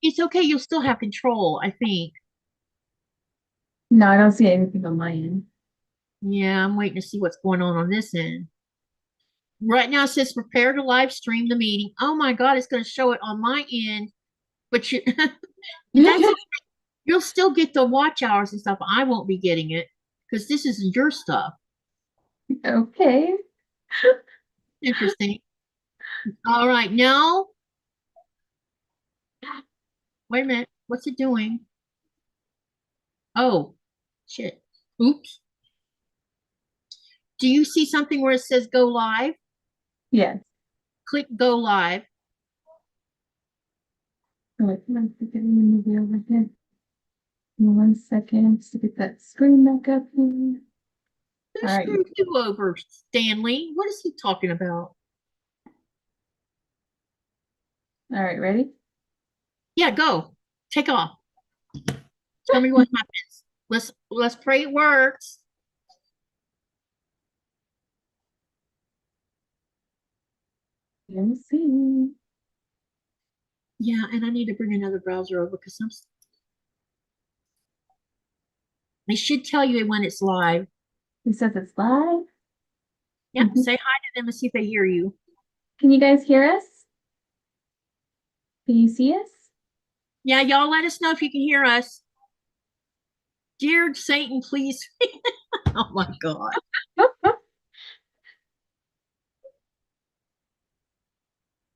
It's okay. You'll still have control, I think. No, I don't see anything on my end. Yeah, I'm waiting to see what's going on this end. Right now it says prepare to live stream the meeting. Oh my God, it's going to show it on my end, but you that's you'll still get the watch hours and stuff. I won't be getting it because this is your stuff. Okay. Interesting. All right, now wait a minute. What's it doing? Oh, shit. Oops. Do you see something where it says go live? Yes. Click go live. Wait, 1 second. Let me move it over here. 1 second to get that screen back up here. Who All right. screwed you over, Stanley? What is he talking about? All right. Ready? Yeah, go. Take off. Tell me what happens. Let's pray it works. Let me see. Yeah, and I need to bring another browser over because they should tell you when it's live. It says it's live. Yep, Mhm. say hi to them and see if they hear you. Can you guys hear us? Can you see us? Yeah, y'all let us know if you can hear us. Dear Satan, please. Oh my God.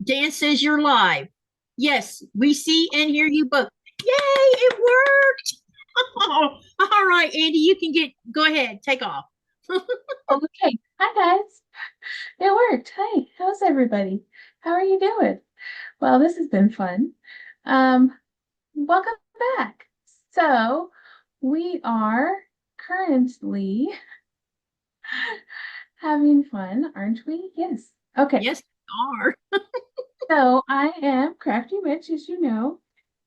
Dan says you're live. Yes, we see and hear you both. Yay, it worked. Oh, all right, Andy, you can go ahead, take off. Okay. Hi, guys. It worked. Hi. How's everybody? How are you doing? Well, this has been fun. Um, Welcome back. So, we are currently having fun, aren't we? Yes. Okay. Yes, you are. So, I am Crafty Rich, as you know,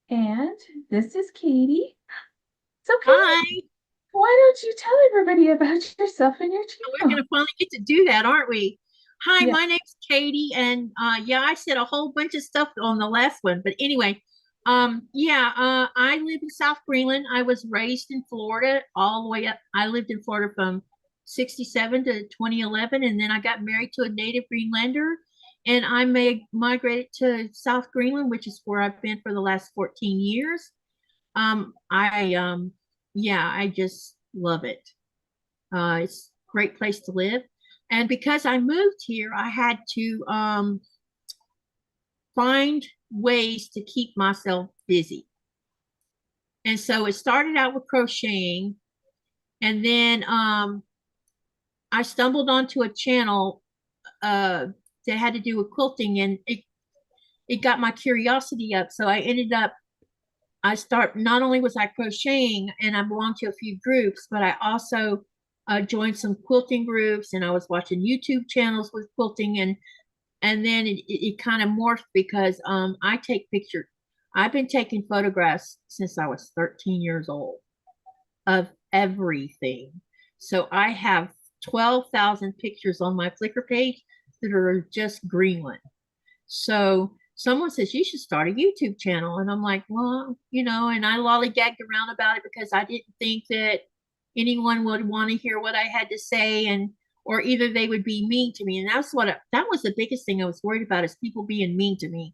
and this is Katie. So, Katie, Hi. why don't you tell everybody about yourself and your We're channel? gonna finally get to do that, aren't we? Hi, Yeah. my name's Katie, and yeah, I said a whole bunch of stuff on the last one, but anyway, yeah, I live in South Greenland. I was raised in Florida all the way up. I lived in Florida from 67 to 2011, and then I got married to a native Greenlander, and migrated to South Greenland, which is where I've been for the last 14 years. I yeah, I just love it. It's a great place to live. And because I moved here, I had to find ways to keep myself busy. And so it started out with crocheting. And then I stumbled onto a channel uh, that had to do with quilting, and it got my curiosity up. So I ended up, not only was I crocheting and I belonged to a few groups, but I also joined some quilting groups, and I was watching YouTube channels with quilting, and then it kind of morphed because I take pictures. I've been taking photographs since I was 13 years old of everything. So I have 12,000 pictures on my Flickr page that are just Greenland. So someone says you should start a YouTube channel. And I'm like, well, and I lollygagged around about it because I didn't think that anyone would want to hear what I had to say, and or either they would be mean to me. And that was the biggest thing I was worried about, is people being mean to me.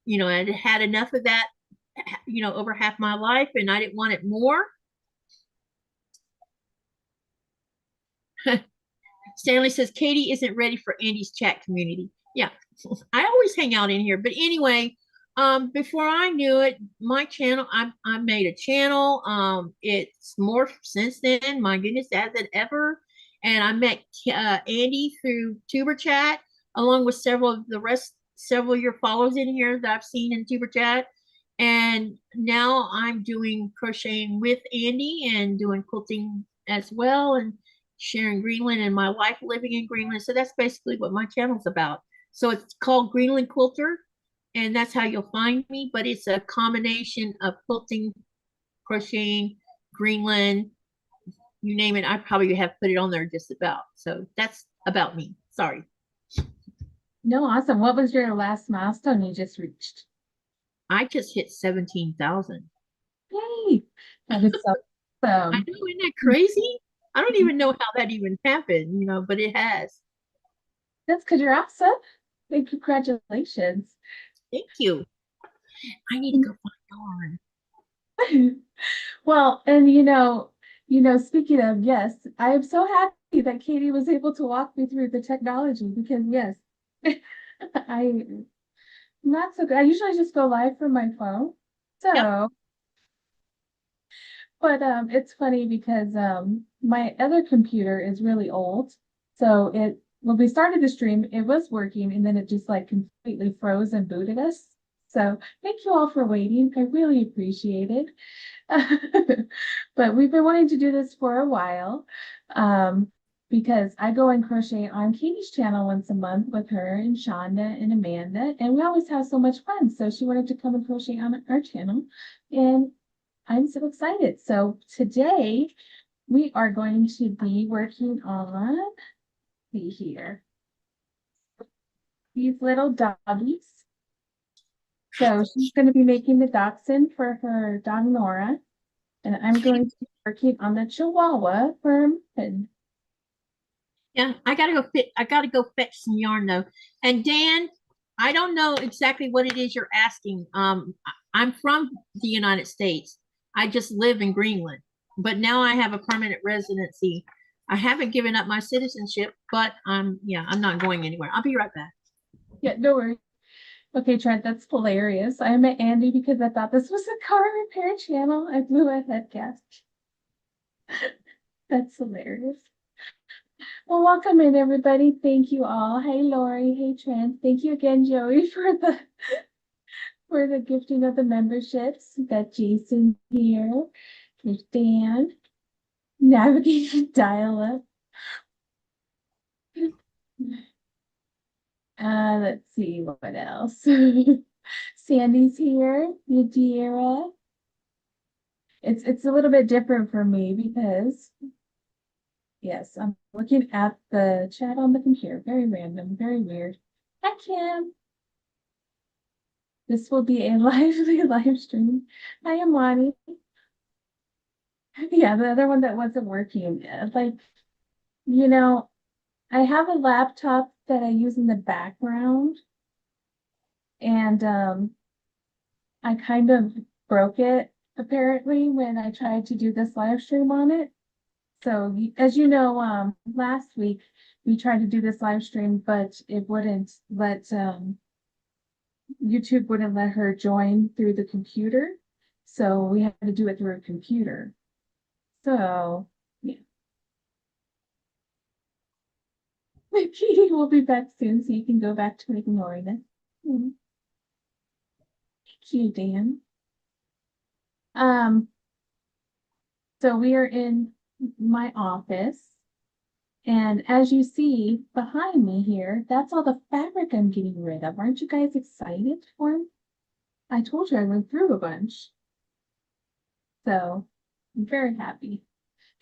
I had enough of that, over half my life, and I didn't want it more. Stanley says Katie isn't ready for Andy's chat community. Yeah, I always hang out in here. But anyway, before I knew it, my channel, I made a channel. It's morphed since then. My goodness, has it ever? And I met Andy through Tuber Chat, along with several of your followers in here that I've seen in Tuber Chat. And now I'm doing crocheting with Andy and doing quilting as well, and sharing Greenland and my life living in Greenland. So that's basically what my channel's about. So it's called Greenland Quilter, and that's how you'll find me. But it's a combination of quilting, crocheting, Greenland, you name it. I probably have put it on there just about. So that's about me. Sorry. No, awesome. What was your last milestone you just reached? I just hit 17,000. Yay! That is so I awesome. know, isn't that crazy? I don't even know how that even happened, but it has. That's because you're awesome. Big congratulations. Thank you. I need to go find yarn. Well, and speaking of, yes, I am so happy that Katie was able to walk me through the technology because yes, I'm not so good. I usually just go live from my phone. Yep. So, but it's funny because my other computer is really old. So when we started the stream, it was working and then it just like completely froze and booted us. So thank you all for waiting. I really appreciate it. But we've been wanting to do this for a while because I go and crochet on Katie's channel once a month with her and Shonda and Amanda, and we always have so much fun. So she wanted to come and crochet on our channel, and I'm so excited. So today we are going to be working on, see here, these little doggies. So she's going to be making the dachshund for her dog Nora. And I'm going to be working on the Chihuahua for Muffin. Yeah, I gotta go fetch some yarn though. And Dan, I don't know exactly what it is you're asking. I'm from the United States. I just live in Greenland, but now I have a permanent residency. I haven't given up my citizenship, but I'm not going anywhere. I'll be right back. Yeah, no worries. Okay, Trent, that's hilarious. I met Andy because I thought this was a car repair channel. I blew a head gasket. That's hilarious. Well, welcome in, everybody. Thank you all. Hey, Lori. Hey, Trent. Thank you again, Joey, for the gifting of the memberships. We got Jason here. There's Dan. Navigating dial-up. Let's see what else. Sandy's here. Yadira. It's a little bit different for me because yes, I'm looking at the chat on the computer. Very random, very weird. Hi Kim. This will be a lively live stream. Hi Amani. Yeah, the other one that wasn't working. You know, I have a laptop that I use in the background, and I kind of broke it apparently when I tried to do this live stream on it. So as you know, last week we tried to do this live stream, but it wouldn't let YouTube wouldn't let her join through the computer. So we had to do it through a computer. So yeah. Katie will be back soon, so you can go back to ignoring it. Thank you, Dan. So we are in my office. And as you see behind me here, that's all the fabric I'm getting rid of. Aren't you guys excited for me? I told you I went through a bunch. So I'm very happy.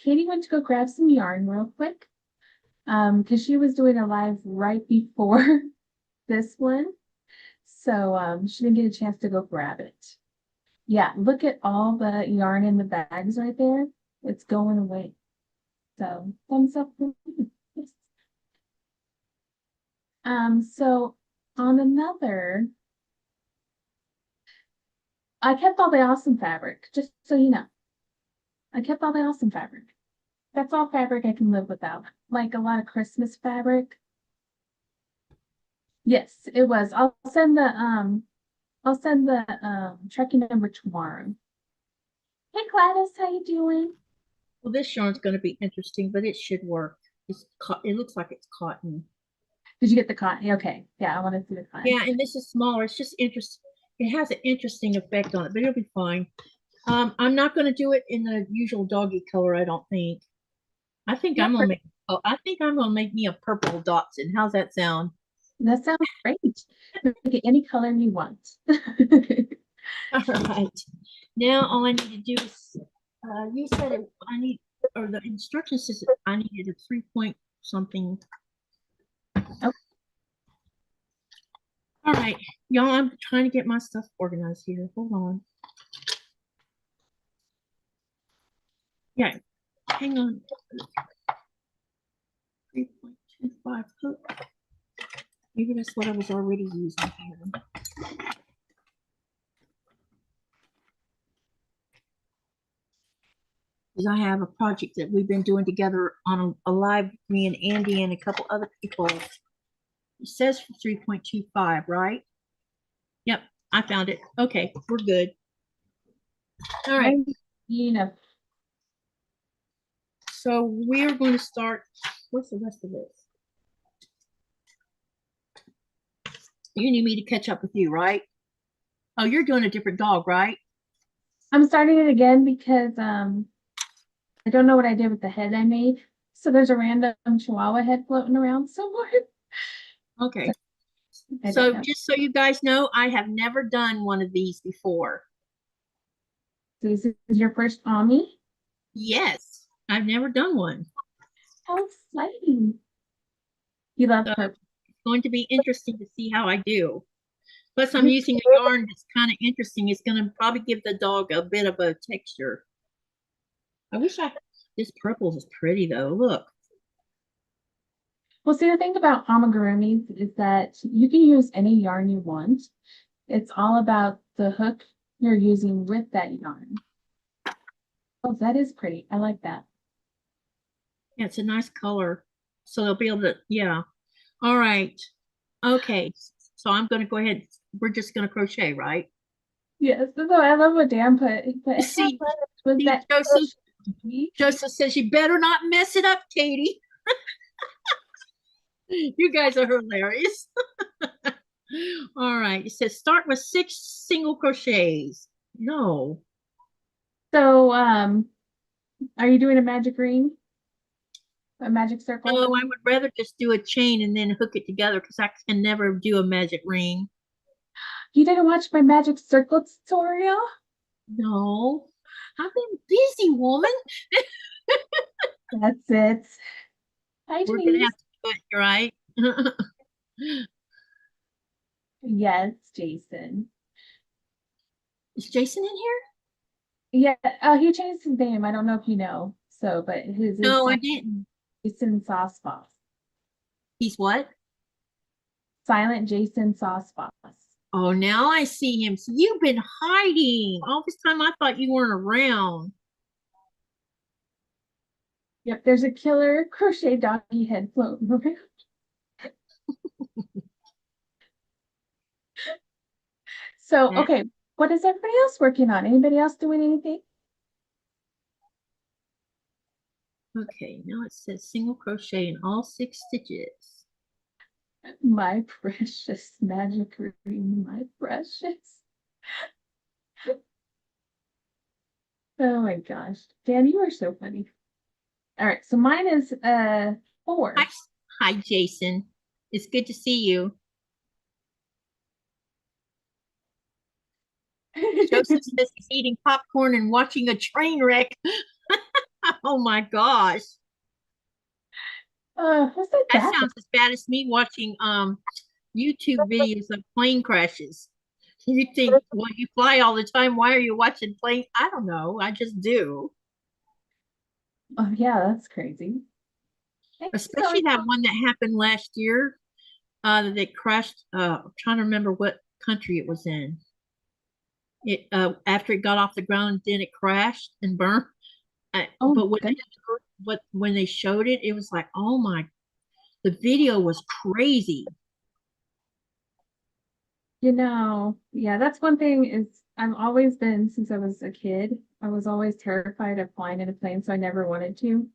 Katie went to go grab some yarn real quick. Because she was doing a live right before this one. So she didn't get a chance to go grab it. Yeah, look at all the yarn in the bags right there. It's going away. So thumbs up for me. Yes. So on another, I kept all the awesome fabric, just so you know. I kept all the awesome fabric. That's all fabric I can live without. Like a lot of Christmas fabric. Yes, it was. I'll send the tracking number tomorrow. Hey Gladys, how you doing? Well, this yarn's going to be interesting, but it should work. It looks like it's cotton. Did you get the cotton? Okay. Yeah, I want to see the cotton. Yeah, and this is smaller. It's just interesting. It has an interesting effect on it, but it'll be fine. I'm not going to do it in the usual doggy color, I don't think. I think Yeah, I'm gonna make. Oh, I think I'm gonna make me a purple Dotson. How's that sound? that sounds great. Make it any color you want. All right. Now all I need to do is, you said it, I need, or the instructions says I needed a 3 point something. Oh. All right. right, y'all, I'm trying to get my stuff organized here. Hold on. Yeah, hang on. 3.25 hook. Maybe that's what I was already using here. Because I have a project that we've been doing together on a live, me and Andy and a couple other people. It says 3.25, right? Yep, I found it. Okay, we're good. All right. You know, So we're going to start. What's the rest of this? You need me to catch up with you, right? Oh, you're doing a different dog, right? I'm starting it again because I don't know what I did with the head I made. So there's a random Chihuahua head floating around somewhere. Okay. I don't So know. just so you guys know, I have never done one of these before. So this is your first Omni? Yes, I've never done one. How exciting. You love So purple. it's going to be interesting to see how I do. Plus, I'm using a yarn that's kind of interesting. It's going to probably give the dog a bit of a texture. I wish this purple is pretty though. Look. Well, see, the thing about amigurumis is that you can use any yarn you want. It's all about the hook you're using with that yarn. Oh, that is pretty. I like that. Yeah, it's a nice color. So they'll be able to, yeah. All right. Okay. So I'm going to go ahead. We're just going to crochet, right? Yes, so I love what Dan put. He put, how See, much was that Joseph, crochet? Joseph says, you better not mess it up, Katie. You guys are hilarious. All right. It says start with 6 single crochets. No. So, are you doing a magic ring? A magic circle? No, I would rather just do a chain and then hook it together because I can never do a magic ring. You didn't watch my magic circle tutorial? No. I've been busy, woman. That's it. Hi, We're gonna Denise. have to do it, right? Yes, Jason. Is Jason in here? Yeah, he changed his name. I don't know if you know. So, but his is No, I didn't. Jason Sauce Boss. He's what? Silent Jason Sauce Boss. Oh, now I see him. So you've been hiding. All this time I thought you weren't around. Yep, there's a killer crochet doggy head floating around. So, okay, what is everybody else working on? Anybody else doing anything? Okay, now it says single crochet in all 6 stitches. My precious magic ring, my precious. Oh my gosh. Dan, you are so funny. All right, so mine is 4. Hi, hi, Jason. It's good to see you. Joseph says he's eating popcorn and watching a train wreck. Oh my gosh. What's that That bad? sounds as bad as me watching YouTube videos of plane crashes. You think, well, you fly all the time. Why are you watching plane? I don't know. I just do. Oh yeah, that's crazy. Especially that one that happened last year that crashed. I'm trying to remember what country it was in. It after it got off the ground, then it crashed and burned. Oh But goodness. when they showed it, it was like, oh my, the video was crazy. Yeah, that's one thing is I've always been, since I was a kid, I was always terrified of flying in a plane, so I never wanted to.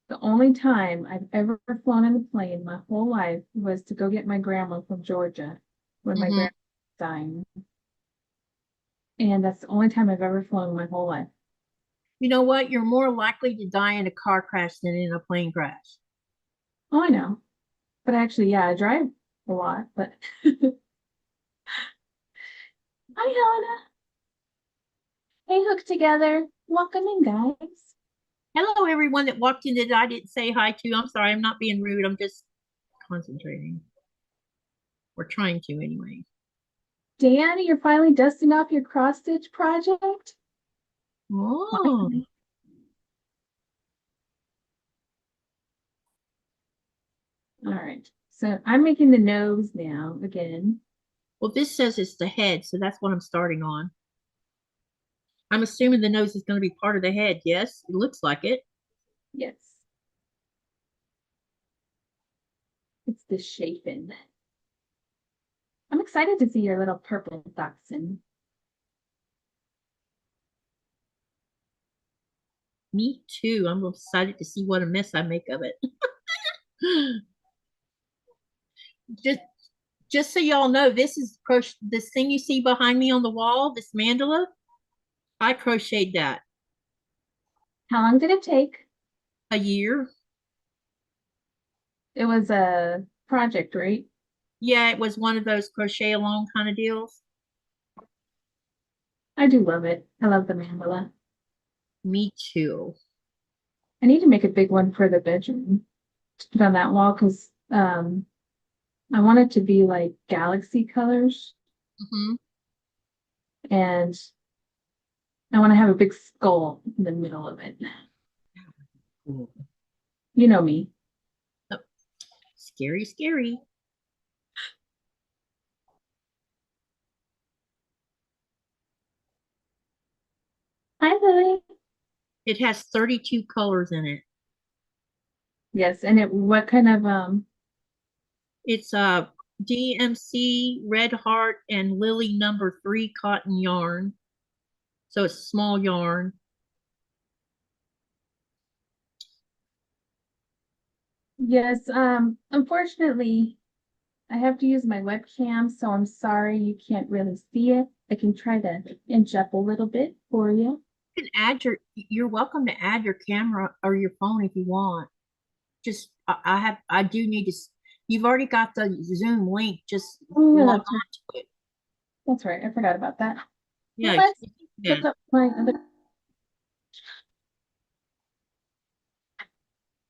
The only time I've ever flown in a plane my whole life was to go get my grandma from Georgia when my Hmm. grandma was dying. And that's the only time I've ever flown my whole life. You know what? You're more likely to die in a car crash than in a plane crash. Oh, I know. But actually, yeah, I drive a lot, but hi Helena. Hey, hook together. Welcome in, guys. Hello, everyone that walked in that I didn't say hi to. I'm sorry, I'm not being rude. I'm just concentrating. We're trying to anyway. Dan, you're finally dusting off your cross stitch project? Oh, All right. So I'm making the nose now again. well, this says it's the head, so that's what I'm starting on. I'm assuming the nose is going to be part of the head. Yes, it looks like it. Yes. It's the shaping. I'm excited to see your little purple dachshund. Me too. I'm excited to see what a mess I make of it. just, just so y'all know, this thing you see behind me on the wall, this mandala. I crocheted that How long did it take? a year. It was a project, right? Yeah, it was one of those crochet along kind of deals. I do love it. I love the mandala. Me too. I need to make a big one for the bedroom to put on that wall because I want it to be like galaxy colors Hmm. and I want to have a big skull in the middle of it. Cool. You know me. Oh, scary, scary. Hi, Lily. It has 32 colors in it. Yes, and what kind of It's DMC, Red Heart, and Lily #3 cotton yarn. So it's small yarn. yes, unfortunately I have to use my webcam, so I'm sorry you can't really see it. I can try to inch up a little bit for you. You can add you're welcome to add your camera or your phone if you want. Just I do need to you've already got the Zoom link. Just Oh, yeah, log on to it. that's right. I forgot about that. Well, Yeah, let's yeah. look up my other.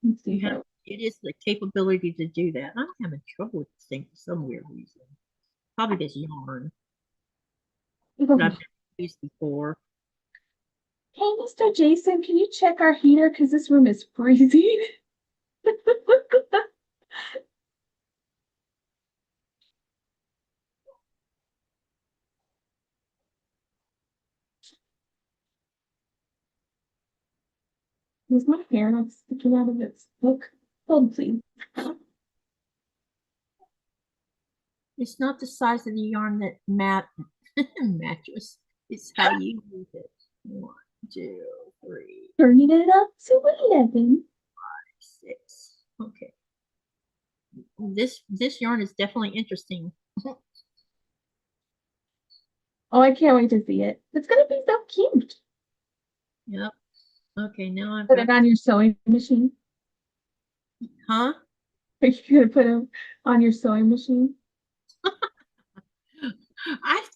Let's see You if have it is the capability to do that. I'm having trouble with this thing for some weird reason. Probably this yarn that I've never used before. Hey, Mr. Jason, can you check our heater? Because this room is freezing. Is my hair not sticking out of its book? Hold, please. It's not the size of the yarn that mattress. It's how you use it. 1, 2, 3, Turning it up to 11. 6. Okay. This yarn is definitely interesting. Oh, I can't wait to see it. It's gonna be so cute. Yep. Okay, now I've Put it got on your sewing machine. huh? Are you gonna put it on your sewing machine?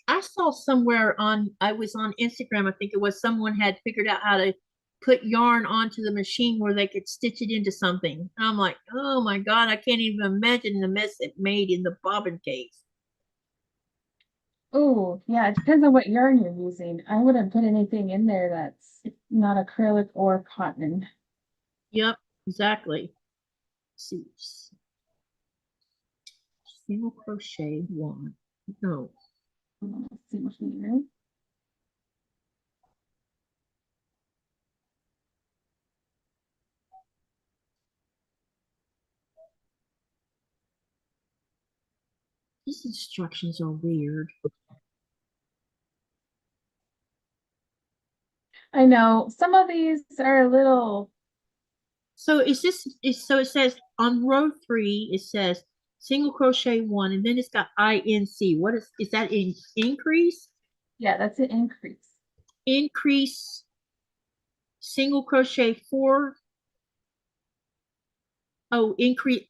I saw somewhere I was on Instagram, I think it was someone had figured out how to put yarn onto the machine where they could stitch it into something. And I'm like, oh my God, I can't even imagine the mess it made in the bobbin case. Oh, yeah, it depends on what yarn you're using. I wouldn't put anything in there that's not acrylic or cotton. Yep, exactly. Let's see, single crochet one. No, Let's see what's in here. these instructions are weird. I know some of these are a little. So so it says on row 3, it says single crochet one, and then it's got INC. What is that in increase? Yeah, that's an increase. Increase single crochet 4. Oh, increase.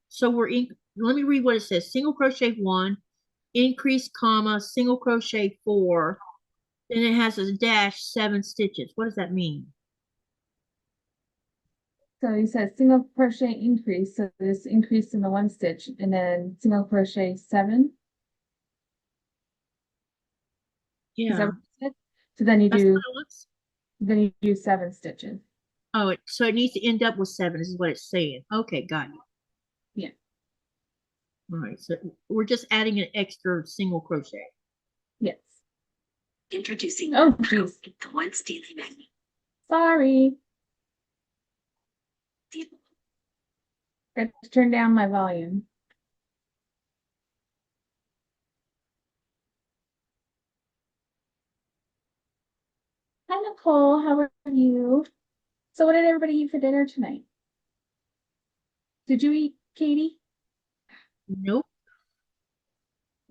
So let me read what it says. Single crochet 1, increase comma, single crochet 4. Then it has a dash 7 stitches. What does that mean? So he says single crochet increase. So this increase in the one stitch and then single crochet 7. Is that Yeah, what you said? So then you that's what do it looks. 7 stitches. Oh, so it needs to end up with 7, is what it's saying. Okay, got you. Yeah. All right, so we're just adding an extra single crochet. Yes. Introducing Oh, geez. the once daily menu. Sorry. Got to turn down my volume. Hi, Nicole. How are you? So what did everybody eat for dinner tonight? Did you eat, Katie? Nope,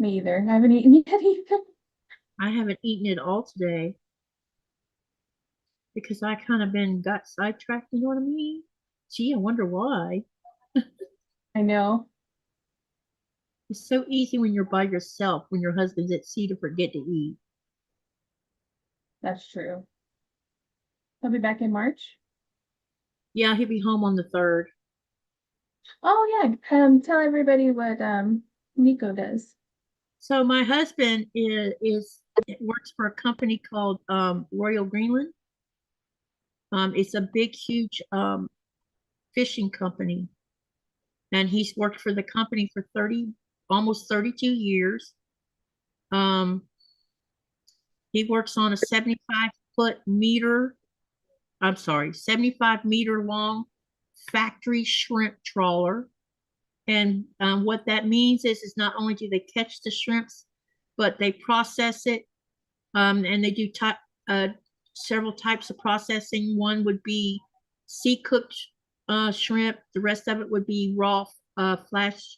Me either. I haven't eaten yet either. I haven't eaten it all today because I kind of got sidetracked, you know what I mean? Gee, I wonder why. I know. It's so easy when you're by yourself, when your husband's at sea to forget to eat. That's true. I'll be back in March. Yeah, he'll be home on the 3rd. Oh yeah. Tell everybody what Nico does. So my husband works for a company called Royal Greenland. It's a big, huge fishing company, and he's worked for the company for almost 32 years. Um, he works on a 75 meter long factory shrimp trawler. And what that means is not only do they catch the shrimps, but they process it, and they do several types of processing. One would be sea cooked shrimp. The rest of it would be raw, flash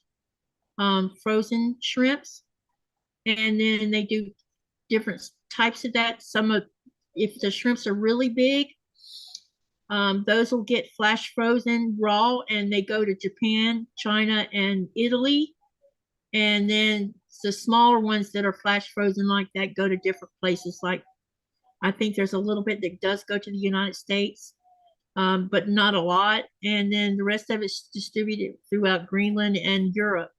frozen shrimps. And then they do different types of that. If the shrimps are really big, those will get flash frozen raw and they go to Japan, China, and Italy. And then the smaller ones that are flash frozen like that go to different places. Like I think there's a little bit that does go to the United States, but not a lot. And then the rest of it's distributed throughout Greenland and Europe.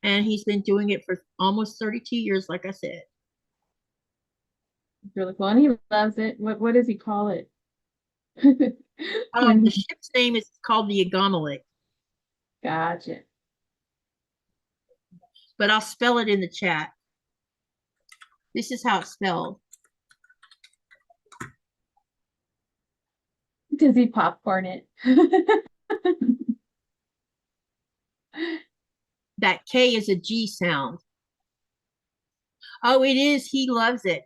And he's been doing it for almost 32 years, like I said. It's really cool. And he loves it. What does he call it? The ship's name is called the Agamalik, Gotcha. but I'll spell it in the chat. This is how it's spelled. Does he popcorn it? That K is a G sound. Oh, it is. He loves it.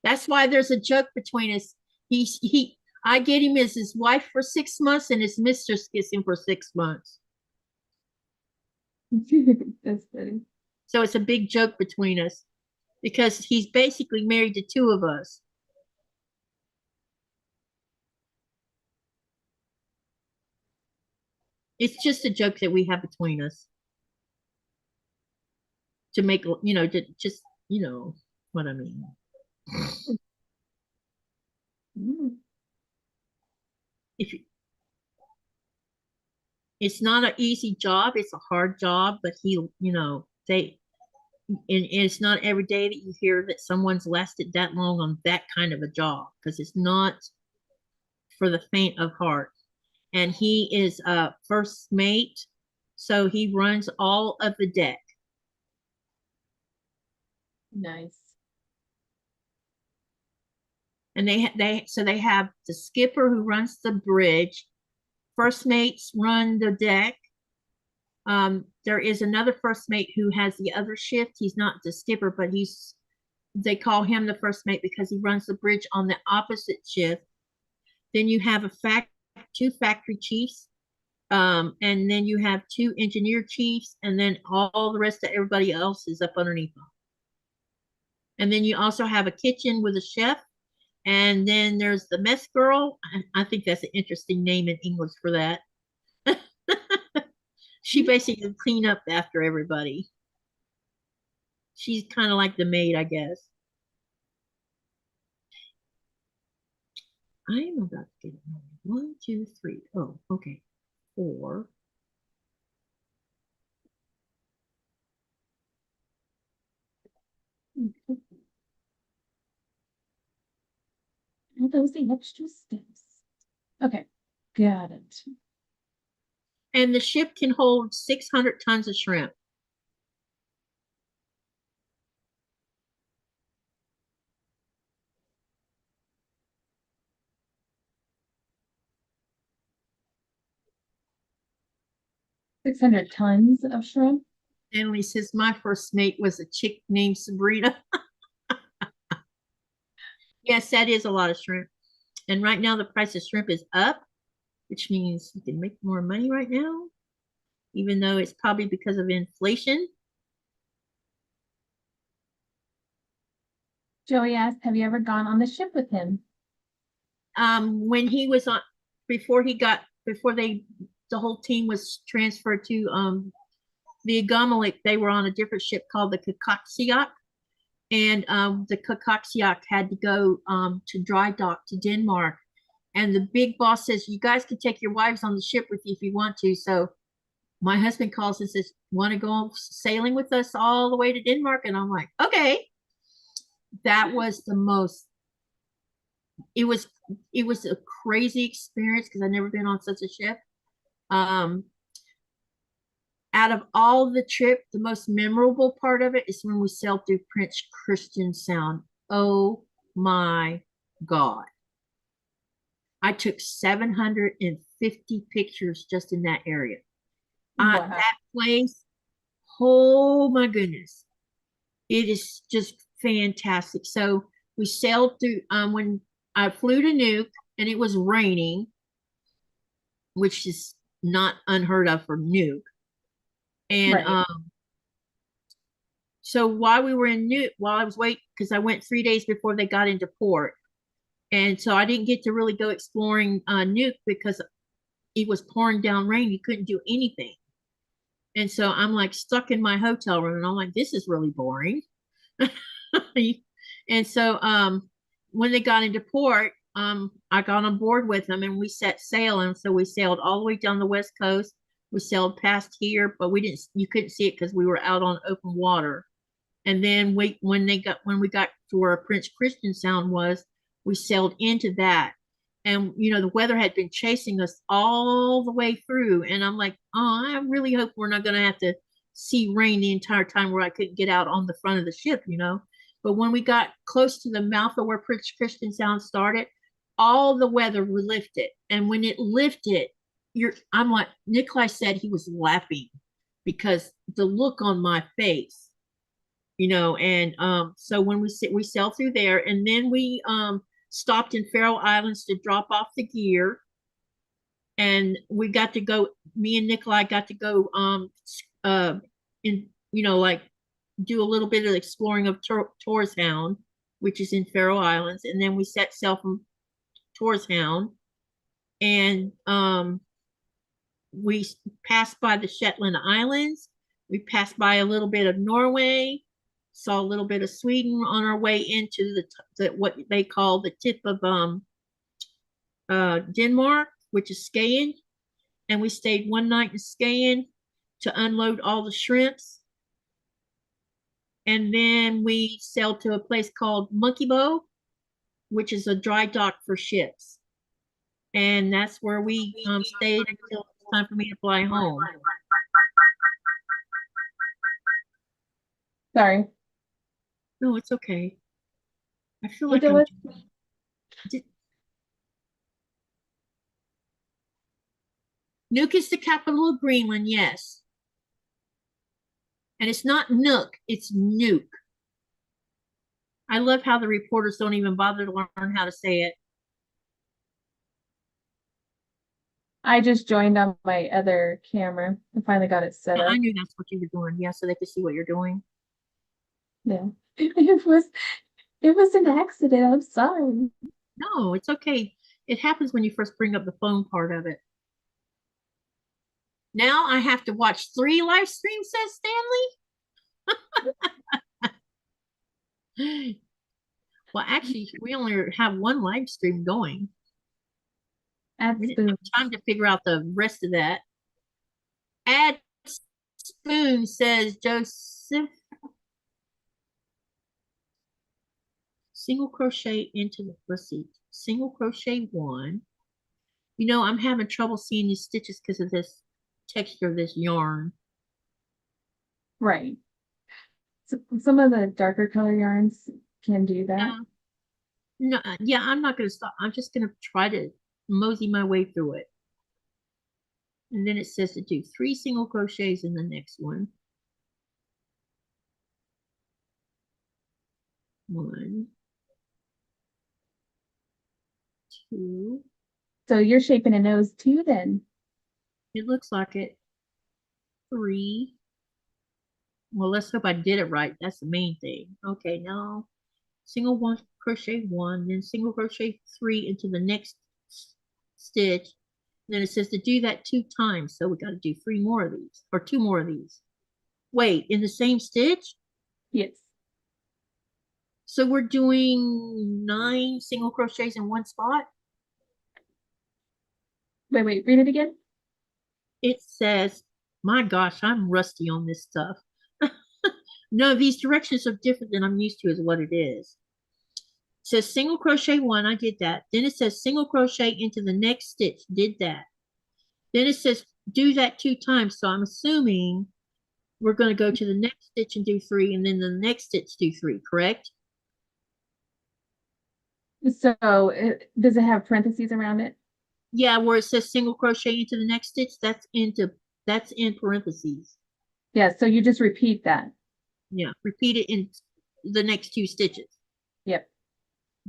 That's why there's a joke between us. I get him as his wife for 6 months, and his mistress gets him for 6 months. That's funny. So it's a big joke between us because he's basically married to two of us. It's just a joke that we have between us to make, to just, what I mean. Mm. If you, it's not an easy job, it's a hard job, but and it's not every day that you hear that someone's lasted that long on that kind of a job because it's not for the faint of heart. And he is a first mate, so he runs all of the deck. Nice. And they have the skipper who runs the bridge. First mates run the deck. There is another first mate who has the other shift. He's not the skipper, but they call him the first mate because he runs the bridge on the opposite shift. Then you have two factory chiefs, and then you have two engineer chiefs, and then all the rest of everybody else is up underneath them. And then you also have a kitchen with a chef, and then there's the mess girl. I think that's an interesting name in English for that. She basically clean up after everybody. She's kind of like the maid, I guess. I am about to get it. 1, 2, 3. Oh, okay. 4. Are those the extra steps? Okay, got it. And the ship can hold 600 tons of shrimp. $600 tons of shrimp. Emily says, my first mate was a chick named Sabrina. Yes, that is a lot of shrimp. And right now the price of shrimp is up, which means you can make more money right now, even though it's probably because of inflation. Joey asked, have you ever gone on the ship with him? When he was on, before the whole team was transferred to the Agamalek, they were on a different ship called the Kakoxiak. And the Kakoxiak had to go to dry dock to Denmark. And the big boss says, you guys can take your wives on the ship with you if you want to. So my husband calls and says, want to go sailing with us all the way to Denmark? And I'm like, okay. That was the most, it was a crazy experience because I've never been on such a ship. Out of all the trip, the most memorable part of it is when we sailed through Prince Christian Sound. Oh my God. I took 750 pictures just in that area. Wow. That place, oh my goodness. It is just fantastic. So we sailed through, when I flew to Nuuk and it was raining, which is not unheard of for Nuuk. And Right. so while we were in Nuuk, while I was waiting, because I went 3 days before they got into port. And so I didn't get to really go exploring Nuuk because it was pouring down rain. You couldn't do anything. And so I'm like stuck in my hotel room and I'm like, this is really boring. And so when they got into port, I got on board with them and we set sail. And so we sailed all the way down the west coast. We sailed past here, but you couldn't see it because we were out on open water. And then when we got to where Prince Christian Sound was, we sailed into that. And the weather had been chasing us all the way through. And I'm like, oh, I really hope we're not gonna have to see rain the entire time where I couldn't get out on the front of the ship. But when we got close to the mouth of where Prince Christian Sound started, all the weather lifted. And when it lifted, I'm like, Nikolai said he was laughing because the look on my face. And so when we sailed through there, and then we stopped in Faroe Islands to drop off the gear, and we got to go. Me and Nikolai got to go in like do a little bit of exploring of Torshavn, which is in Faroe Islands, and then we set sail from Torshavn, and we passed by the Shetland Islands. We passed by a little bit of Norway, saw a little bit of Sweden on our way into what they call the tip of Denmark, which is Skagen. And we stayed one night in Skagen to unload all the shrimps. And then we sailed to a place called Monkey Bow, which is a dry dock for ships. And that's where we stayed until it's time for me to fly home. Sorry. No, it's okay. I feel We'll like do it. Nuuk is the capital of Greenland, yes. And it's not Nook, it's Nuuk. I love how the reporters don't even bother to learn how to say it. I just joined on my other camera. I finally got it set up. I knew that's what you were doing. Yeah, so they could see what you're doing. Yeah. It was an accident. I'm sorry. No, it's okay. It happens when you first bring up the phone part of it. Now I have to watch 3 live streams, says Stanley. Well, actually, we only have 1 live stream going. Add We didn't spoon. have time to figure out the rest of that. Add spoon, says Joseph. single crochet into the, let's see, single crochet one. You know, I'm having trouble seeing these stitches because of this texture of this yarn. Right. So some of the darker color yarns can do that. Yeah. No, yeah, I'm not going to stop. I'm just going to try to mosey my way through it. And then it says to do 3 single crochets in the next one. 1, 2. So you're shaping a nose too then. It looks like it. 3. Well, let's hope I did it right. That's the main thing. Okay, now single one crochet 1, then single crochet 3 into the next stitch. Then it says to do that 2 times. So we got to do 3 more of these or 2 more of these. Wait, in the same stitch? Yes. So we're doing 9 single crochets in one spot. Wait, read it again. It says, my gosh, I'm rusty on this stuff. No, these directions are different than I'm used to is what it is. It says single crochet 1, I did that. Then it says single crochet into the next stitch, did that. Then it says do that 2 times. So I'm assuming we're going to go to the next stitch and do 3, and then the next stitch do 3, correct? So does it have parentheses around it? Yeah, where it says single crochet into the next stitch, that's in parentheses. Yeah, so you just repeat that. Yeah, repeat it in the next 2 stitches. Yep.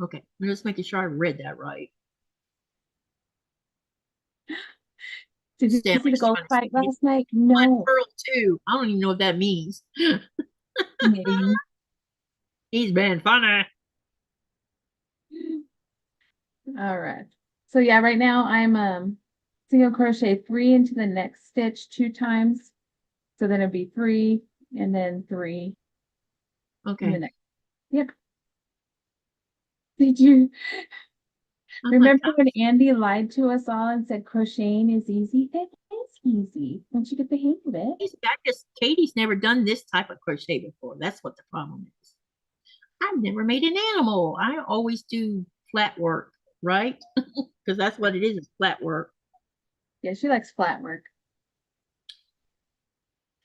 Okay, I'm just making sure I read that right. Did you see the Stanley's gold trying to fight say last night? No. Pearl 2. I don't even know what that means. Knitting. He's been funny. All right. So yeah, right now I'm single crochet 3 into the next stitch 2 times. So then it'd be 3 and then 3 in the Okay. next. Yep. Did you I'm remember like, when Andy lied to us all and said crocheting is easy? It is easy once you get the hang of it. Katie's never done this type of crochet before. That's what the problem is. I've never made an animal. I always do flat work, right? Because that's what it is flat work. Yeah, she likes flat work.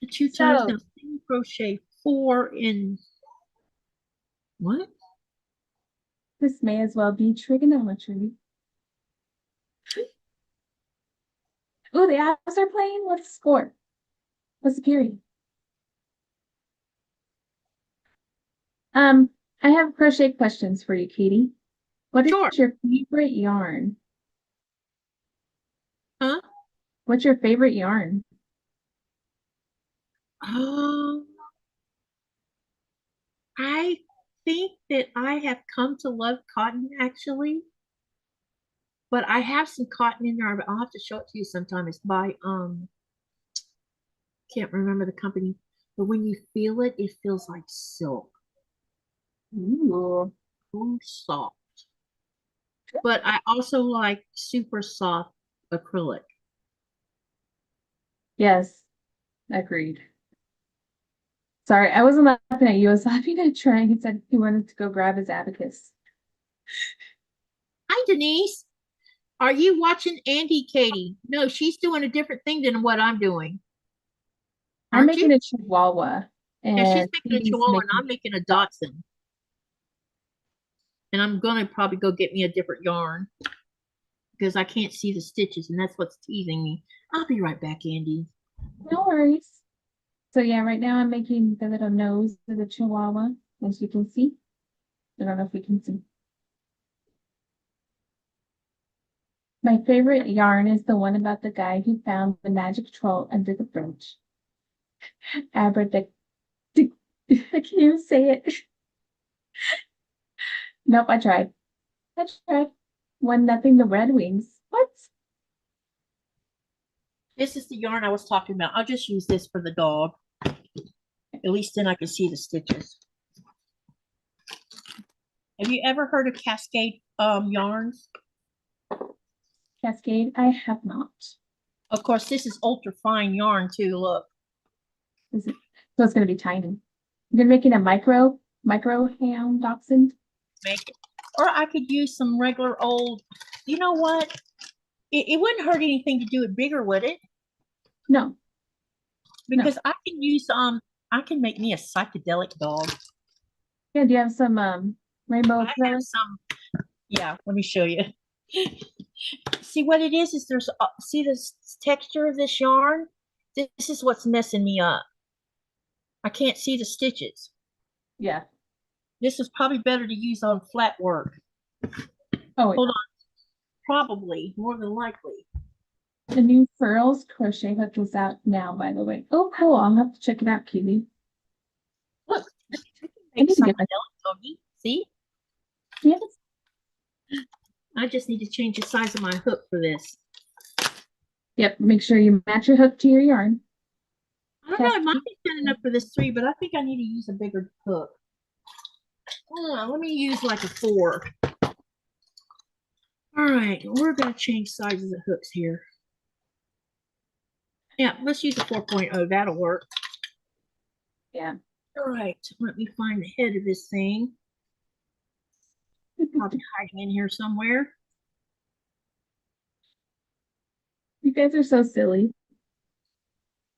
The 2 times So- now, single crochet 4 in what? This may as well be trigonometry. Oh, the Avs are playing. What's the score? What's the period? I have crochet questions for you, Katie. What is Sure. your favorite yarn? Huh? What's your favorite yarn? I think that I have come to love cotton actually, but I have some cotton in there. I'll have to show it to you sometime. It's by can't remember the company, but when you feel it, it feels like silk. Ooh. So soft. But I also like super soft acrylic. Yes, agreed. Sorry, I wasn't laughing at you. I was laughing at Trey. He said he wanted to go grab his abacus. Hi, Denise. Are you watching Andy, Katie? No, she's doing a different thing than what I'm doing. I'm Aren't making you? a chihuahua. Yeah, she's And making a Katie's chihuahua and making I'm making a dachshund. And I'm gonna probably go get me a different yarn because I can't see the stitches and that's what's teasing me. I'll be right back, Andy. No worries. So yeah, right now I'm making the little nose of the chihuahua, as you can see. I don't know if we can see. My favorite yarn is the one about the guy who found the magic troll under the bridge. Abracadabra. I can't even say it. Nope, I tried. I tried. 1-0 the Red Wings. What? This is the yarn I was talking about. I'll just use this for the dog. At least then I can see the stitches. Have you ever heard of Cascade yarns? Cascade? I have not. Of course, this is ultra fine yarn too. Look. Is it? So it's going to be tiny. You're making a micro ham dachshund? make it. Or I could use some regular old, you know what? It wouldn't hurt anything to do it bigger, would it? No. Because I can use I can make me a psychedelic dog. Yeah, do you have some rainbow I have acrylic? some, yeah, let me show you. See what it is there's see this texture of this yarn? This is what's messing me up. I can't see the stitches. Yeah. This is probably better to use on flat work. Oh, Hold on. Probably, more than likely. the new Furls crochet hook is out now, by the way. Oh, cool. I'll have to check it out, Katie. Look, I make need to get my psychedelic doggy. See? yes. I just need to change the size of my hook for this. Yep. Make sure you match your hook to your yarn. I don't know, it might be good enough for this 3, but I think I need to use a bigger hook. Let me use like a 4. All right, we're going to change sizes of hooks here. Yeah, let's use a 4.0. That'll work. Yeah. All right, let me find the head of this thing. Probably hiding in here somewhere. You guys are so silly.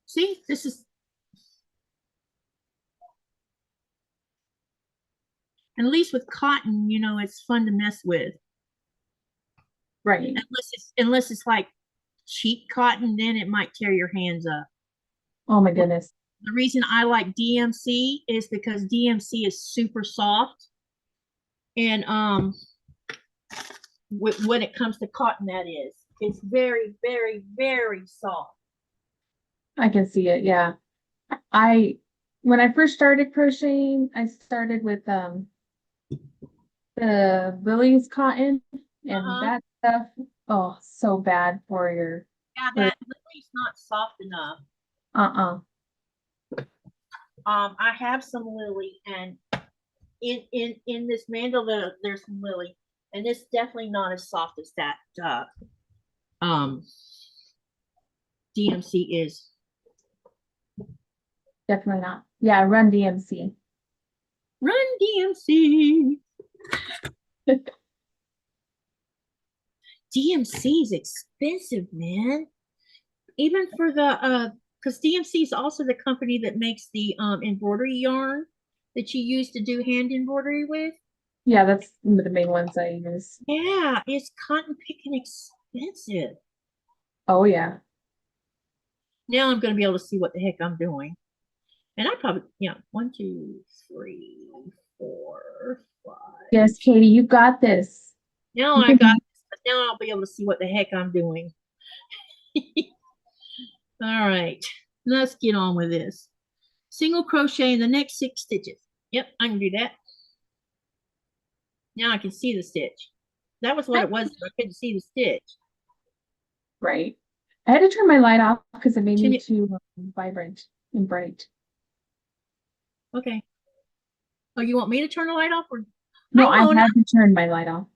See, this is. And at least with cotton, you know, it's fun to mess with. Right. Unless it's like cheap cotton, then it might tear your hands up. Oh my goodness. The reason I like DMC is because DMC is super soft. And when it comes to cotton, that is. It's very, very, very soft. I can see it. Yeah. When I first started crocheting, I started with the Lily's cotton and that stuff. Oh, so bad for your Yeah, that Lily's not soft enough. I have some Lily, and in this mandel there's some Lily, and it's definitely not as soft as that DMC is. Definitely not. Yeah, run DMC. Run DMC. DMC is expensive, man. Even for the because DMC is also the company that makes the embroidery yarn that you use to do hand embroidery with. Yeah, that's the main ones I use. Yeah, it's cotton picking expensive. Oh yeah. Now I'm going to be able to see what the heck I'm doing. And I probably, 1, 2, 3, 4, 5. Yes, Katie, you got this. Now I got this, but now I'll be able to see what the heck I'm doing. All right, let's get on with this. Single crochet in the next 6 stitches. Yep, I can do that. Now I can see the stitch. That was what it was. I couldn't see the stitch. Right. I had to turn my light off because it made me too vibrant and bright. Okay. Oh, you want me to turn the light off? Or no, I had to turn my light off.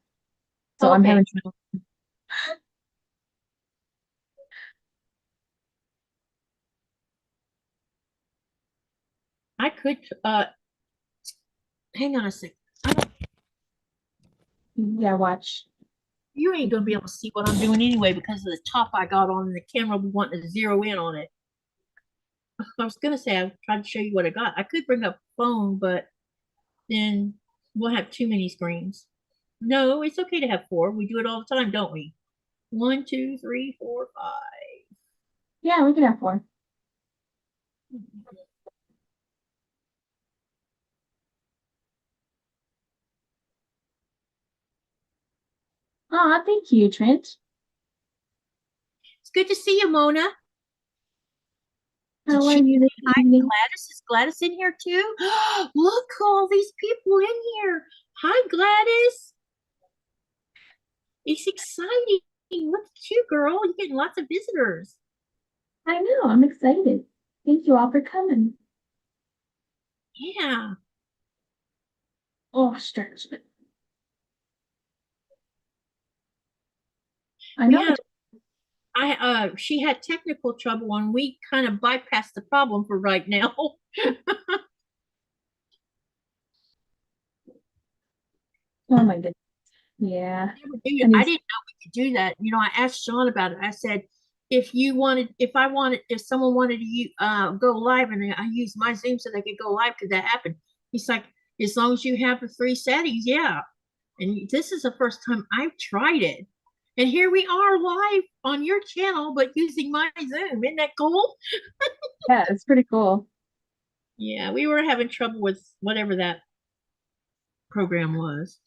So I'm having trouble. I could hang on a sec. Yeah, watch. You ain't gonna be able to see what I'm doing anyway because of the top I got on and the camera will be wanting to zero in on it. I was gonna say I tried to show you what I got. I could bring up a phone, but then we'll have too many screens. No, it's okay to have 4. We do it all the time, don't we? 1, 2, 3, 4, 5. Yeah, we can have 4. Aw, thank you, Trent. It's good to see you, Mona. How are you this Hi, evening? Gladys. Is Gladys in here too? Look, all these people in here. Hi, Gladys. It's exciting. Look at you, girl. You're getting lots of visitors. I know, I'm excited. Thank you all for coming. Yeah. Oh, stretch it. I know. Yeah. She had technical trouble and we kind of bypassed the problem for right now. Oh my goodness. Yeah. I I need, didn't know we could do that. I asked Sean about it. I said, if someone wanted to go live and I used my Zoom so they could go live, could that happen? He's like, as long as you have the three settings, yeah. And this is the first time I've tried it. And here we are live on your channel, but using my Zoom. Isn't that cool? yeah, it's pretty cool. Yeah, we were having trouble with whatever that program was.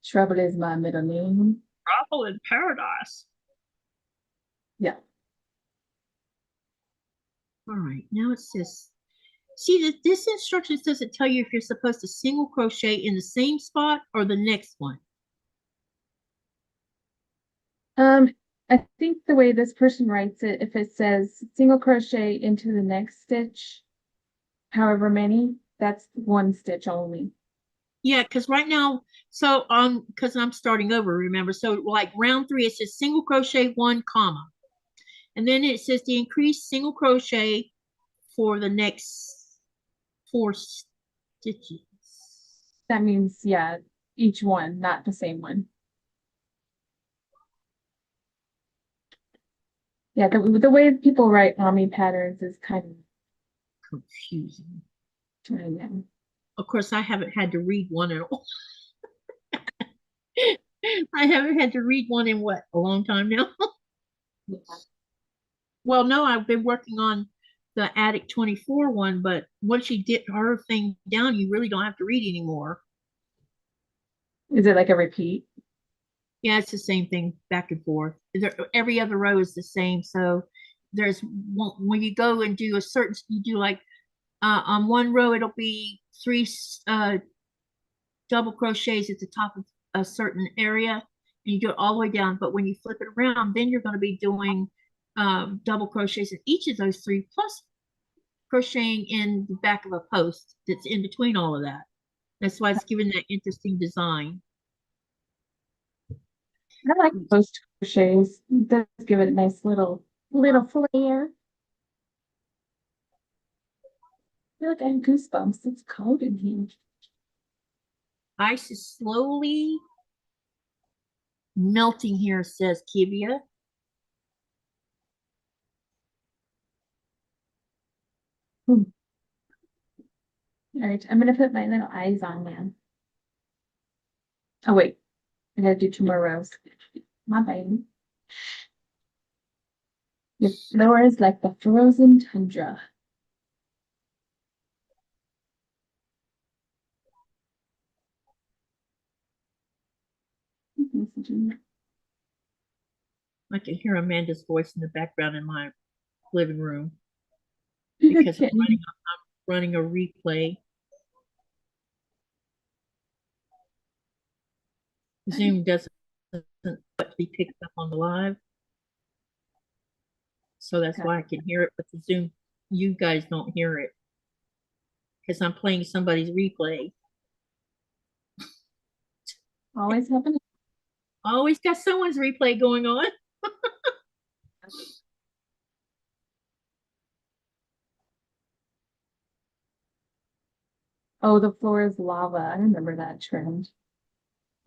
Trouble is my middle name. Trouble in paradise. Yeah. All right, now it says, see, this instructions doesn't tell you if you're supposed to single crochet in the same spot or the next one. Um, I think the way this person writes it, if it says single crochet into the next stitch, however many, that's one stitch only. Yeah, because right now, because I'm starting over, remember, so like round 3, it says single crochet 1 comma, and then it says the increased single crochet for the next 4 stitches. That means, yeah, each one, not the same one. Yeah, the way people write Ami patterns is kind of, Confusing. I know. Of course, I haven't had to read one at all. I haven't had to read one in what, a long time now? Yeah. Well, no, I've been working on the Attic 24 one, but once you get her thing down, you really don't have to read anymore. Is it like a repeat? Yeah, it's the same thing back and forth. Every other row is the same. So there's one, when you go and do you do like on one row, it'll be 3 double crochets at the top of a certain area, and you do it all the way down. But when you flip it around, then you're going to be doing double crochets in each of those 3, plus crocheting in the back of a post that's in between all of that. That's why it's given that interesting design. I like post crochets. It does give it a nice little flair. I feel like I have goosebumps. It's cold in here. Ice is slowly melting here, says Kivia. Hmm. All right, I'm gonna put my little eyes on now. Oh wait, I gotta do 2 more rows. My baby. Your floor is like the frozen tundra. I can hear Amanda's voice in the background in my living room because I'm running a replay. Zoom doesn't be picked up on the live, so that's why I can hear it, but the Zoom, you guys don't hear it because I'm playing somebody's replay. Always happening. Always got someone's replay going on. Oh, the floor is lava. I remember that trend.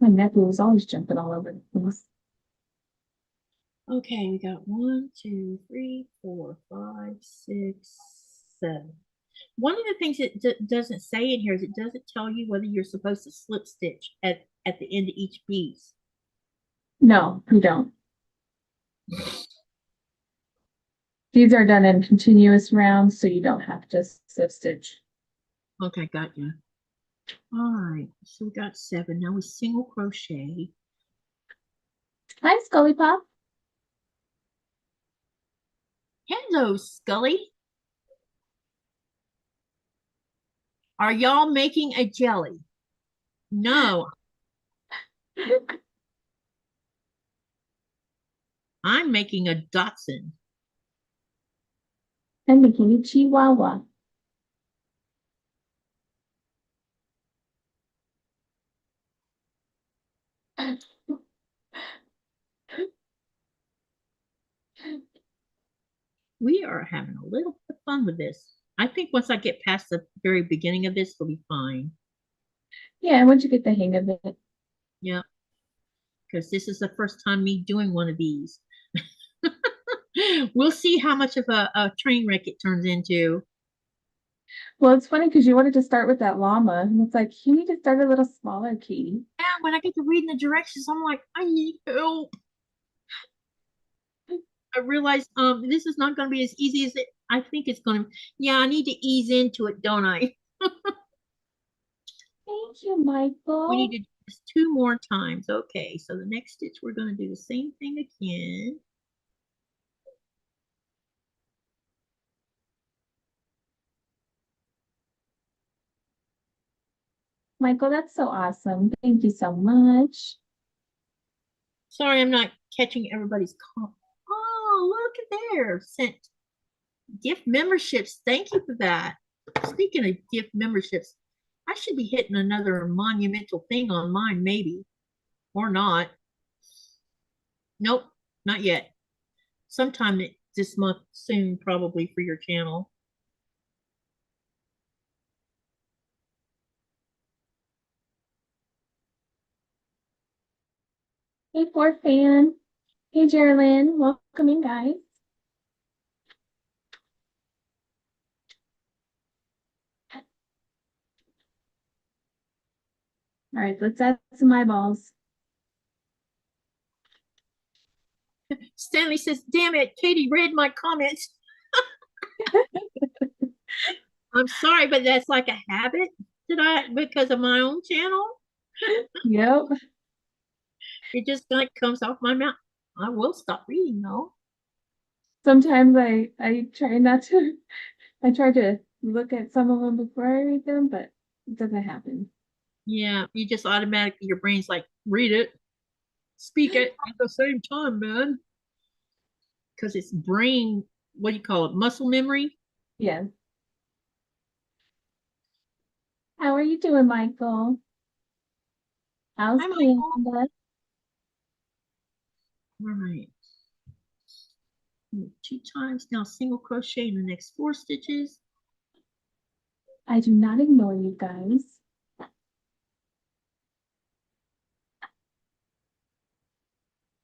My nephew was always jumping all over the place. Okay, we got 1, 2, 3, 4, 5, 6, 7. One of the things it doesn't say in here is it doesn't tell you whether you're supposed to slip stitch at the end of each piece. No, we don't. These are done in continuous rounds, so you don't have to slip stitch. Okay, got you. All right, so we got 7. Now we single crochet. Hi, Scully Pop. Hello, Scully. Are y'all making a jelly? No, I'm making a Dotson. I'm making a Chihuahua. We are having a little bit of fun with this. I think once I get past the very beginning of this, it'll be fine. Yeah, once you get the hang of it. Yeah, because this is the first time me doing one of these. We'll see how much of a train wreck it turns into. Well, it's funny because you wanted to start with that llama, and it's like you need to start a little smaller, Katie. Yeah, when I get to reading the directions, I'm like, I need help. I realize this is not going to be as easy as I think it's going to. Yeah, I need to ease into it, don't I? Thank you, We need Michael. to do this 2 more times. Okay, so the next stitch we're going to do the same thing again. Michael, that's so awesome. Thank you so much. Sorry, I'm not catching everybody's call. Oh, look at there. Sent gift memberships. Thank you for that. Speaking of gift memberships, I should be hitting another monumental thing on mine, maybe. Or not. Nope, not yet. Sometime this month soon, probably for your channel. Hey, fourth fan. Hey, Geraldine. Welcome in, guys. All right, let's add some eyeballs. Stanley says, damn it, Katie read my comments. I'm sorry, but that's like a habit because of my own channel. Yep. It just like comes off my mouth. I will stop reading though. Sometimes I try not to. I try to look at some of them before I read them, but it doesn't happen. Yeah, you just automatically, your brain's like, read it, speak it at the same time, man. Because it's brain, what do you call it, muscle memory? Yeah. How are you doing, Michael? How's Hi, Michael. Canada? All right. 2 times now, single crochet in the next 4 stitches. I do not ignore you guys.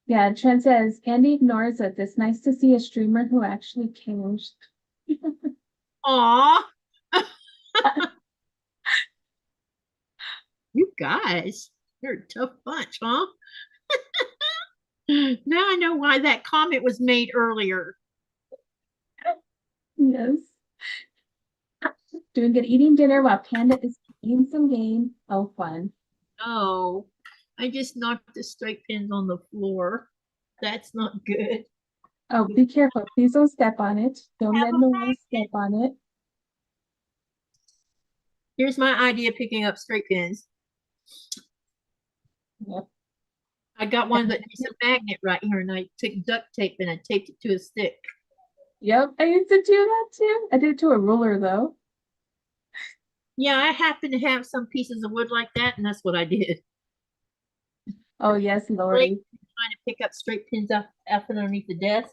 Yeah, Trent says, Andy ignores it. It's nice to see a streamer who actually cares. Aw, you guys, you're a tough bunch, huh? Now I know why that comment was made earlier. Yes. Doing good, eating dinner while Panda is playing some game. Oh, fun. Oh, I just knocked the straight pins on the floor. That's not good. Oh, be careful. Please don't step on it. Don't Have let a Noah magnet. step on it. Here's my idea of picking up straight pins. Yep. I got one that is a magnet right here, and I took duct tape and I taped it to a stick. Yep, I used to do that too. I did it to a ruler though. Yeah, I happen to have some pieces of wood like that, and that's what I did. Oh yes, Like Lordy. trying to pick up straight pins up underneath the desk.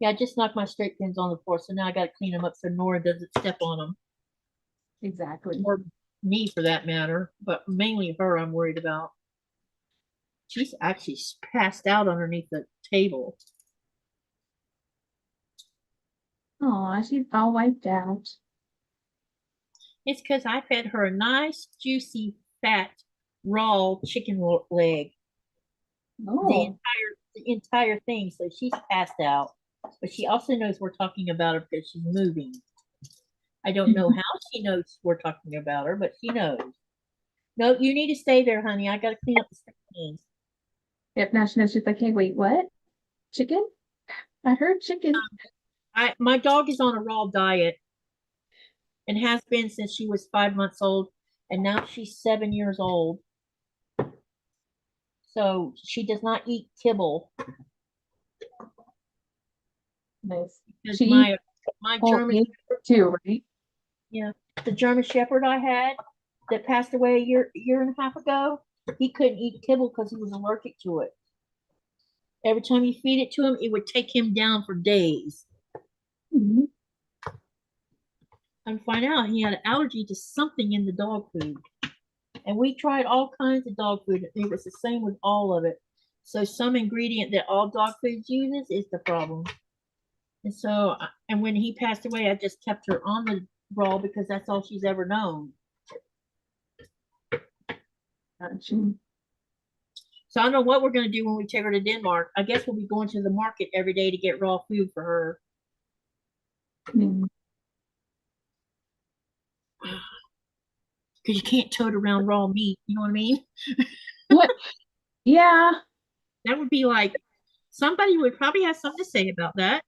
Yeah, I just knocked my straight pins on the floor, so now I got to clean them up so Nora doesn't step on them, Exactly. or me for that matter, but mainly her I'm worried about. She's actually passed out underneath the table. Aw, she's all wiped out. It's because I fed her a nice, juicy, fat, raw chicken leg Oh. the entire thing. So she's passed out, but she also knows we're talking about her because she's moving. I don't know how she knows we're talking about her, but she knows. No, you need to stay there, honey. I got to clean up the things. Yep, now she knows. She's like, hey, wait, what? Chicken? I heard chicken. My dog is on a raw diet and has been since she was 5 months old, and now she's 7 years old. So she does not eat kibble Nice. because She eats my whole German egg too, right? yeah, the German Shepherd I had that passed away a year and a half ago, he couldn't eat kibble because he was allergic to it. Every time you feed it to him, it would take him down for days. Mhm. and find out he had an allergy to something in the dog food. And we tried all kinds of dog food. It was the same with all of it. So some ingredient that all dog food uses is the problem. And so, and when he passed away, I just kept her on the raw because that's all she's ever known. Gotcha. So I don't know what we're going to do when we take her to Denmark. I guess we'll be going to the market every day to get raw food for her. Mm. Because you can't tote around raw meat. You know what I mean? What? Yeah, That would be like, somebody would probably have something to say about that.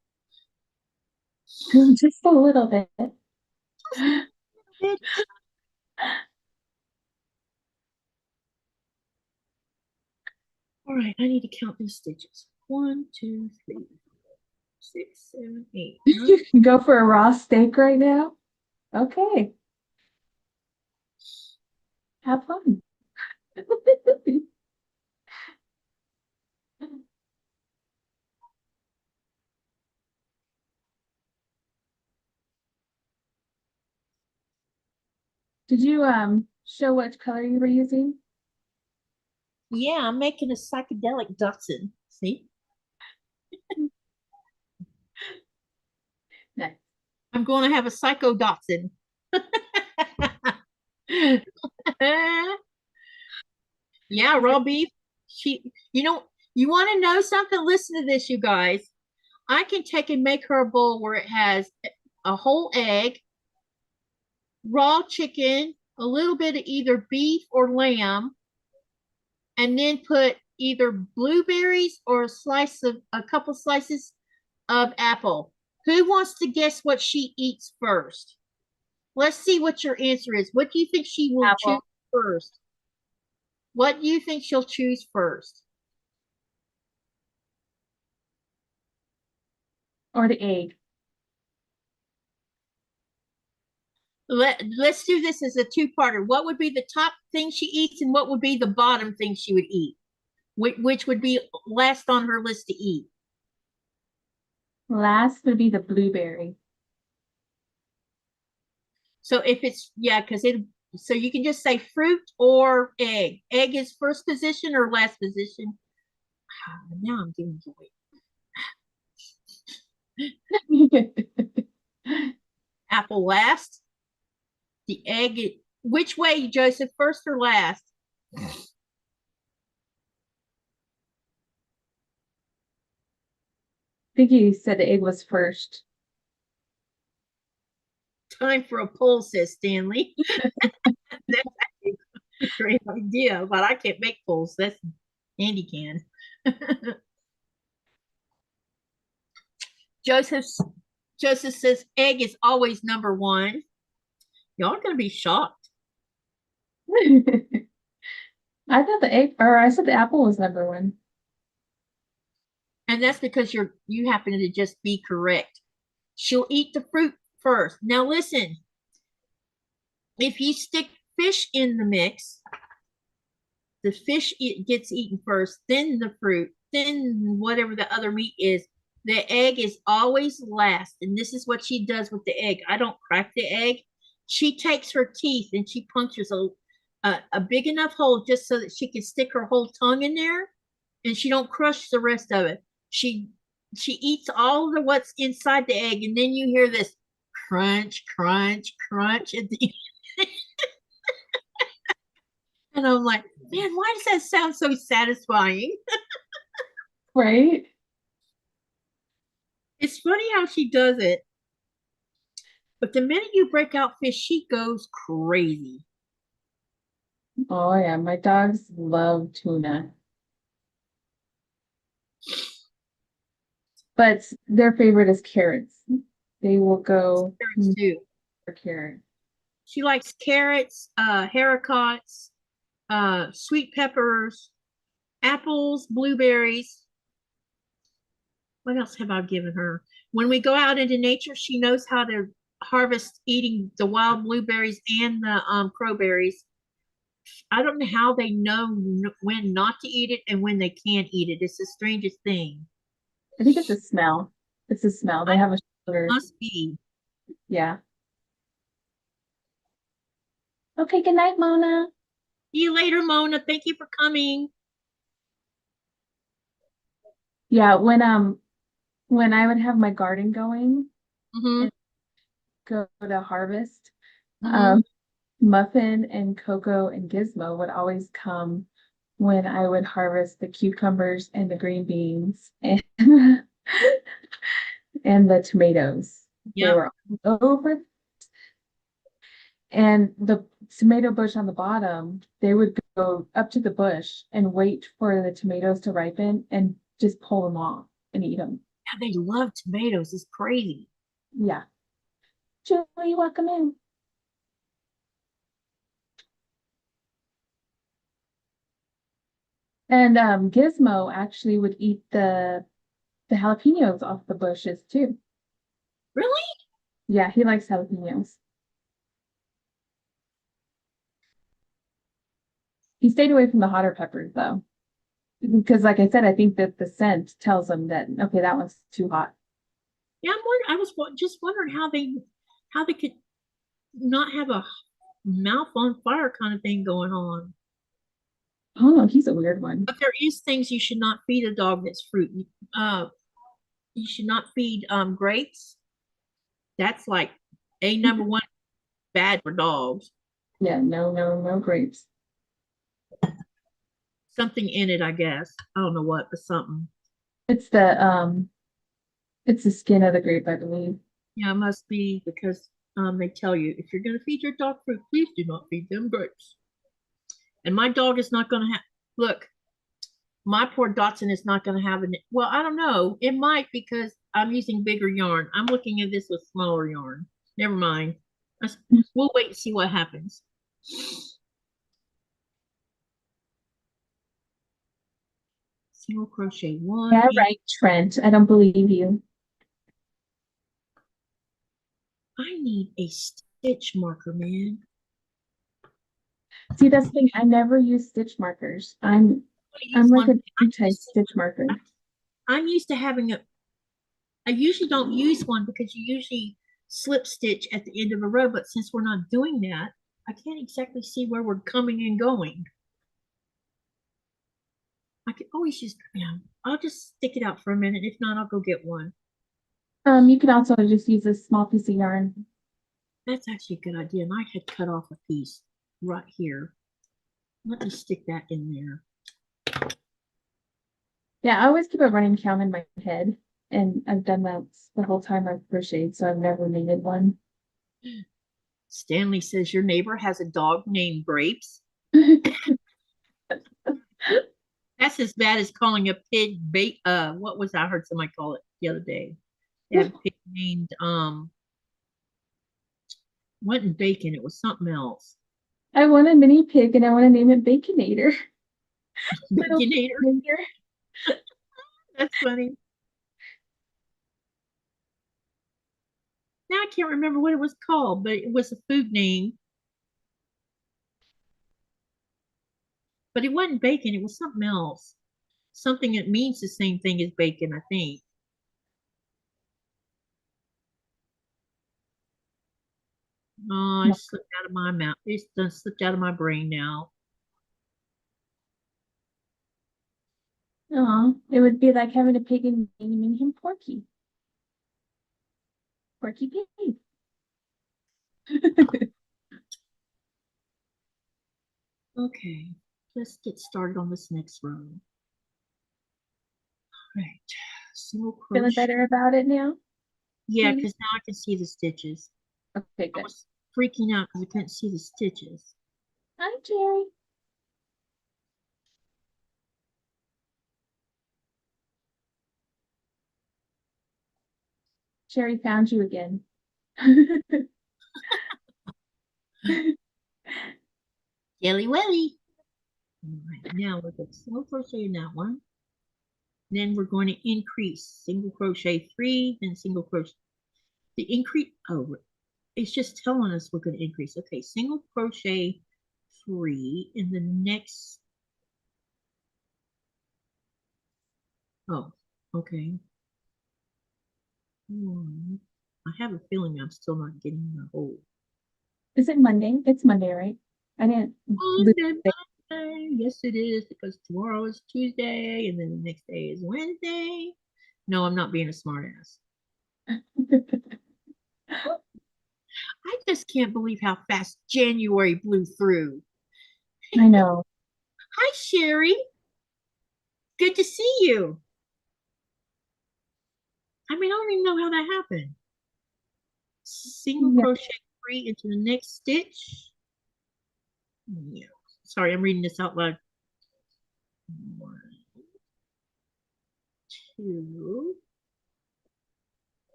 just a little bit. All right, I need to count these stitches. 1, 2, 3, 4, 6, 7, 8. You can go for a raw steak right now? Okay. Have fun. Did you show what color you were using? Yeah, I'm making a psychedelic Dotson. See? Nice. I'm going to have a psycho Dotson. Yeah, raw beef. You want to know something? Listen to this, you guys. I can take and make her a bowl where it has a whole egg, raw chicken, a little bit of either beef or lamb, and then put either blueberries or a couple slices of apple. Who wants to guess what she eats first? Let's see what your answer is. What do you think she will Apple. choose first? What do you think she'll choose first? Or the egg? Let's do this as a two-parter. What would be the top thing she eats and what would be the bottom thing she would eat? Which would be last on her list to eat? Last would be the blueberry. So if it's, yeah, so you can just say fruit or egg. Egg is first position or last position? Now I'm giving you away. Apple last. The egg, which way, Joseph, first or last? I think you said the egg was first. Time for a poll, says Stanley. That's actually a great idea, but I can't make polls. That's Andy can. Joseph Joseph says egg is always number one. Y'all are gonna be shocked. I thought the egg, or I said the apple was number one. And that's because you happen to just be correct. She'll eat the fruit first. Now listen, if you stick fish in the mix, the fish gets eaten first, then the fruit, then whatever the other meat is. The egg is always last, and this is what she does with the egg. I don't crack the egg. She takes her teeth and she punctures a big enough hole just so that she can stick her whole tongue in there, and she don't crush the rest of it. She eats all the what's inside the egg, and then you hear this crunch, crunch, crunch at the end. And I'm like, man, why does that sound so satisfying? Right? It's funny how she does it. But the minute you break out fish, she goes crazy. Oh yeah, my dogs love tuna. But their favorite is carrots. They will go Carrots too. for carrot. She likes carrots, haricots, sweet peppers, apples, blueberries. What else have I given her? When we go out into nature, she knows how to harvest eating the wild blueberries and the crowberries. I don't know how they know when not to eat it and when they can't eat it. It's the strangest thing. I think it's a smell. It's a smell. They have a sugar. Must be. Yeah. Okay, good night, Mona. See you later, Mona. Thank you for coming. Yeah, when I would have my garden going Mm-hmm. and go to harvest, Mm-hmm. Muffin and Coco and Gizmo would always come when I would harvest the cucumbers and the green beans and and the tomatoes. They Yep. were over, and the tomato bush on the bottom, they would go up to the bush and wait for the tomatoes to ripen and just pull them off and eat them. Yeah, they love tomatoes. It's crazy. Yeah. Julie, welcome in. And Gizmo actually would eat the jalapenos off the bushes too. Really? Yeah, he likes jalapenos. He stayed away from the hotter peppers though. Because like I said, I think that the scent tells him that okay, that one's too hot. Yeah, I was just wondering how they could not have a mouth on fire kind of thing going on. Oh, he's a weird one. But there is things you should not feed a dog that's fruit. Uh, you should not feed grapes. That's like a number one bad for dogs. Yeah, no, no, no grapes. Something in it, I guess. I don't know what, but something. It's it's the skin of the grape, I believe. Yeah, it must be because they tell you if you're going to feed your dog fruit, please do not feed them grapes. And my dog is not going to have. Look, my poor Dotson is not going to have an. Well, I don't know. It might because I'm using bigger yarn. I'm looking at this with smaller yarn. Never mind. We'll wait and see what happens. Single crochet one. Yeah, right, Trent. I don't believe you. I need a stitch marker, man. See, that's the thing. I never use stitch markers. I'm Use like one. an anti-stitch marker. I'm used to having a. I usually don't use one because you usually slip stitch at the end of a row, but since we're not doing that, I can't exactly see where we're coming and going. I can always just, I'll just stick it out for a minute. If not, I'll go get one. You can also just use a small piece of yarn. That's actually a good idea. And I had cut off a piece right here. Let me stick that in there. Yeah, I always keep a running count in my head, and I've done that the whole time I've crocheted, so I've never needed one. Stanley says your neighbor has a dog named Grapes. That's as bad as calling a pig bait. What was I heard somebody call it the other day? They have a pig named wasn't bacon, it was something else. I want a mini pig, and I want to name it Baconator. Little Baconator. Baconator. That's funny. Now I can't remember what it was called, but it was a food name. But it wasn't bacon, it was something else. Something that means the same thing as bacon, I think. Oh, it slipped out of my mouth. It's done slipped out of my brain now. Aw, it would be like having a pig and naming him Porky. Porky Pig. Okay, let's get started on this next row. All right, single Feeling crochet. better about it now? Yeah, because now I can see the stitches. Okay, I good. was freaking out because I couldn't see the stitches. Hi, Jerry. Jerry found you again. Jelly Willy. All right, now we're going to single crochet in that one. Then we're going to increase single crochet 3, then single crochet. The increase, oh, it's just telling us we're going to increase. Okay, single crochet 3 in the next. Oh, okay. I have a feeling I'm still not getting the whole. Is it Monday? It's Monday, right? I didn't lose Monday, it. Monday. Yes, it is because tomorrow is Tuesday and then the next day is Wednesday. No, I'm not being a smartass. I just can't believe how fast January blew through. I know. Hi, Sherry. Good to see you. I mean, I don't even know how that happened. Single Yeah. crochet 3 into the next stitch. Yeah. Sorry, I'm reading this out loud. 1, 2.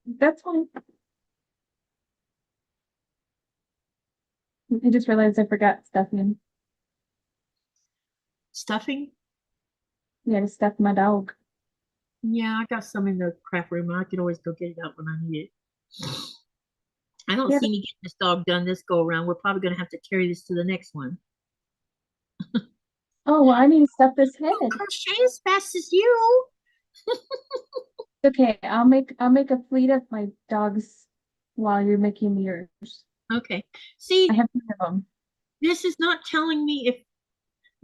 That's fine. I just realized I forgot stuffing. Stuffing. Yeah, to stuff my dog. Yeah, I got some in the craft room. I could always go get it out when I need it. I don't Yeah. see me getting this dog done this go around. We're probably going to have to carry this to the next one. Oh, well, I need to stuff this head. Crochet as fast as you. Okay, I'll make a fleet of my dogs while you're making yours. Okay. I See, have 3 of them. this is not telling me if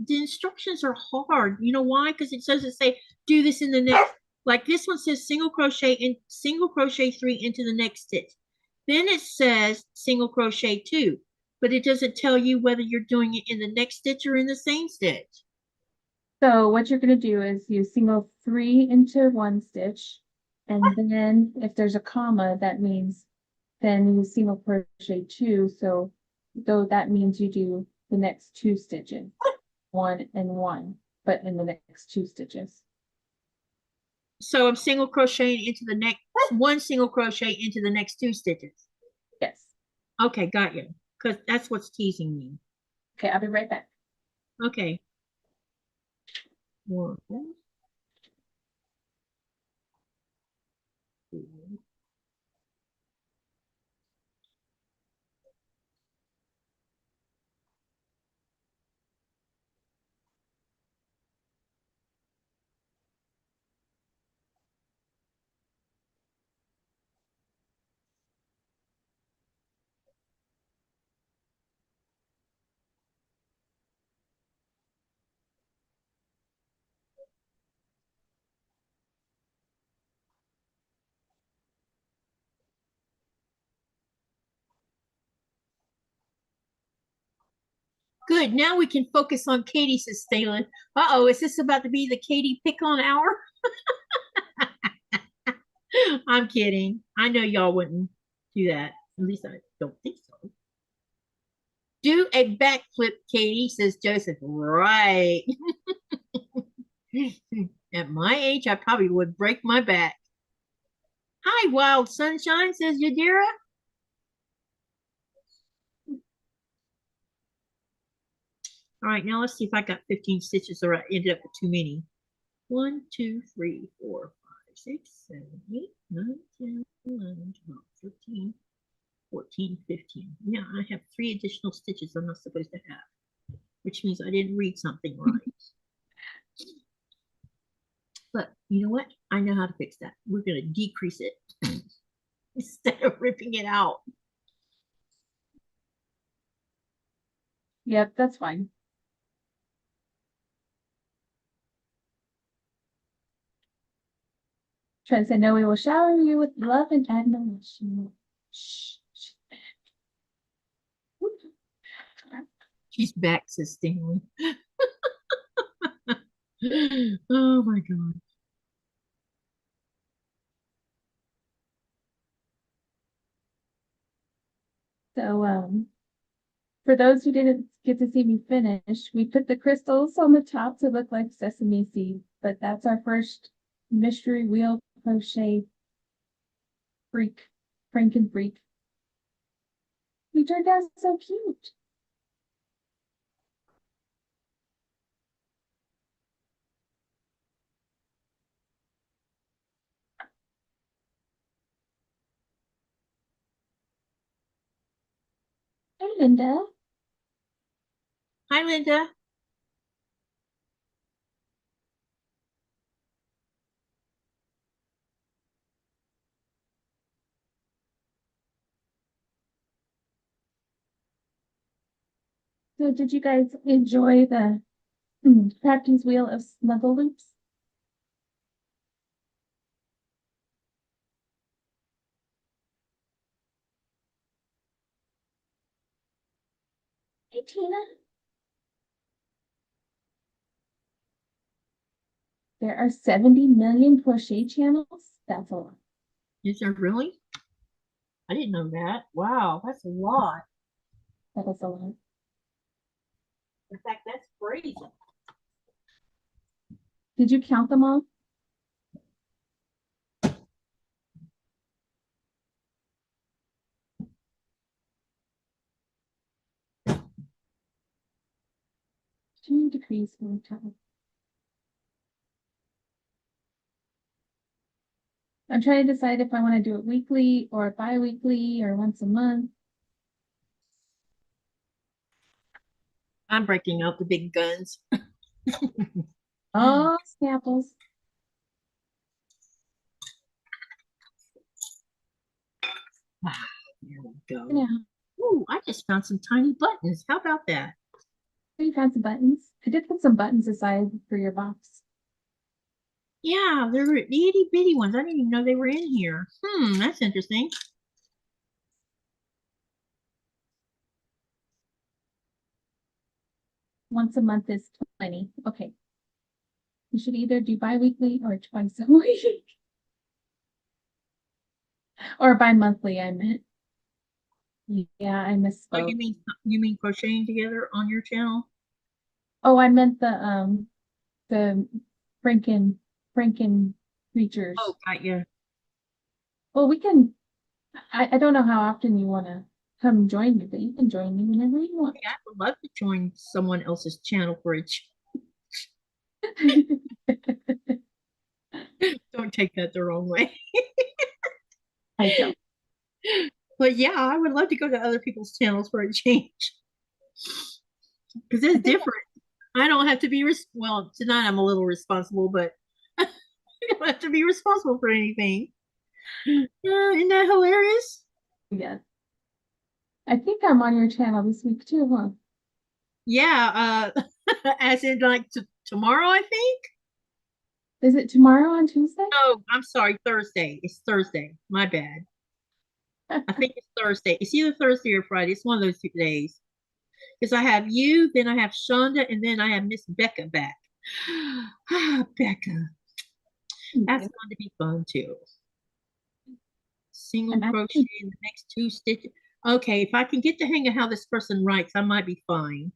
the instructions are hard. You know why? Because it says say do this in the next. Like this one says single crochet 3 into the next stitch. Then it says single crochet 2, but it doesn't tell you whether you're doing it in the next stitch or in the same stitch. So what you're going to do is you single 3 into one stitch, and then if there's a comma, that means then you single crochet 2. So though that means you do the next 2 stitches, 1 and 1, but in the next 2 stitches. So I'm single crocheting into the next one single crochet into the next 2 stitches. Yes. Okay, got you. Because that's what's teasing me. Okay, I'll be right back. Okay. 1, 2. Good. Now we can focus on Katie, says Stalin. Uh-oh, is this about to be the Katie pick-on hour? I'm kidding. I know y'all wouldn't do that. At least I don't think so. Do a backflip, Katie, says Joseph. Right. At my age, I probably would break my back. Hi, Wild Sunshine, says Yadira. All right, now let's see if I got 15 stitches or I ended up with too many. 1, 2, 3, 4, 5, 6, 7, 8, 9, 10, 11, 12, 13, 14, 15. Yeah, I have 3 additional stitches I'm not supposed to have, which means I didn't read something right. But you know what? I know how to fix that. We're going to decrease it instead of ripping it out. Yep, that's fine. Trying to say no, we will shower you with love and admiration. Shh. She's back, says Stanley. Oh my God. So, for those who didn't get to see me finish, we put the crystals on the top to look like sesame seeds, but that's our first mystery wheel crochet freak, Franken freak. He turned out so cute. Hey, Linda. Hi, Linda. So did you guys enjoy the Crafting's Wheel of Snuggle Loops? Hey, Tina. There are 70 million crochet channels. That's a lot. Is there really? I didn't know that. Wow, that's a lot. That is a lot. In fact, that's crazy. Did you count them all? Two degrees one time. I'm trying to decide if I want to do it weekly or bi-weekly or once a month. I'm breaking out the big guns. Oh, Snapples. There we go. Yeah, Ooh, I just found some tiny buttons. How about that? you found some buttons. I did put some buttons aside for your box. Yeah, they're itty bitty ones. I didn't even know they were in here. That's interesting. Once a month is 20. Okay. You should either do bi-weekly or twice a week. Or bi-monthly, I meant. Yeah, I Oh, misspoke. you mean crocheting together on your channel? Oh, I meant the Franken creatures. Oh, got you. Well, we can. I don't know how often you want to come join me, but you can join me whenever you want. Yeah, I would love to join someone else's channel for a Don't take that the wrong way. I don't. But yeah, I would love to go to other people's channels for a change. Because I it's think different. I don't have to be well, tonight I'm a little responsible, but I don't have to be responsible for anything. Isn't that hilarious? yes. I think I'm on your channel this week too, huh? Yeah, as in like tomorrow, I think. Is it tomorrow on Tuesday? Oh, I'm sorry, Thursday. It's Thursday. My bad. I think it's Thursday. It's either Thursday or Friday. It's one of those 2 days. Because I have you, then I have Shonda, and then I have Miss Becca back. Becca. That's going to be fun too. Single And crochet in the next 2 stitches. Okay, if I can get the hang of how this person writes, I might be fine.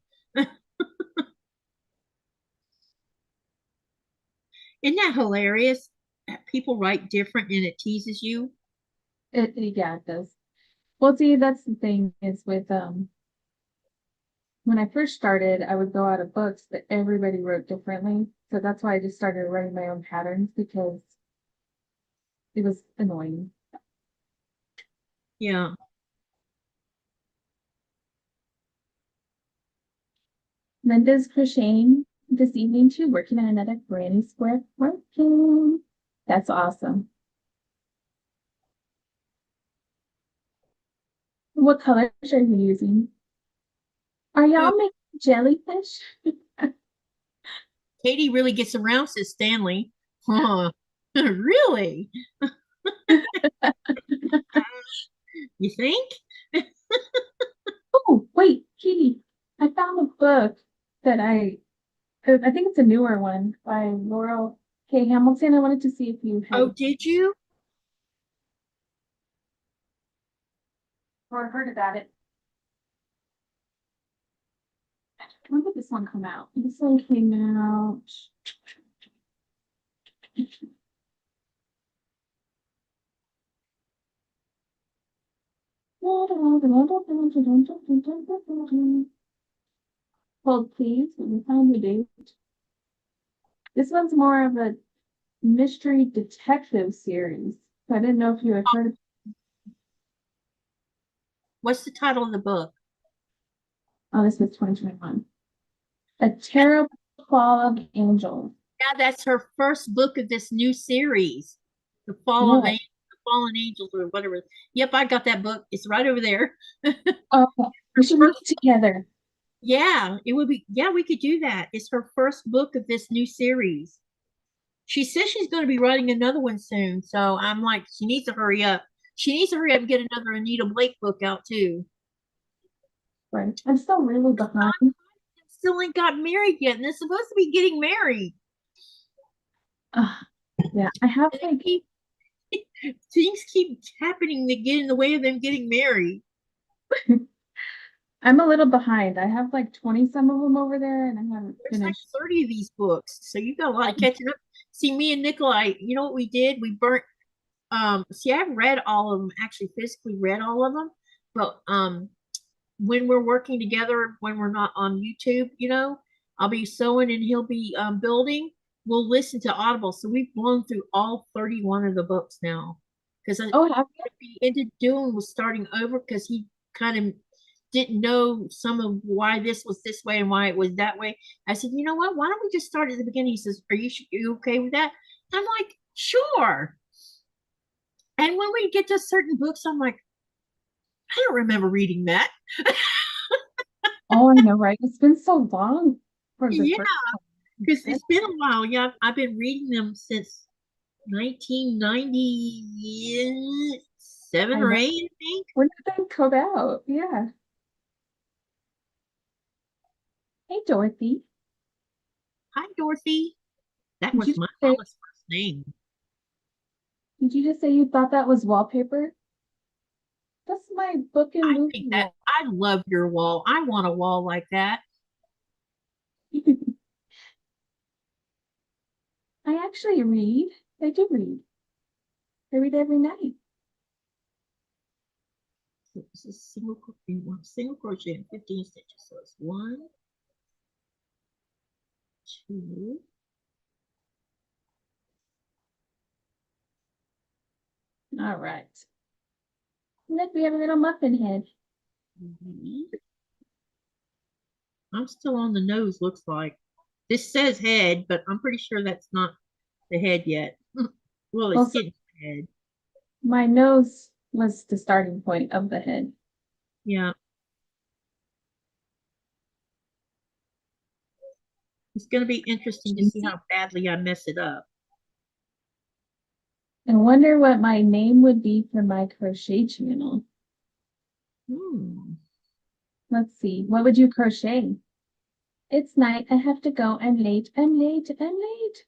Isn't that hilarious? People write different and it teases you. yeah, it does. Well, see, that's the thing is with when I first started, I would go out of books that everybody wrote differently. So that's why I just started writing my own patterns because it was annoying. Yeah. Linda's crocheting this evening too, working on another granny square working. That's awesome. What colors are you using? Are y'all making jellyfish? Katie really gets around, says Stanley. Huh. Really? You think? Oh, wait, Katie, I found a book that I think it's a newer one by Laurel K. Hamilton. I wanted to see if you Oh, had did you? or heard about it. When did this one come out? This one came out. Hold please, let me find the date. This one's more of a mystery detective series. So I didn't know if you had heard of What's the title of the book? oh, this was 2021. A Terrible Fall of Angels. Yeah, that's her first book of this new series. The What? Fallen Angels or whatever. Yep, I got that book. It's right over there. Okay. We should read it together. Yeah, it would be. Yeah, we could do that. It's her first book of this new series. She says she's going to be writing another one soon. So I'm like, she needs to hurry up. She needs to hurry up and get another Anita Blake book out too. Right. I'm still really behind. Still ain't got married yet, and they're supposed to be getting married. Uh, yeah, I have And like things keep happening that get in the way of them getting married. I'm a little behind. I have like 20 some of them over there and I haven't There's like finished. 30 of these books, so you've got a lot of catching up. See, me and Nikolai, you know what we did? We burnt. See, I've read all of them, actually physically read all of them, but when we're working together, when we're not on YouTube, I'll be sewing and he'll be building. We'll listen to Audible. So we've blown through all 31 of the books now. Because Oh, have what we ended doing was starting over because he kind of didn't know some of why this was this way and why it was that way. I said, you know what? Why don't we just start at the beginning? He says, you okay with that? I'm like, sure. And when we get to certain books, I'm like, I don't remember reading that. Oh, I know, right? It's been so long for the Yeah, first because one. it's been a while. Yeah, I've been reading them since 1997 I or know. 8, I think. When did that come out? Yeah. Hey, Dorothy. Hi, Dorothy. That Did was you my say, mama's first name. did you just say you thought that was wallpaper? That's my book and I movie think that wall. I love your wall. I want a wall like that. I actually read. I do read. I read every night. So this is single crochet in 15 stitches. So it's 1, 2, All right. Look, we have a little muffin head. 3. I'm still on the nose, looks like. This says head, but I'm pretty sure that's not the head yet. Well, it's Also, getting the head. my nose was the starting point of the head. Yeah. It's going to be interesting to see how badly I mess it up. I wonder what my name would be for my crochet channel. Hmm. Let's see. What would you crochet? It's night. I have to go. I'm late. I'm late. I'm late.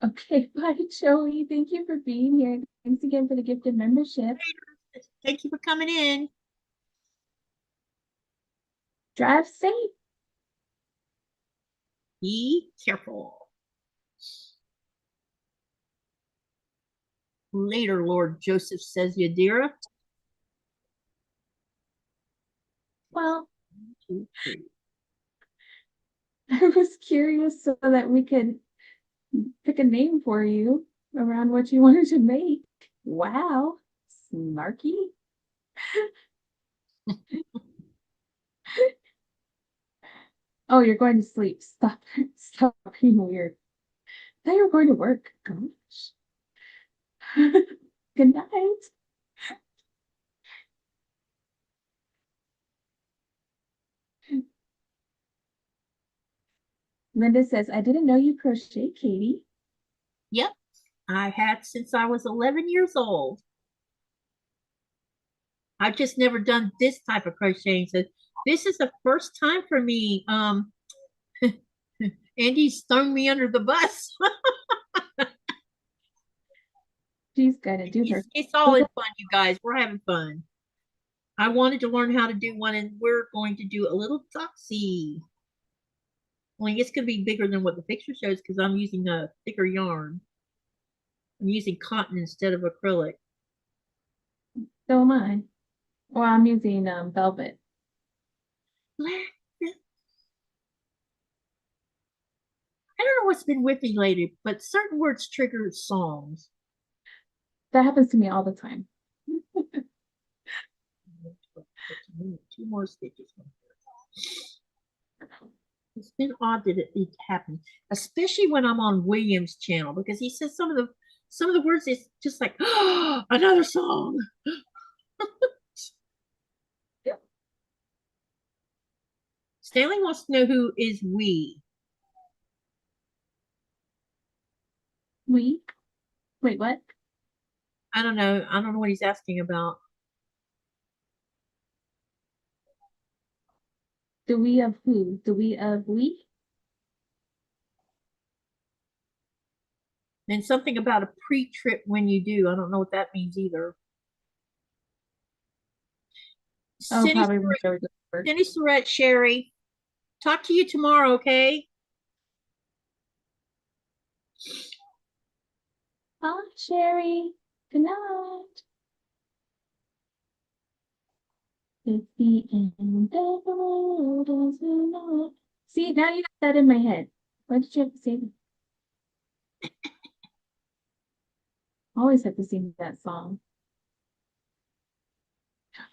Okay, bye, Joey. Thank you for being here. Thanks again for the gifted membership. Thank you for coming in. Drive safe. Be careful. Later, Lord Joseph says Yadira. Well, 1, 2, 3. I was curious so that we could pick a name for you around what you wanted to make. Wow. Snarky. Oh, you're going to sleep. Stop. Stop being weird. I thought you were going to work. Gosh. Good night. Linda says, I didn't know you crochet, Katie. Yep. I had since I was 11 years old. I've just never done this type of crocheting. So this is the first time for me. Andy's thrown me under the bus. She's gonna do her. It's all in fun, you guys. We're having fun. I wanted to learn how to do one, and we're going to do a little doxy. Only it's going to be bigger than what the picture shows because I'm using a thicker yarn. I'm using cotton instead of acrylic. So am I. Well, I'm using velvet. I don't know what's been with me lately, but certain words trigger songs. That happens to me all the time. 2 more stitches. It's been odd that it happened, especially when I'm on William's channel because he says some of the words is just like another song. Stanley wants to know who is we. We? Wait, what? I don't know. I don't know what he's asking about. The we of who? The we of we? And something about a pre-trip when you do. I don't know what that means either. Oh, Cindy, probably when there was a word. Cindy Surratt, Sherry. Talk to you tomorrow, okay? Hi, Sherry. Good night. It's the end of the world as we know it. See, now you got that in my head. Why did you have to say that? I always have to sing that song.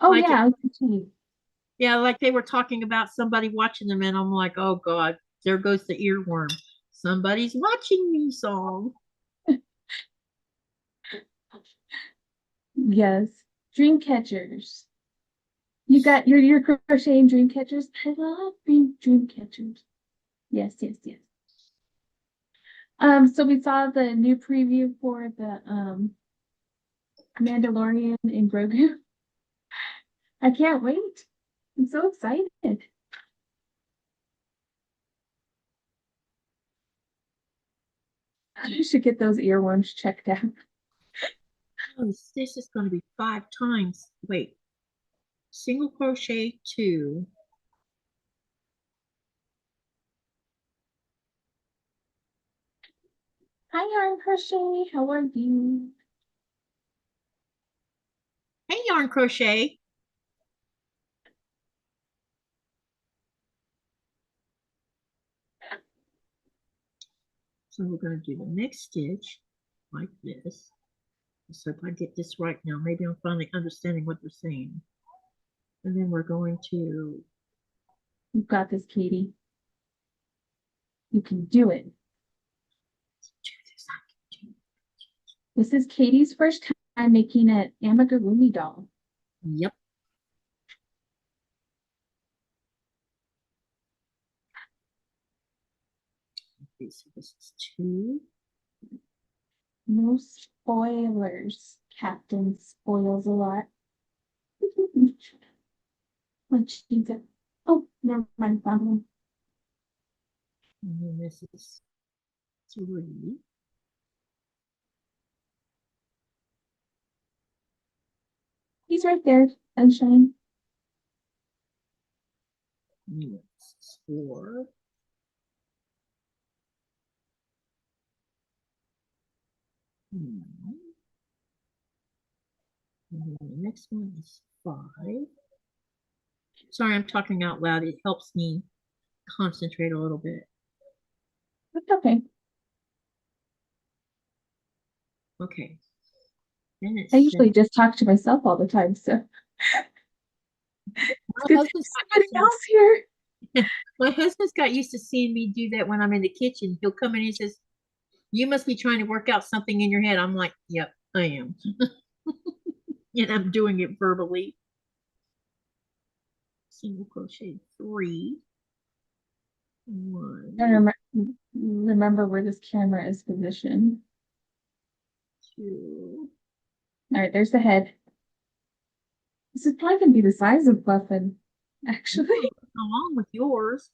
Oh, Like yeah, I was thinking. Yeah, like they were talking about somebody watching them, and I'm like, oh God, there goes the earworm. Somebody's watching me song. Yes, dream catchers. You got your crocheting dream catchers. I love dream catchers. Yes, yes, yes. So we saw the new preview for the Mandalorian and Grogu. I can't wait. I'm so excited. I should get those earworms checked out. Oh, this is going to be 5 times. Wait, single crochet 2. Hi, Yarn Crochet. How are you? Hey, yarn crochet. So we're going to do the next stitch like this. So if I get this right now, maybe I'm finally understanding what they're saying. And then we're going to You've got this, Katie. You can do it. do this. This is Katie's first time making an amigurumi doll. Yep. Okay, so this is 2. No spoilers. Captain spoils a lot. What she said. Oh, never mind. Found one. And then this is 3. He's right there. Sunshine. And this is 4. And then the next one is 5. Sorry, I'm talking out loud. It helps me concentrate a little bit. That's okay. Okay. Then it's I usually just talk to myself all the time, so it's good to have somebody else here. My husband's got used to seeing me do that when I'm in the kitchen. He'll come in and he says, "You must be trying to work out something in your head." I'm like, "Yep, I am." And I'm doing it verbally. Single crochet 3. 1, I don't remember where this camera is positioned. 2. All right, there's the head. This is probably gonna be the size of Buffin, actually. Along with yours.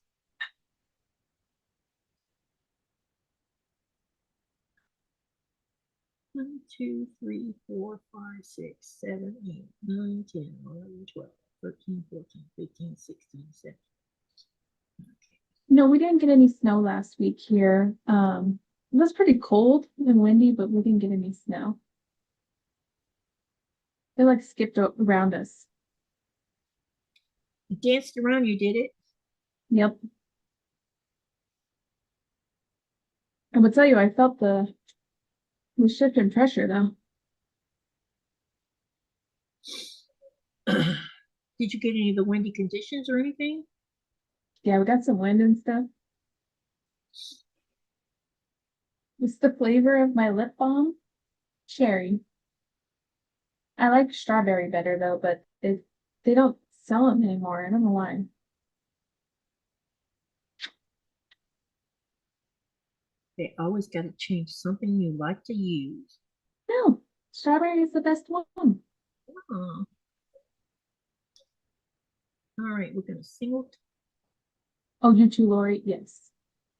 One, 2, 3, 4, 5, 6, 7, 8, 9, 10, 11, 12, 13, 14, 15, 16, 17. Okay. No, we didn't get any snow last week here. It was pretty cold and windy, but we didn't get any snow. They like skipped around us. You danced around, you did it. Yep. I will tell you, I felt the shift in pressure though. Did you get any of the windy conditions or anything? Yeah, we got some wind and stuff. What's the flavor of my lip balm? Cherry. I like strawberry better though, but they don't sell them anymore. I don't know why. They always got to change something you like to use. No, strawberry is the best one. Aw. All right, we're going to single. Oh, you too, Lori? Yes.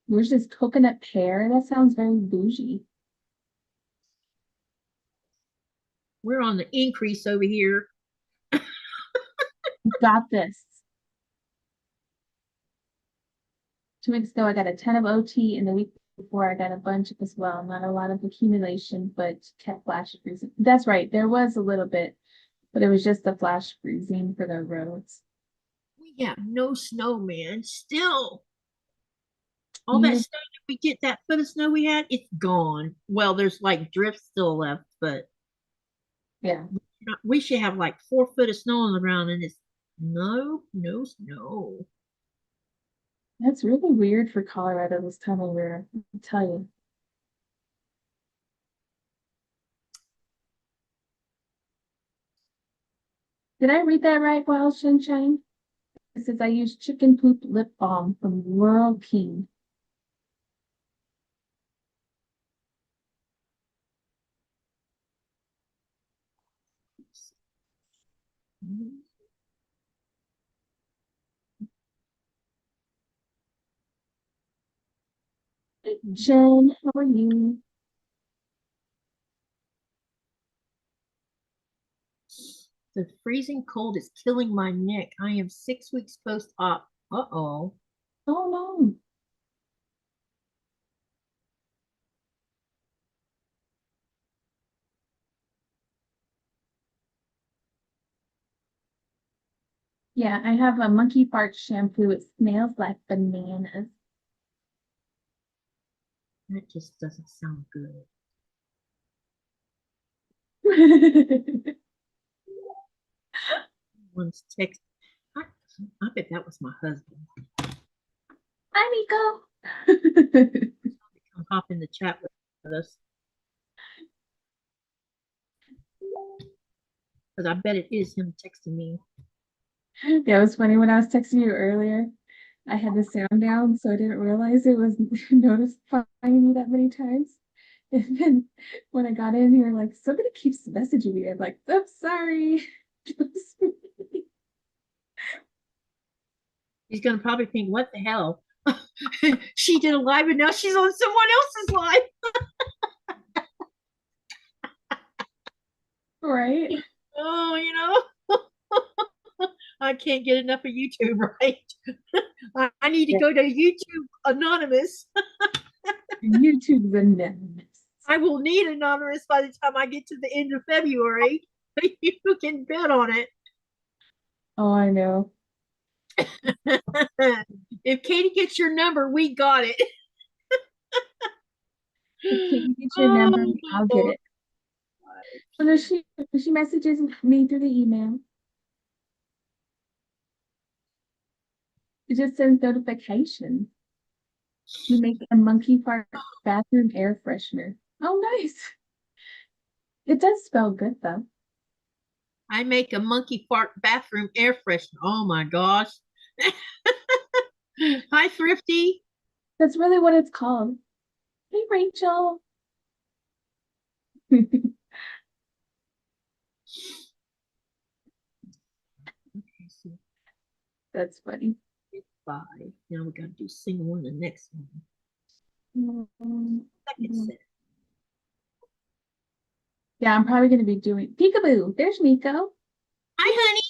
Yours is coconut pear. That sounds very bougie. We're on the increase over here. You got this. 2 weeks ago, I got a ton of OT, and the week before, I got a bunch as well. Not a lot of accumulation, but kept flash freezing. That's right. There was a little bit, but it was just the flash freezing for the roads. We have no snow, man. Still, all that You- snow that we get, that foot of snow we had, it's gone. Well, there's like drifts still left, but Yeah, we should have like 4 foot of snow on the ground, and it's no snow. that's really weird for Colorado this time of year. I'll tell you. Did I read that right, Wild Sunshine? It says I use chicken poop lip balm from Rural King. Jen, how are you? The freezing cold is killing my neck. I am 6 weeks post-op. Uh-oh. Oh no. Yeah, I have a monkey fart shampoo. It smells like bananas. That just doesn't sound good. One's text. I bet that was my husband. Hi, Nico. Come hop in the chat with us. Because I bet it is him texting me. Yeah, it was funny when I was texting you earlier. I had the sound down, so I didn't realize it was notifying me that many times. And then when I got in, you were like, somebody keeps messaging me. I'm like, oops, sorry. He's going to probably think, what the hell? She did a live and now she's on someone else's live. Right? Oh, I can't get enough of YouTube, right? I need to go to YouTube Anonymous. YouTube's anonymous. I will need Anonymous by the time I get to the end of February. You can bet on it. Oh, I know. If Katie gets your number, we got it. If Katie gets your number, I'll get it. So she messages me through the email. It just sends notifications. We make a monkey fart bathroom air freshener. Oh, nice. It does smell good though. I make a monkey fart bathroom air freshener. Oh my gosh. Hi, Thrifty. That's really what it's called. Hey, Rachel. Okay, so That's funny. 5. Now we got to do single on the next one. Second set. Yeah, I'm probably going to be doing peekaboo. There's Nico. Hi, honey.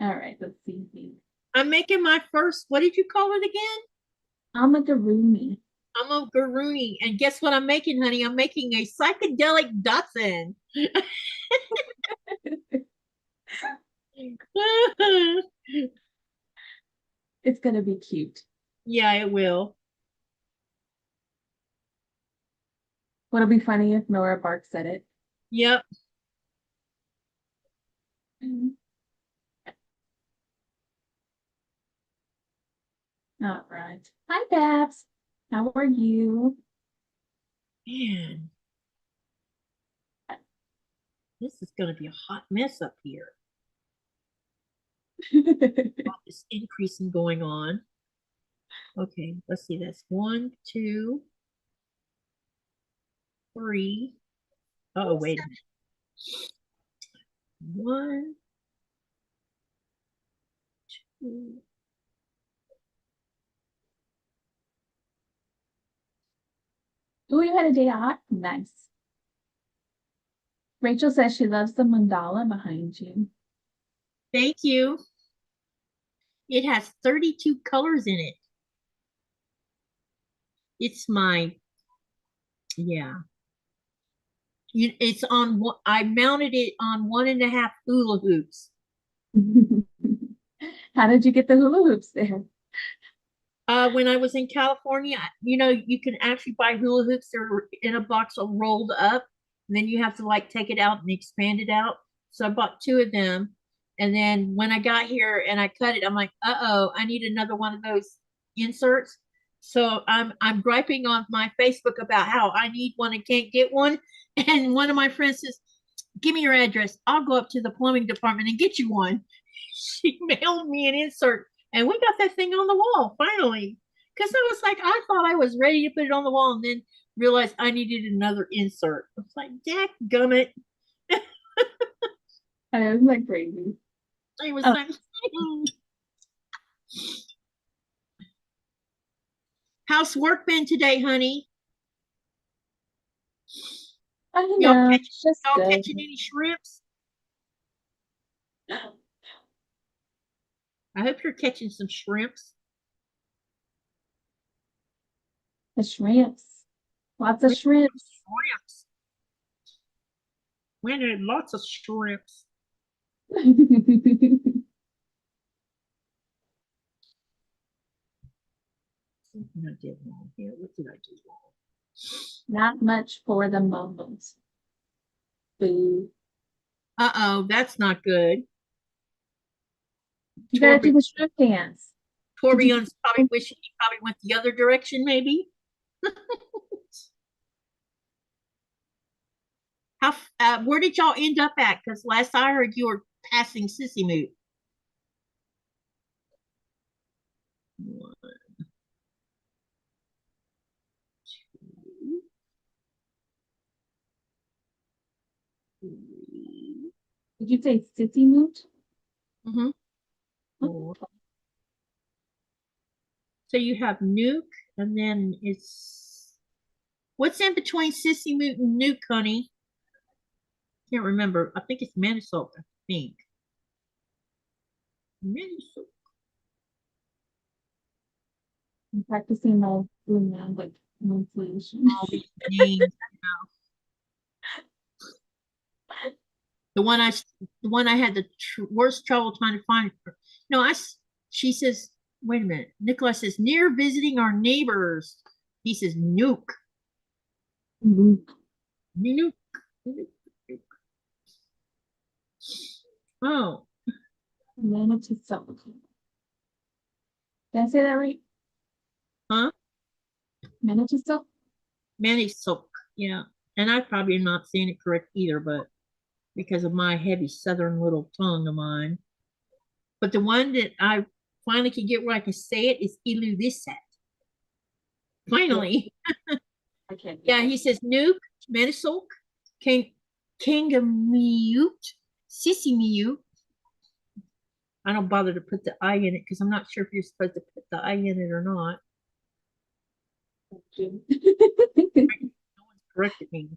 All right, let's see. I'm making my first, what did you call it again? Amigurumi. I'm a garuni. And guess what I'm making, honey? I'm making a psychedelic Dachshund. It's going to be cute. Yeah, it will. What'll be funny if Nora barks at it. Yep. All right. Hi, Babs. How are you? Man. This is going to be a hot mess up here. This increasing going on. Okay, let's see. That's 1, 2, 3. Oh, wait a minute. 1, 2. Oh, you had a day off? Nice. Rachel says she loves the mandala behind you. Thank you. It has 32 colors in it. It's my, yeah. It's on, I mounted it on 1.5 hula hoops. How did you get the hula hoops there? When I was in California, you can actually buy hula hoops. They're in a box all rolled up, and then you have to like take it out and expand it out. So I bought 2 of them, and then when I got here and I cut it, I'm like, uh-oh, I need another one of those inserts. So I'm griping on my Facebook about how I need one and can't get one. And one of my friends says, "Give me your address. I'll go up to the plumbing department and get you one." She mailed me an insert, and we got that thing on the wall finally. Because I was like, I thought I was ready to put it on the wall, and then realized I needed another insert. I was like, dadgummit. I was like crazy. I was Oh. like, how's work been today, honey? I don't Y'all know. catch, It's just y'all good. catching any shrimps? I hope you're catching some shrimps. The shrimps. Lots of shrimps. Shrimps. We had lots of shrimps. Something I did wrong here. What did I do wrong? Not much for the moments. Boo. Uh-oh, that's not good. You gotta do the shrimp dance. Torbjorn's probably wishing he probably went the other direction, maybe. Where did y'all end up at? Because last I heard you were passing Sissy Moot. 1, 2, 3. Did you say Sissy Moot? Mm-hmm. 4. So you have Nuke, and then it's what's in between Sissy Moot and Nuke, honey? Can't remember. I think it's Minnesota. I think Minnesota. I'm practicing my blue language pronunciation. All these names. The one I had the worst trouble trying to find. No, she says, wait a minute. Nicholas says, near visiting our neighbors. He says, nuke. Nuke. Nuke. Nuke. Oh. Manitoba. Did I say that right? Huh? Manitoba? Minnesota. Yeah. And I probably am not saying it correct either, but because of my heavy southern little tongue of mine. But the one that I finally can get where I can say it is Illuvisat. Finally. I can't. Yeah, he says Nuke, Minnesota, Kangamute, Sissy. I don't bother to put the I in it because I'm not sure if you're supposed to put the I in it or not. No one's corrected me.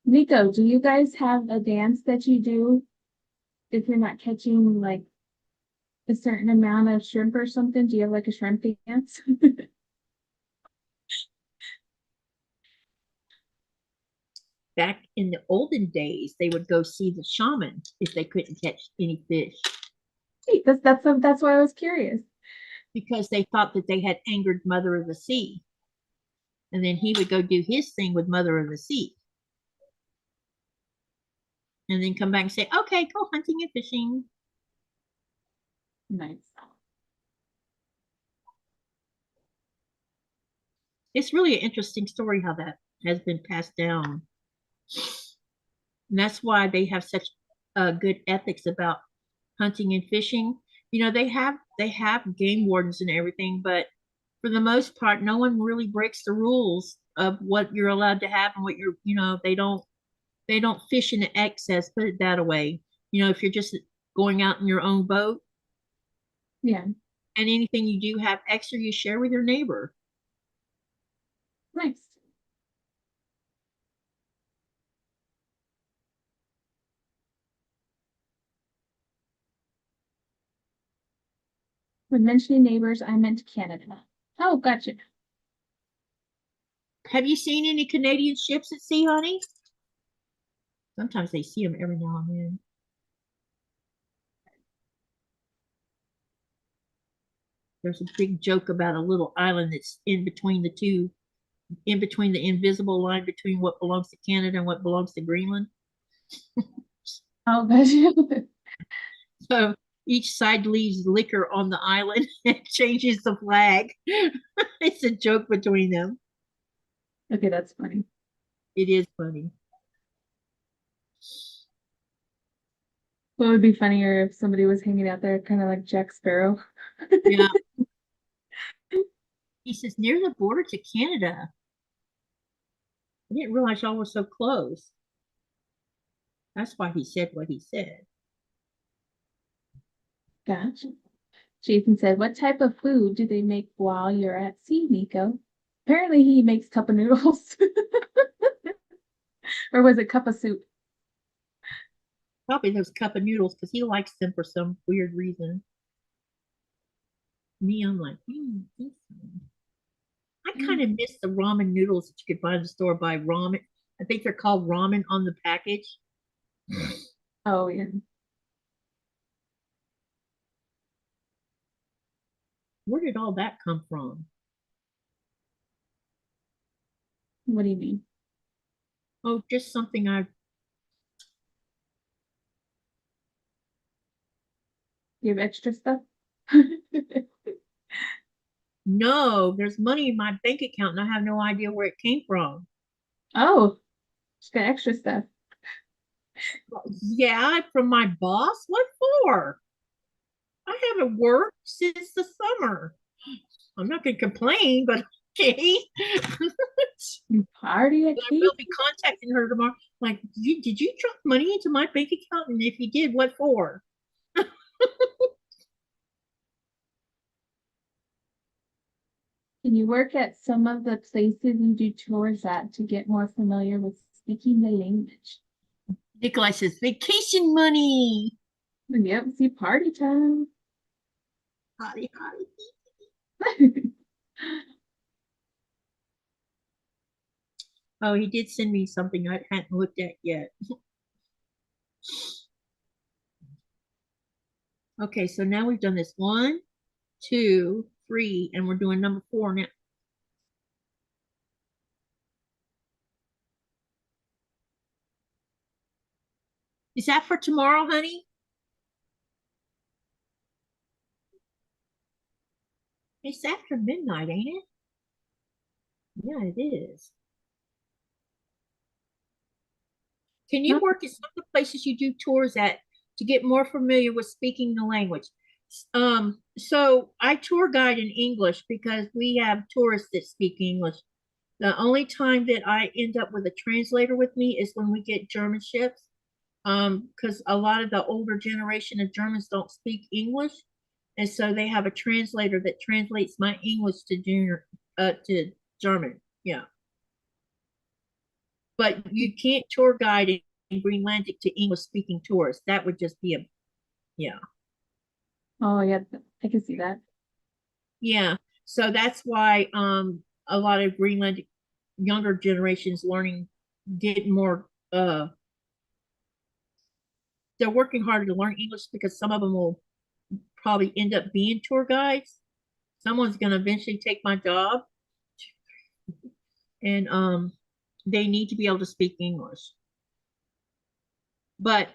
Nico, do you guys have a dance that you do if you're not catching like a certain amount of shrimp or something? Do you have like a shrimp dance? Back in the olden days, they would go see the shaman if they couldn't catch any fish Hey, that's why I was curious. because they thought that they had angered Mother of the Sea. And then he would go do his thing with Mother of the Sea. And then come back and say, okay, go hunting and fishing. Nice. it's really an interesting story how that has been passed down. And that's why they have such good ethics about hunting and fishing. You know, they have game wardens and everything, but for the most part, no one really breaks the rules of what you're allowed to have and what you're, they don't fish in excess, put it that way. You know, if you're just going out in your own boat Yeah, and anything you do have extra, you share with your neighbor. nice. When mentioning neighbors, I meant Canada. Oh, gotcha. Have you seen any Canadian ships at sea, honey? Sometimes they see them every now and then. There's a big joke about a little island that's in between the two, in between the invisible line between what belongs to Canada and what belongs to Greenland. Oh, gotcha. So each side leaves liquor on the island and changes the flag. It's a joke between them. Okay, that's funny. It is funny. What would be funnier if somebody was hanging out there, kind of like Jack Sparrow? Yeah. He says, near the border to Canada. I didn't realize y'all were so close. That's why he said what he said. Gotcha. Jason said, "What type of food do they make while you're at sea, Nico?" Apparently, he makes cup of noodles. Or was it cup of soup? Probably those cup of noodles because he likes them for some weird reason. Me, I'm like, I kind of miss the ramen noodles that you could buy in the store by ramen. I think they're called ramen on the package. Oh, yeah. Where did all that come from? What do you mean? Oh, just something I. You have extra stuff? No, there's money in my bank account and I have no idea where it came from. Oh, she's got extra stuff. Yeah, from my boss? What for? I haven't worked since the summer. I'm not going to complain, but okay. Party at I Katy? will be contacting her tomorrow. Like, did you drop money into my bank account? And if you did, what for? Can you work at some of the places you do tours at to get more familiar with speaking the language? Nikolai says, vacation money. Yep, see, party time. Hotty, hotty. Oh, he did send me something I hadn't looked at yet. Okay, so now we've done this 1, 2, 3, and we're doing number 4 now. Is that for tomorrow, honey? It's after midnight, ain't it? Yeah, it is. Can you Not- work at some of the places you do tours at to get more familiar with speaking the language? So I tour guide in English because we have tourists that speak English. The only time that I end up with a translator with me is when we get German ships, because a lot of the older generation of Germans don't speak English, and so they have a translator that translates my English to German. Yeah, but you can't tour guide in Greenlandic to English speaking tourists. That would just be a yeah. Oh, yeah, I can see that. Yeah. So that's why a lot of Greenlandic younger generations learning get more they're working harder to learn English because some of them will probably end up being tour guides. Someone's gonna eventually take my job and they need to be able to speak English. But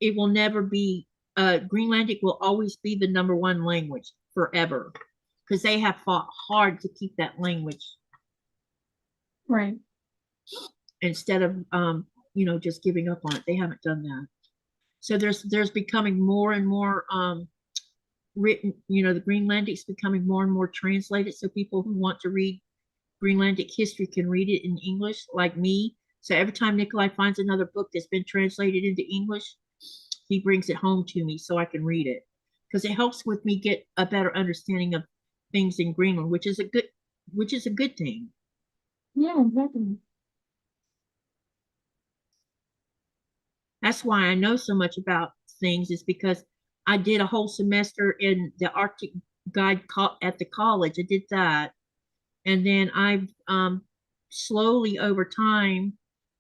it will never be Greenlandic will always be the #1 language forever because they have fought hard to keep that language. Right. instead of just giving up on it. They haven't done that. So there's becoming more and more written, the Greenlandic's becoming more and more translated, so people who want to read Greenlandic history can read it in English, like me. So every time Nikolai finds another book that's been translated into English, he brings it home to me so I can read it, because it helps with me get a better understanding of things in Greenland, which is a good thing. Yeah, exactly. That's why I know so much about things, is because I did a whole semester in the Arctic guide at the college. I did that. And then I've slowly over time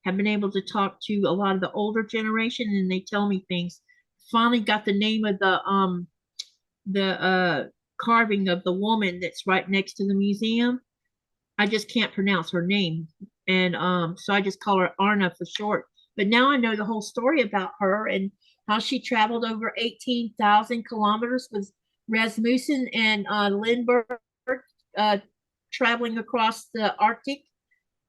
have been able to talk to a lot of the older generation, and they tell me things. Finally got the name of the carving of the woman that's right next to the museum. I just can't pronounce her name. And so I just call her Arna for short. But now I know the whole story about her and how she traveled over 18,000 kilometers with Rasmussen and Lindbergh, uh, traveling across the Arctic,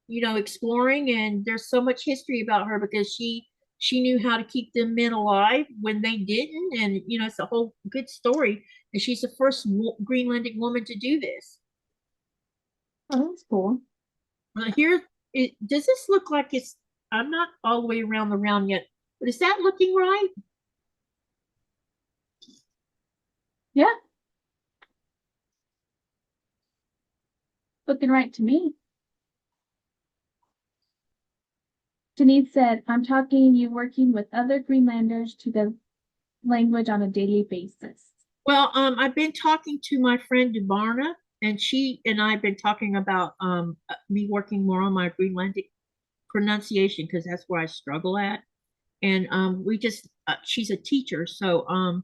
exploring. And there's so much history about her because she knew how to keep them men alive when they didn't. And, it's a whole good story. And she's the first Greenlandic woman to do this. Oh, that's cool. Here, does this look like it's, I'm not all the way around the round yet, but is that looking right? Yeah. Looking right to me. Denise said, I'm talking you working with other Greenlanders to the language on a daily basis. Well, I've been talking to my friend Dubarna, and she and I have been talking about me working more on my Greenlandic pronunciation, because that's where I struggle at. And we just she's a teacher, so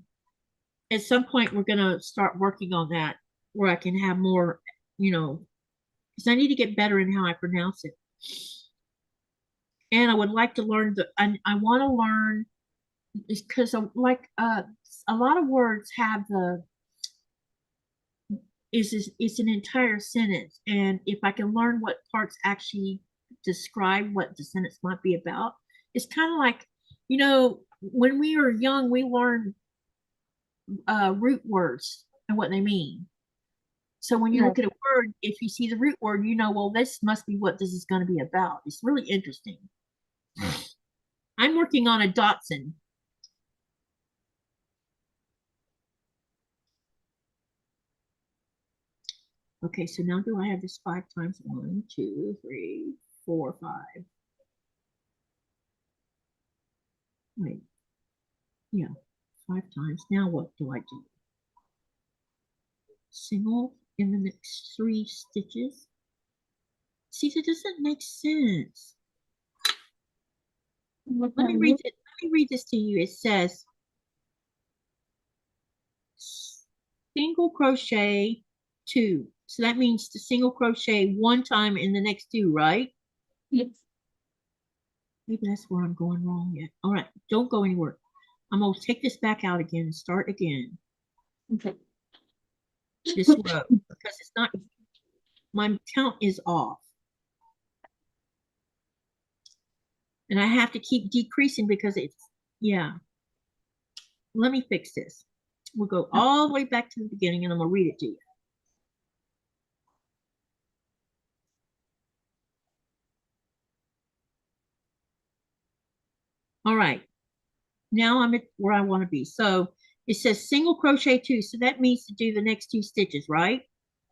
at some point we're gonna start working on that, where I can have more, because I need to get better in how I pronounce it. And I would like to learn I want to learn, because like a lot of words have it's an entire sentence, and if I can learn what parts actually describe what the sentence might be about, it's kind of like, when we were young we learned root words and what they mean. So when you look at a word, if you see the root word, well, this must be what this is going to be about. It's really interesting. I'm working on a Dotson. Okay, so now do I have this 5 times? 1, 2, 3, 4, 5. Wait, yeah, 5 times. Now what do I do? Single in the next 3 stitches. See, that doesn't make sense. Let me read it. Let me read this to you. It says single crochet 2. So that means to single crochet 1 time in the next 2, right? Yes. Maybe that's where I'm going wrong yet. All right, don't go anywhere. I'm going to take this back out again and start again. Okay. This row, because it's not, my count is off. And I have to keep decreasing because it's, yeah. Let me fix this. We'll go all the way back to the beginning and I'm going to read it to you. All right. Now I'm at where I want to be. So it says single crochet 2. So that means to do the next 2 stitches, right?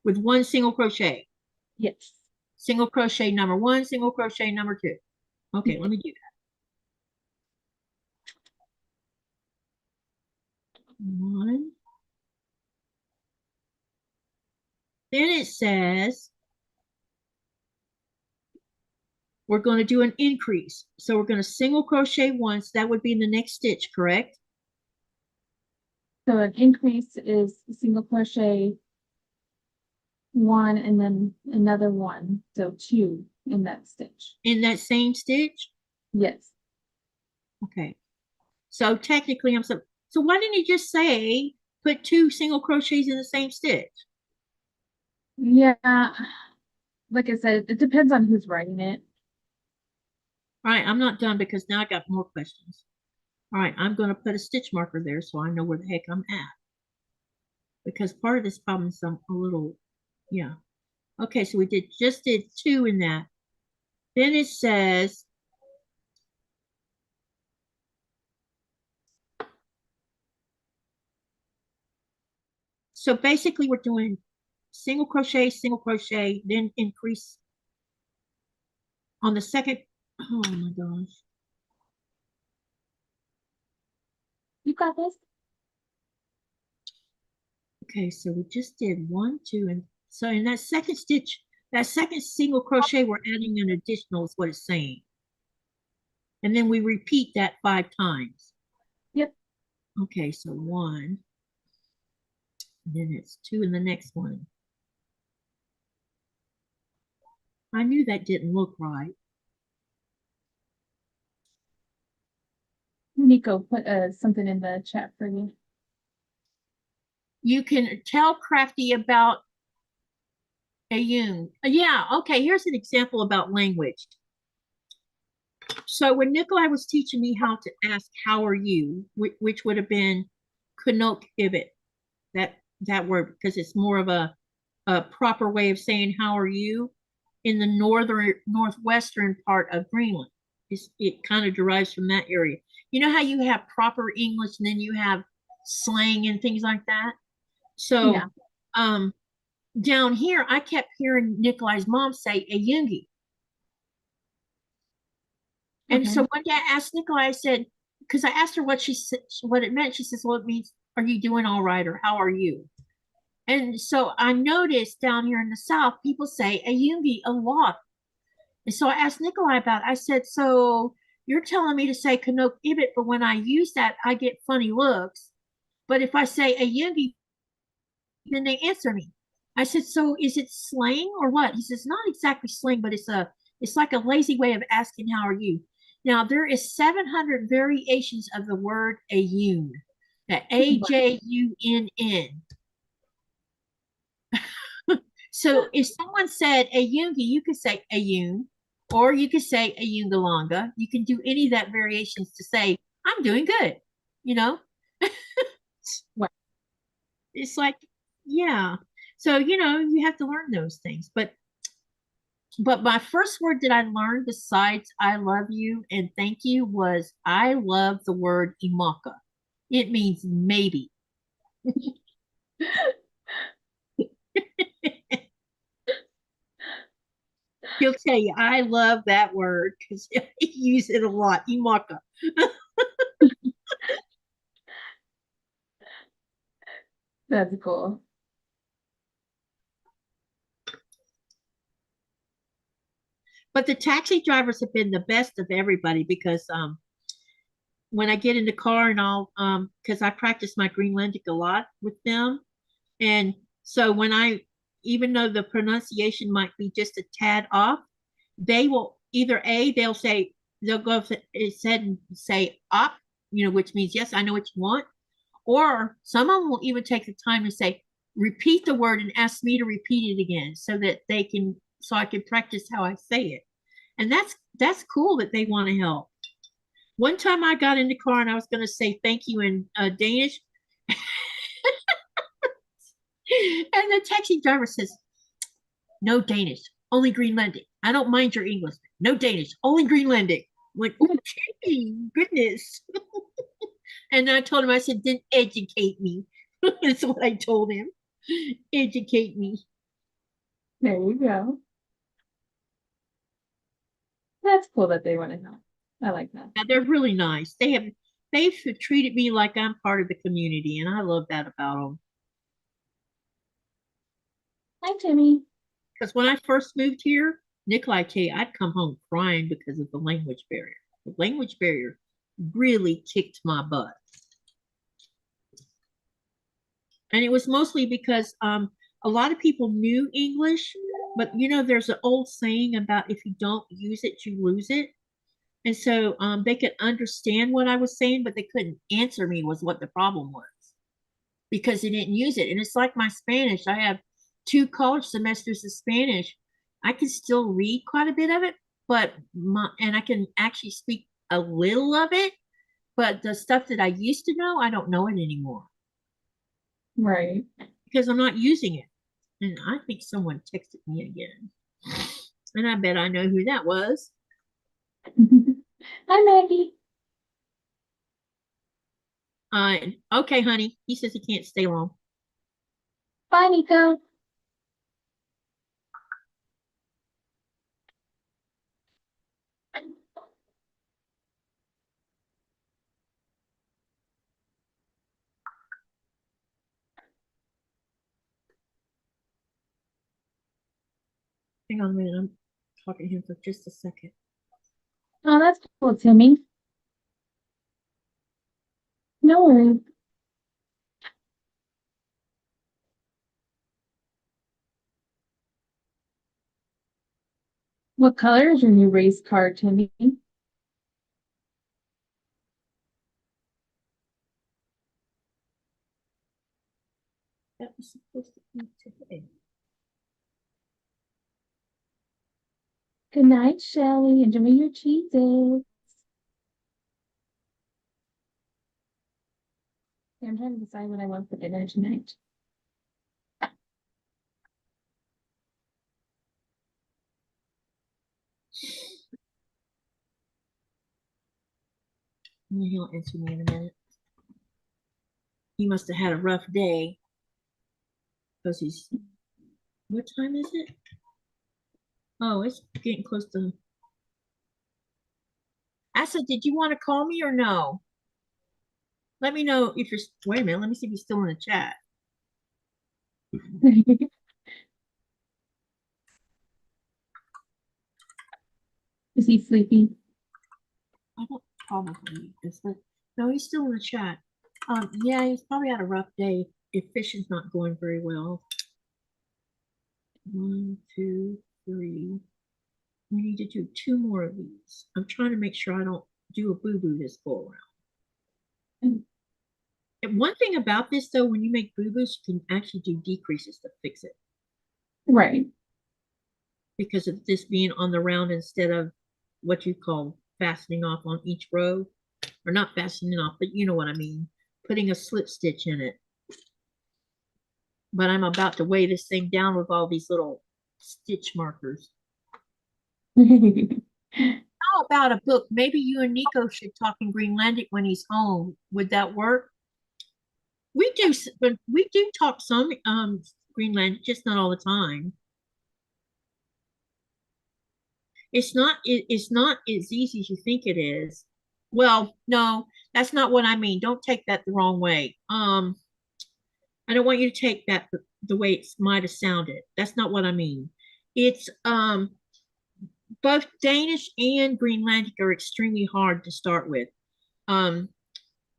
With 1 single crochet. Yes. Single crochet number 1, single crochet number 2. Okay, let me do that. 1. Then it says we're going to do an increase. So we're going to single crochet once. That would be in the next stitch, correct? So an increase is single crochet 1 and then another 1. So 2 in that stitch. In that same stitch? Yes. Okay. So technically so why didn't you just say put 2 single crochets in the same stitch? Yeah. like I said, it depends on who's writing it. All right, I'm not done because now I got more questions. All right, I'm going to put a stitch marker there so I know where the heck I'm at. Because part of this problem is I'm a little, yeah. Okay, so we just did 2 in that. Then it says, so basically we're doing single crochet, then increase on the second. Oh my gosh. You got this? Okay, so we just did 1, 2, and so in that second stitch, that second single crochet, we're adding an additional is what it's saying. And then we repeat that 5 times. Yep. Okay, so 1, then it's 2 in the next one. I knew that didn't look right. Nico put something in the chat for you. You can tell Crafty about a Jung. Yeah, okay, here's an example about language. So when Nikolai was teaching me how to ask, how are you, which would have been Kanok Ibit, that word, because it's more of a proper way of saying how are you in the northwestern part of Greenland. It kind of derives from that area. You know how you have proper English and then you have slang and things like that? So Yeah. down here, I kept hearing Nikolai's mom say a Yungi. And Okay. so one day I asked Nikolai, I said, because I asked her what she said, what it meant. She says, well, it means, are you doing all right or how are you? And so I noticed down here in the South, people say a Yungi a lot. And so I asked Nikolai about it. I said, so you're telling me to say Kanok Ibit, but when I use that, I get funny looks. But if I say a Yungi, then they answer me. I said, so is it slang or what? He says, not exactly slang, but it's like a lazy way of asking how are you. Now there is 700 variations of the word Ajun. Ajunn. So if someone said Ayungi, you could say Ayun, or you could say Ayungalanga. You can do any of that variations to say, I'm doing good. You know? Wow. It's like, yeah. So, you have to learn those things. But my first word that I learned besides I love you and thank you was I love the word imaka. It means maybe. He'll tell you, I love that word because I use it a lot. Imaka. That's cool. But the taxi drivers have been the best of everybody because when I get in the car and I'll because I practice my Greenlandic a lot with them, and so when I even though the pronunciation might be just a tad off, they will either they'll go it said and say up, which means yes, I know what you want, or some of them will even take the time to say repeat the word and ask me to repeat it again so I can practice how I say it. And that's cool that they want to help. One time I got in the car and I was going to say thank you in Danish. And the taxi driver says, no Danish, only Greenlandic. I don't mind your English. No Danish, only Greenlandic. I'm like, okay, goodness. And I told him, I said, then educate me. That's what I told him. Educate me. There you go. That's cool that they want to know. I like that. Yeah, they're really nice. They've treated me like I'm part of the community, and I love that about them. Hi, Timmy. Because when I first moved here, Nikolai, tell you, I'd come home crying because of the language barrier. The language barrier really kicked my butt. And it was mostly because a lot of people knew English, but there's an old saying about if you don't use it, you lose it. And so they could understand what I was saying, but they couldn't answer me was what the problem was because they didn't use it. And it's like my Spanish. I have 2 college semesters of Spanish, I can still read quite a bit of it, but and I can actually speak a little of it, but the stuff that I used to know, I don't know it anymore Right. because I'm not using it. And I think someone texted me again. And I bet I know who that was. Hi, Maggie. Okay, honey. He says he can't stay long. Bye, Nico. Hang on a minute. I'm talking to him for just a second. Oh, that's cool, Timmy. No worries. What color is your new race car, Timmy? That was supposed to be today. Good night, Shelly. Enjoy your cheeses. Yeah, I'm trying to decide what I want for dinner tonight. He'll answer me in a minute. He must have had a rough day because he's. What time is it? Oh, it's getting close to. I said, did you want to call me or no? Let me know if you're. Wait a minute. Let me see if he's still in the chat. Is he sleepy? I don't probably is, but no, he's still in the chat. Yeah, he's probably had a rough day. If fishing's not going very well. 1, 2, 3. We need to do 2 more of these. I'm trying to make sure I don't do a boo-boo this go around. And one thing about this though, when you make boo-boos, you can actually do decreases to fix it Right. because of this being on the round instead of what you call fastening off on each row, or not fastening off, but you know what I mean, putting a slip stitch in it. But I'm about to weigh this thing down with all these little stitch markers. How about a book? Maybe you and Nico should talk in Greenlandic when he's home. Would that work? We do, but we do talk some Greenland, just not all the time. It's not as easy as you think it is. Well, no, that's not what I mean. Don't take that the wrong way. I don't want you to take that the way it might have sounded. That's not what I mean. It's both Danish and Greenlandic are extremely hard to start with. Um,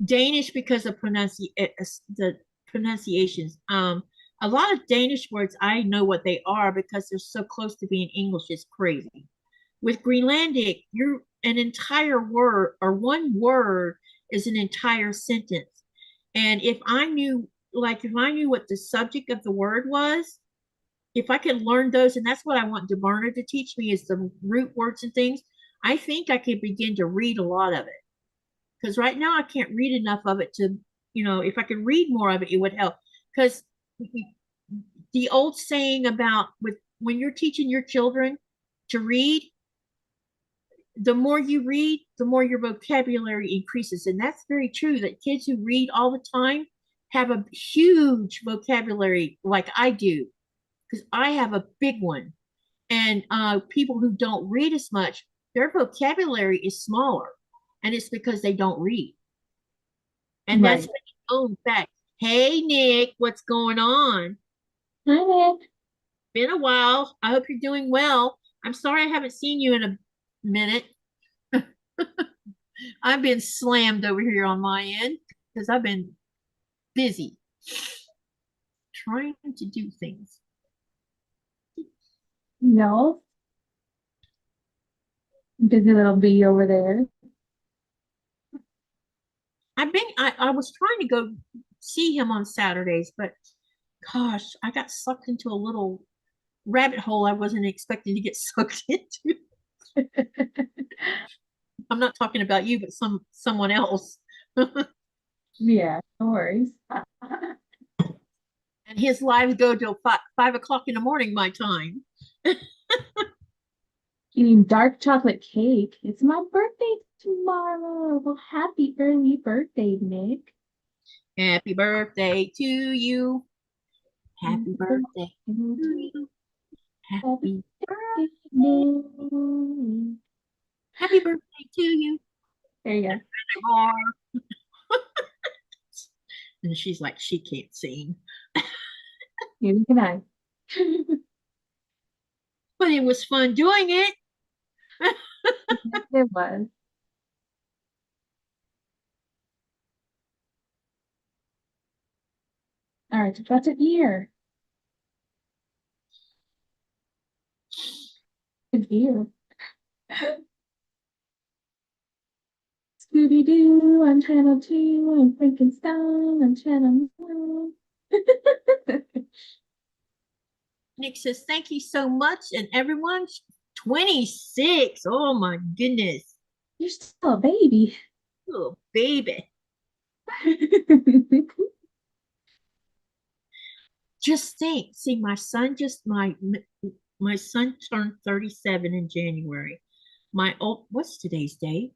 Danish because of the pronunciations. A lot of Danish words I know what they are because they're so close to being English. It's crazy. With Greenlandic, you're an entire word or one word is an entire sentence. And if I knew, like, if I knew what the subject of the word was, if I could learn those, and that's what I want DeBarna to teach me is the root words and things, I think I could begin to read a lot of it. Because right now I can't read enough of it to, if I could read more of it, it would help. Because the old saying about with when you're teaching your children to read, the more you read, the more your vocabulary increases. And that's very true that kids who read all the time have a huge vocabulary like I do, because I have a big one. And people who don't read as much, their vocabulary is smaller. And it's because they don't read. And that's Right. what oh fact. Hey Nick, what's going on? Hi, Nick. Been a while. I hope you're doing well. I'm sorry I haven't seen you in a minute. I've been slammed over here on my end because I've been busy trying to do things. No. Busy little bee over there. I was trying to go see him on Saturdays, but gosh, I got sucked into a little rabbit hole I wasn't expecting to get sucked into. I'm not talking about you, but someone else. Yeah, no worries. And his lives go till 5 o'clock in the morning, my time. Eating dark chocolate cake. It's my birthday tomorrow. Well, happy early birthday, Nick. Happy birthday to you. Happy birthday to you. Happy birthday, Nick. happy birthday to you. There you go. And she's like, she can't sing. Neither can I. But it was fun doing it. It was. All right, what's it here? Good ear. Scooby-Doo on channel 2 and Frankenstein on channel 1. Nick says, thank you so much. And everyone, 26. Oh my goodness. You're still a baby. Oh, baby. Just think. See, my son turned 37 in January. What's today's date?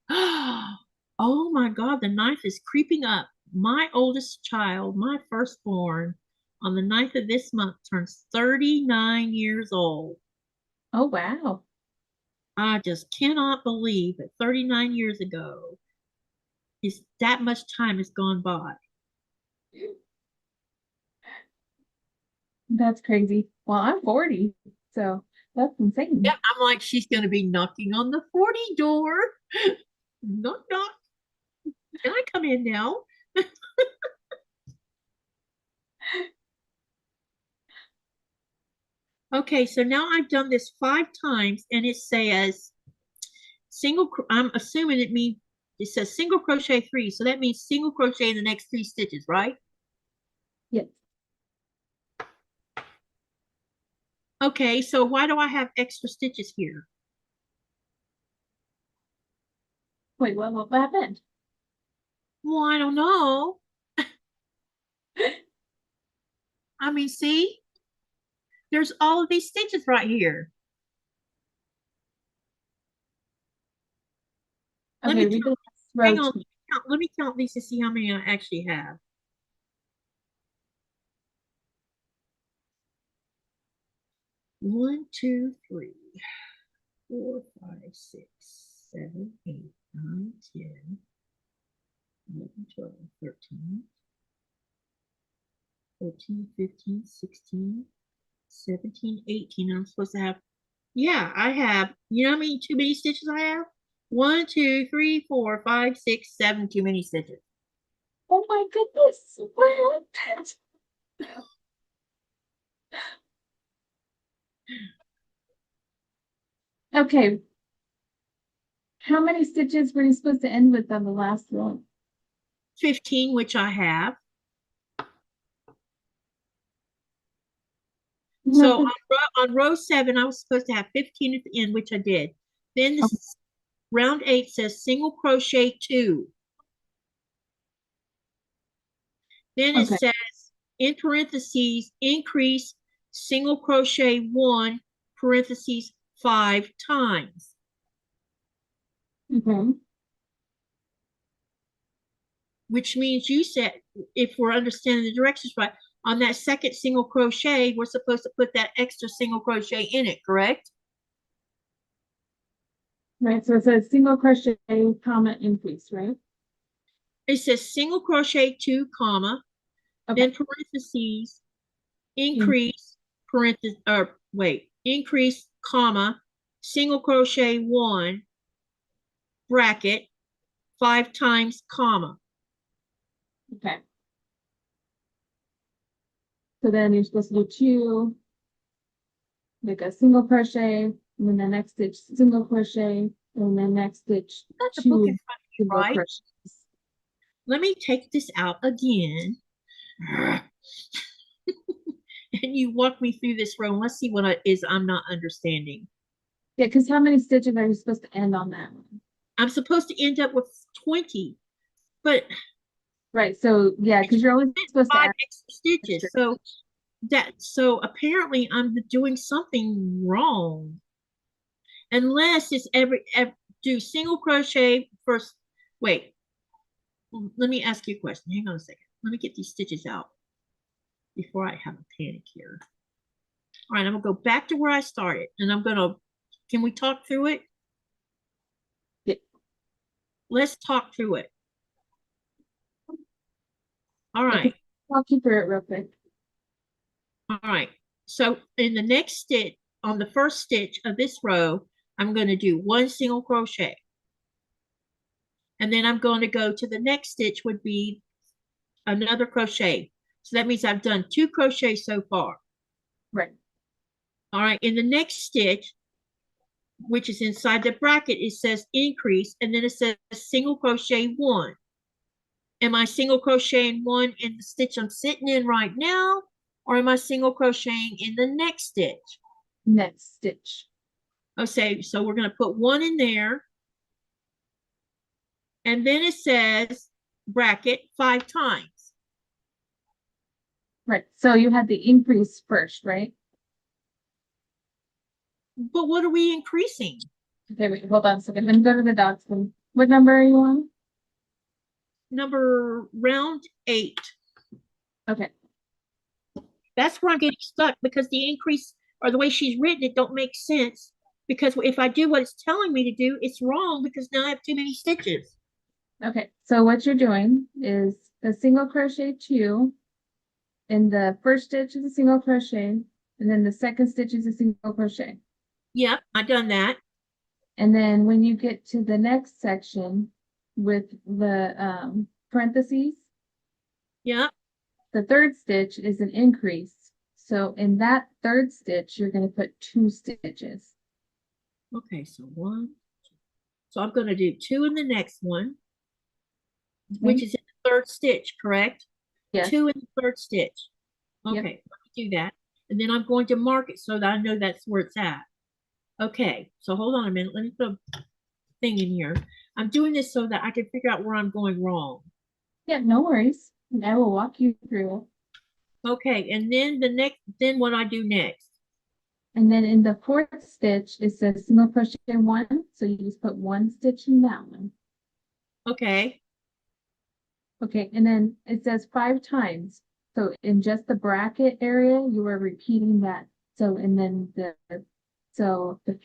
Oh my God, the knife is creeping up. My oldest child, my firstborn, on the 9th of this month turns 39 years old. Oh, wow. I just cannot believe that 39 years ago is that much time has gone by. That's crazy. Well, I'm 40, so that's insane. Yeah, I'm like, she's going to be knocking on the 40 door. Knock, knock. Can I come in now? Okay, so now I've done this 5 times and it says I'm assuming it says single crochet 3. So that means single crochet in the next 3 stitches, right? Yes. Okay, so why do I have extra stitches here? Wait, what happened? Well, I don't know. I mean, see, there's all of these stitches right here. Let Okay, me read the count, last row. hang on, let me count these to see how many I actually have. 1, 2, 3, 4, 5, 6, 7, 8, 9, 10, 11, 12, 13, 14, 15, 16, 17, 18. I'm supposed to have, yeah, I have, you know how many too many stitches I have? 1, 2, 3, 4, 5, 6, 7 too many stitches. Oh my goodness, what happened? Okay. How many stitches were you supposed to end with on the last one? 15, which I have. So on row 7, I was supposed to have 15 at the end, which I did. Then this round 8 says single crochet 2. Then it says in parentheses, increase single crochet 1, parentheses 5 times. Which means you said, if we're understanding the directions right, on that second single crochet, we're supposed to put that extra single crochet in it, correct? Right, so it says single crochet, comma, increase, right? It says single crochet 2, comma, then parentheses, increase, increase, comma, single crochet 1, bracket, 5 times, comma. Okay. So then you're supposed to do 2, make a single crochet, and then the next stitch single crochet, and then next stitch Got the book 2 in front of you, single right? crochets. Let me take this out again. and you walk me through this row. Let's see what I'm not understanding. Yeah, because how many stitches are you supposed to end on that one? I'm supposed to end up with 20, but Right, so yeah, because you're only supposed to 5 add extra stitches. extra So stitch. so apparently I'm doing something wrong. Unless it's every do single crochet first. Wait, let me ask you a question. Hang on a second. Let me get these stitches out before I have a panic here. All right, I'm gonna go back to where I started, and can we talk through it? Yeah. Let's talk through it. All Yeah, right, I'll keep through it real quick. all right. So in the next stitch, on the first stitch of this row, I'm going to do 1 single crochet. And then I'm going to go to the next stitch would be another crochet. So that means I've done 2 crochets so far. Right. All right, in the next stitch, which is inside the bracket, it says increase, and then it says single crochet 1. Am I single crocheting 1 in the stitch I'm sitting in right now, or am I single crocheting in the next stitch? Next stitch. Okay, so we're going to put 1 in there, and then it says bracket 5 times. Right, so you had the increase first, right? But what are we increasing? Okay, wait, hold on a second. Let me go to the dots. What number are you on? Number round 8. Okay. That's where I'm getting stuck because the increase or the way she's written it don't make sense. Because if I do what it's telling me to do, it's wrong because now I have too many stitches. Okay, so what you're doing is a single crochet 2. In the first stitch is a single crochet, and then the second stitch is a single crochet. Yep, I done that. And then when you get to the next section with the parentheses, Yep. the third stitch is an increase. So in that third stitch, you're going to put 2 stitches. Okay, so 1. So I'm going to do 2 in the next one, which is in the third stitch, correct? Yes. 2 in the third stitch. Okay, Yep. let me do that. And then I'm going to mark it so that I know that's where it's at. Okay, so hold on a minute. Let me put a thing in here. I'm doing this so that I can figure out where I'm going wrong. Yeah, no worries. And I will walk you through. Okay, and then then what I do next? And then in the fourth stitch, it says single crochet 1. So you just put 1 stitch in that one. Okay, Okay, and then it says 5 times. So in just the bracket area, you are repeating that. So and then the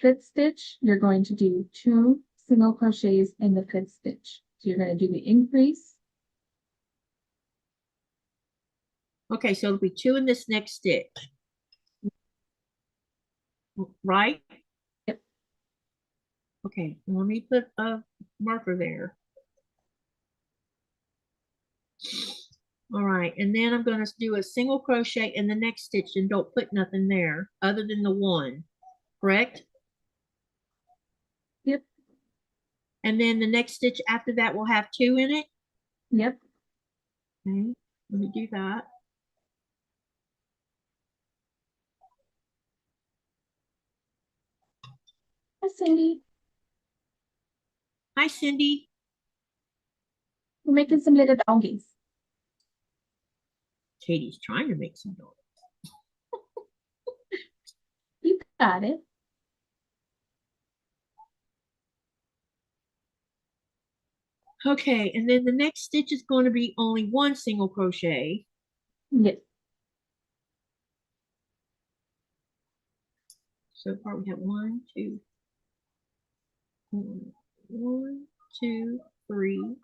fifth stitch, you're going to do 2 single crochets in the fifth stitch. So you're going to do the increase. okay, so it'll be 2 in this next stitch. Right? Yep. Okay, let me put a marker there. All right, and then I'm going to do a single crochet in the next stitch and don't put nothing there other than the 1, correct? Yep. And then the next stitch after that will have 2 in it. Yep. Okay, let me do that. Hi, Cindy. Hi, Cindy. We're making some little doggies. Katie's trying to make some noise. You got it. Okay, and then the next stitch is going to be only 1 single crochet. Yes. So far we have 1, 2, 1, 2, 3.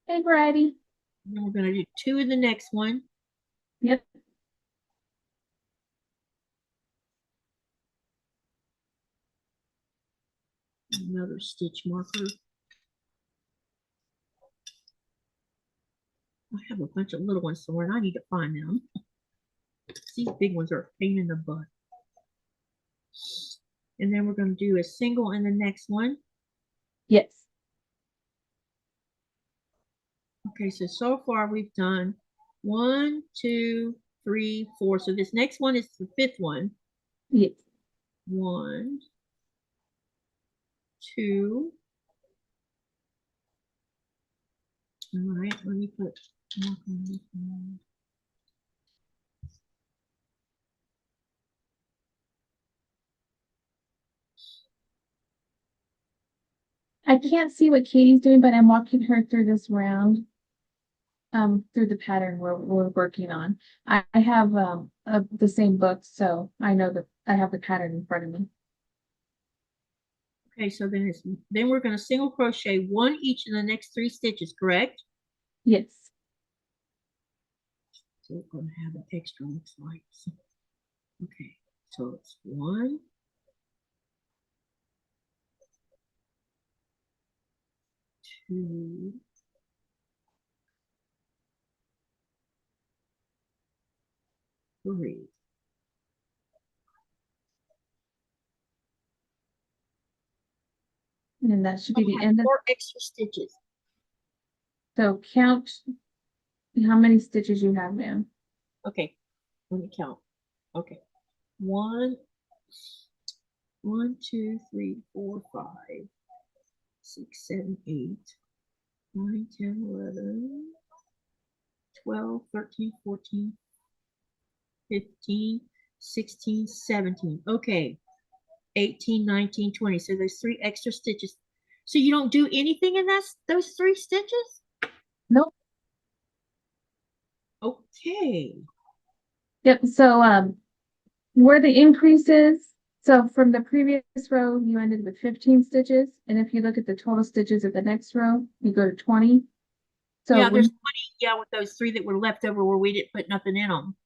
Hey, Variety. And then we're going to do 2 in the next one. Yep. Another stitch marker. I have a bunch of little ones somewhere and I need to find them. These big ones are a pain in the butt. And then we're going to do a single in the next one. Yes. Okay, so far we've done 1, 2, 3, 4. So this next one is the fifth one. Yes. 1, 2. All right, let me put mark on this one. I can't see what Katie's doing, but I'm walking her through this round, through the pattern we're working on. I have the same book, so I know that I have the pattern in front of me. Okay, so then we're going to single crochet 1 each in the next 3 stitches, correct? Yes. So we're going to have an extra, looks like. So, okay, so it's 1, 2, 3. And then that should be the Okay, end of, 4 extra stitches. so count how many stitches you have, ma'am. Okay, let me count. Okay, 1, 1, 2, 3, 4, 5, 6, 7, 8, 9, 10, 11, 12, 13, 14, 15, 16, 17. Okay, 18, 19, 20. So there's 3 extra stitches. So you don't do anything in those 3 stitches? Nope. Okay. Yep. So where the increase is, so from the previous row, you ended with 15 stitches. And if you look at the total stitches of the next row, you go to 20. So Yeah, when, there's 20, yeah, with those 3 that were left over where we didn't put nothing in them.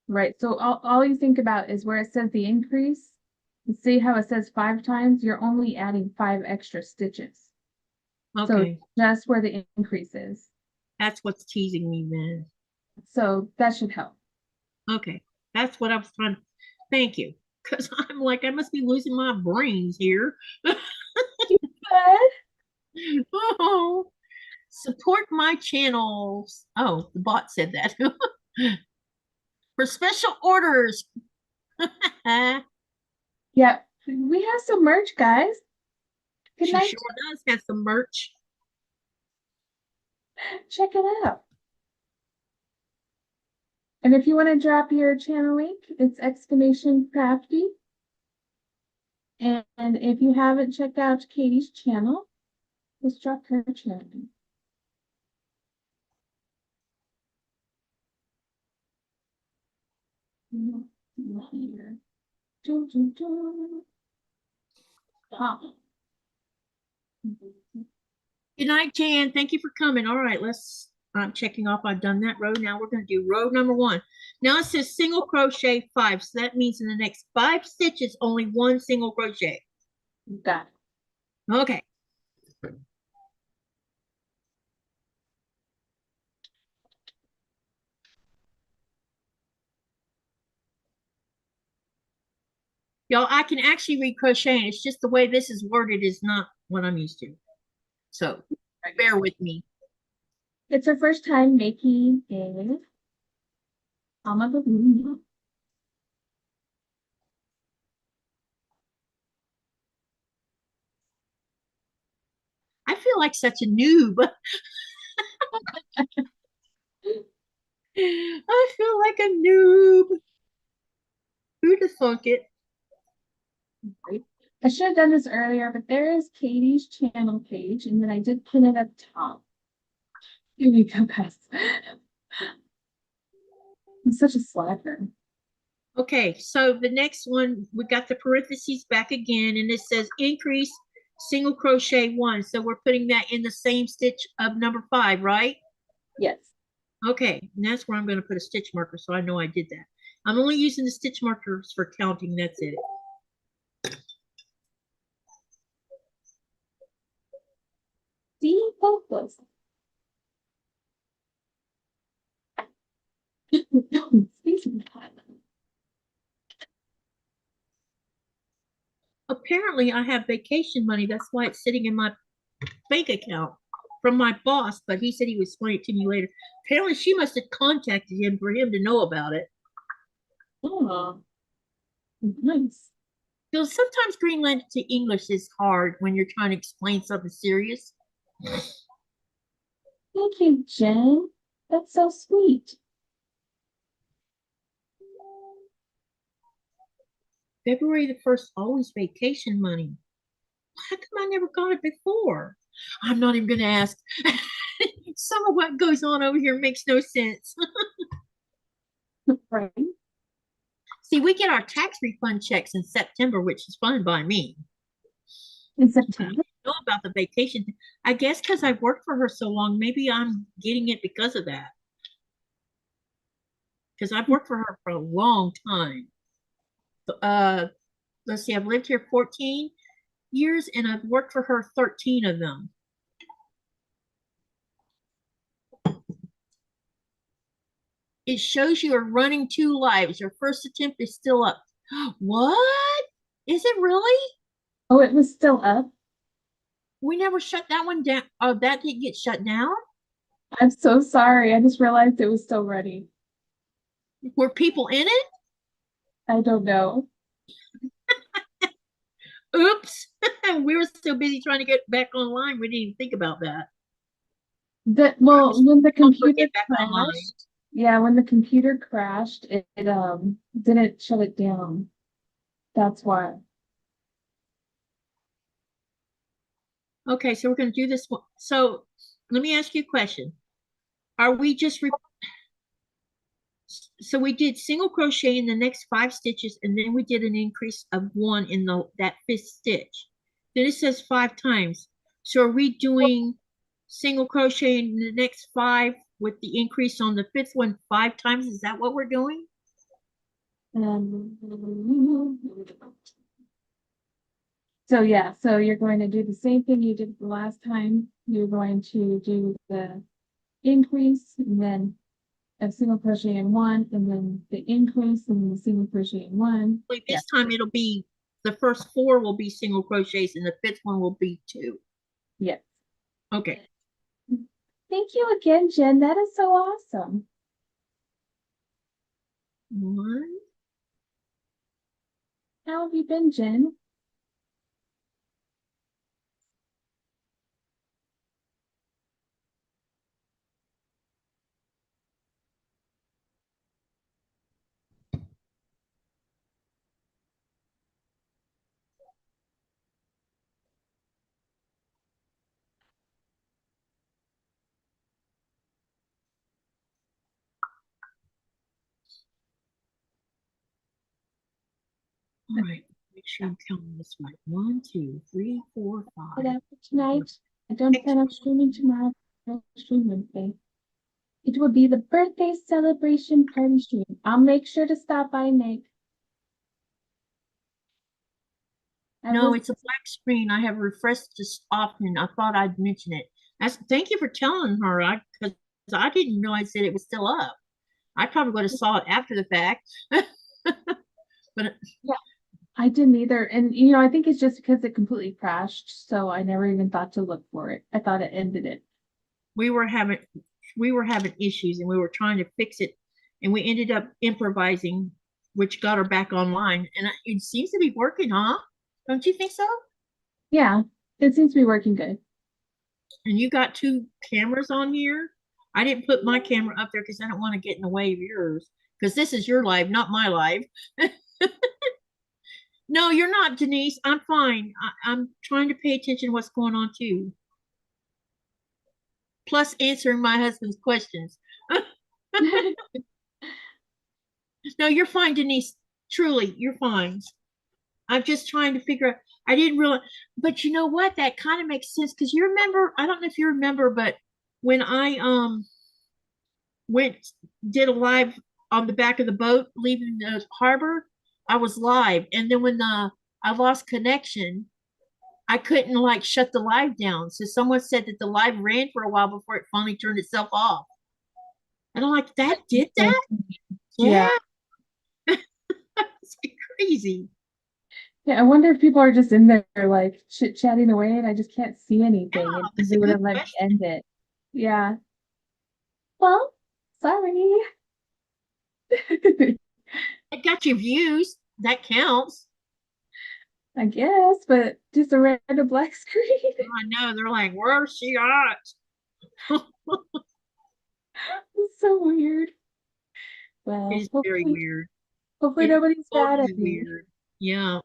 right. So all you think about is where it says the increase. You see how it says 5 times? You're only adding 5 extra stitches. So Okay, just where the increase is. that's what's teasing me then. So that should help. Okay, that's what I was trying. Thank you, because I'm like, I must be losing my brains here. Good. Oh, support my channels. Oh, the bot said that. For special orders. Yeah, we have some merch, guys. Good She night. sure does have some merch. Check it out. And if you want to drop your channel link, it's exclamation crafty. And if you haven't checked out Katie's channel, just drop her channel link. Here. Dun, dun, dun. Ah. Good night, Jan. Thank you for coming. All right, I'm checking off. I've done that row. Now we're going to do row number 1. Now it says single crochet 5. So that means in the next 5 stitches, only 1 single crochet. Got it. Okay. Y'all, I can actually read crocheting. It's just the way this is worded is not what I'm used to. So bear with me. It's her first time making a alma balloon. I feel like such a noob. I feel like a noob. Who'd have thunk it? I should have done this earlier, but there is Katie's channel page, and then I did pin it up top. Here you go, guys. I'm such a slacker. Okay, so the next one, we got the parentheses back again, and it says increase single crochet 1. So we're putting that in the same stitch of number 5, right? Yes. Okay, and that's where I'm going to put a stitch marker, so I know I did that. I'm only using the stitch markers for counting. That's it. See, focus. Apparently, I have vacation money. That's why it's sitting in my bank account from my boss, but he said he would explain it to me later. Apparently, she must have contacted him for him to know about it. Oh, nice. So sometimes Greenland to English is hard when you're trying to explain something serious. Thank you, Jen. That's so sweet. February the 1st, always vacation money. How come I never got it before? I'm not even going to ask. Some of what goes on over here makes no sense. Right. See, we get our tax refund checks in September, which is fine by me. In September? Know about the vacation. I guess because I've worked for her so long, maybe I'm getting it because of that. Because I've worked for her for a long time. Let's see, I've lived here 14 years and I've worked for her 13 of them. It shows you are running 2 lives. Your first attempt is still up. What? Is it really? Oh, it was still up. We never shut that one down. Oh, that didn't get shut down? I'm so sorry. I just realized it was still running. Were people in it? I don't know. Oops. We were so busy trying to get back online. We didn't even think about that. Well, when the computer Get back online. crashed, yeah, when the computer crashed, it didn't shut it down. That's why. Okay, so we're going to do this one. So let me ask you a question. Are we just so we did single crochet in the next 5 stitches, and then we did an increase of 1 in that 5th stitch. Then it says 5 times. So are we doing single crochet in the next 5 with the increase on the 5th one 5 times? Is that what we're doing? So yeah, so you're going to do the same thing you did the last time. You're going to do the increase and then a single crochet in 1, and then the increase and then the single crochet in 1. Like this time it'll be the first 4 will be single crochets and the 5th one will be 2. Yes. Okay. Thank you again, Jen. That is so awesome. 1. How have you been, Jen? All right. Make sure I'm counting this right. 1, 2, 3, 4, 5. Good after tonight. I don't plan on streaming tomorrow. I'll stream Wednesday. It will be the birthday celebration party stream. I'll make sure to stop by, Nick. No, it's a black screen. I have refreshed this often. I thought I'd mention it. Thank you for telling her. Because I didn't realize that it was still up. I probably would have saw it after the fact. But yeah, I didn't either. And I think it's just because it completely crashed, so I never even thought to look for it. I thought it ended it. We were having issues and we were trying to fix it, and we ended up improvising, which got her back online. And it seems to be working, huh? Don't you think so? Yeah, it seems to be working good. And you got 2 cameras on here. I didn't put my camera up there because I don't want to get in the way of yours. Because this is your live, not my live. No, you're not, Denise. I'm fine. I'm trying to pay attention to what's going on too. Plus answering my husband's questions. No, you're fine, Denise. Truly, you're fine. I'm just trying to figure out. I didn't realize, but you know what? That kind of makes sense because you remember. I don't know if you remember, but when I did a live on the back of the boat leaving the harbor, I was live, and then when I lost connection, I couldn't like shut the live down. So someone said that the live ran for a while before it finally turned itself off. And I'm like, that did that? Yeah. It's crazy. Yeah, I wonder if people are just in there like chit-chatting away and I just can't see Yeah, anything and that's they a would good have let me question. end it. Yeah. Well, sorry. I got your views. That counts. I guess, but just a random black screen. I know. They're like, where's she at? It's so weird. Well, It's very weird. hopefully It's nobody's mad totally at me. weird. Yeah.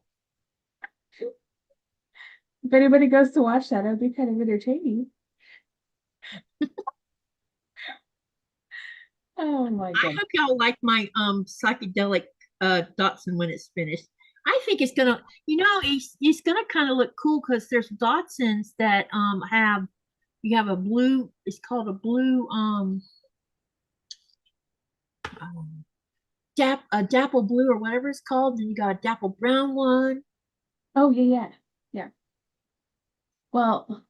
If anybody goes to watch that, it'd be kind of entertaining. Oh my I goodness. hope y'all like my psychedelic Dotson when it's finished. I think it's gonna, it's gonna kind of look cool because there's Dotsons that have you have a blue. It's called a blue um a dapple blue or whatever it's called. And you got a dapple brown one. Oh yeah, yeah. Yeah. Well,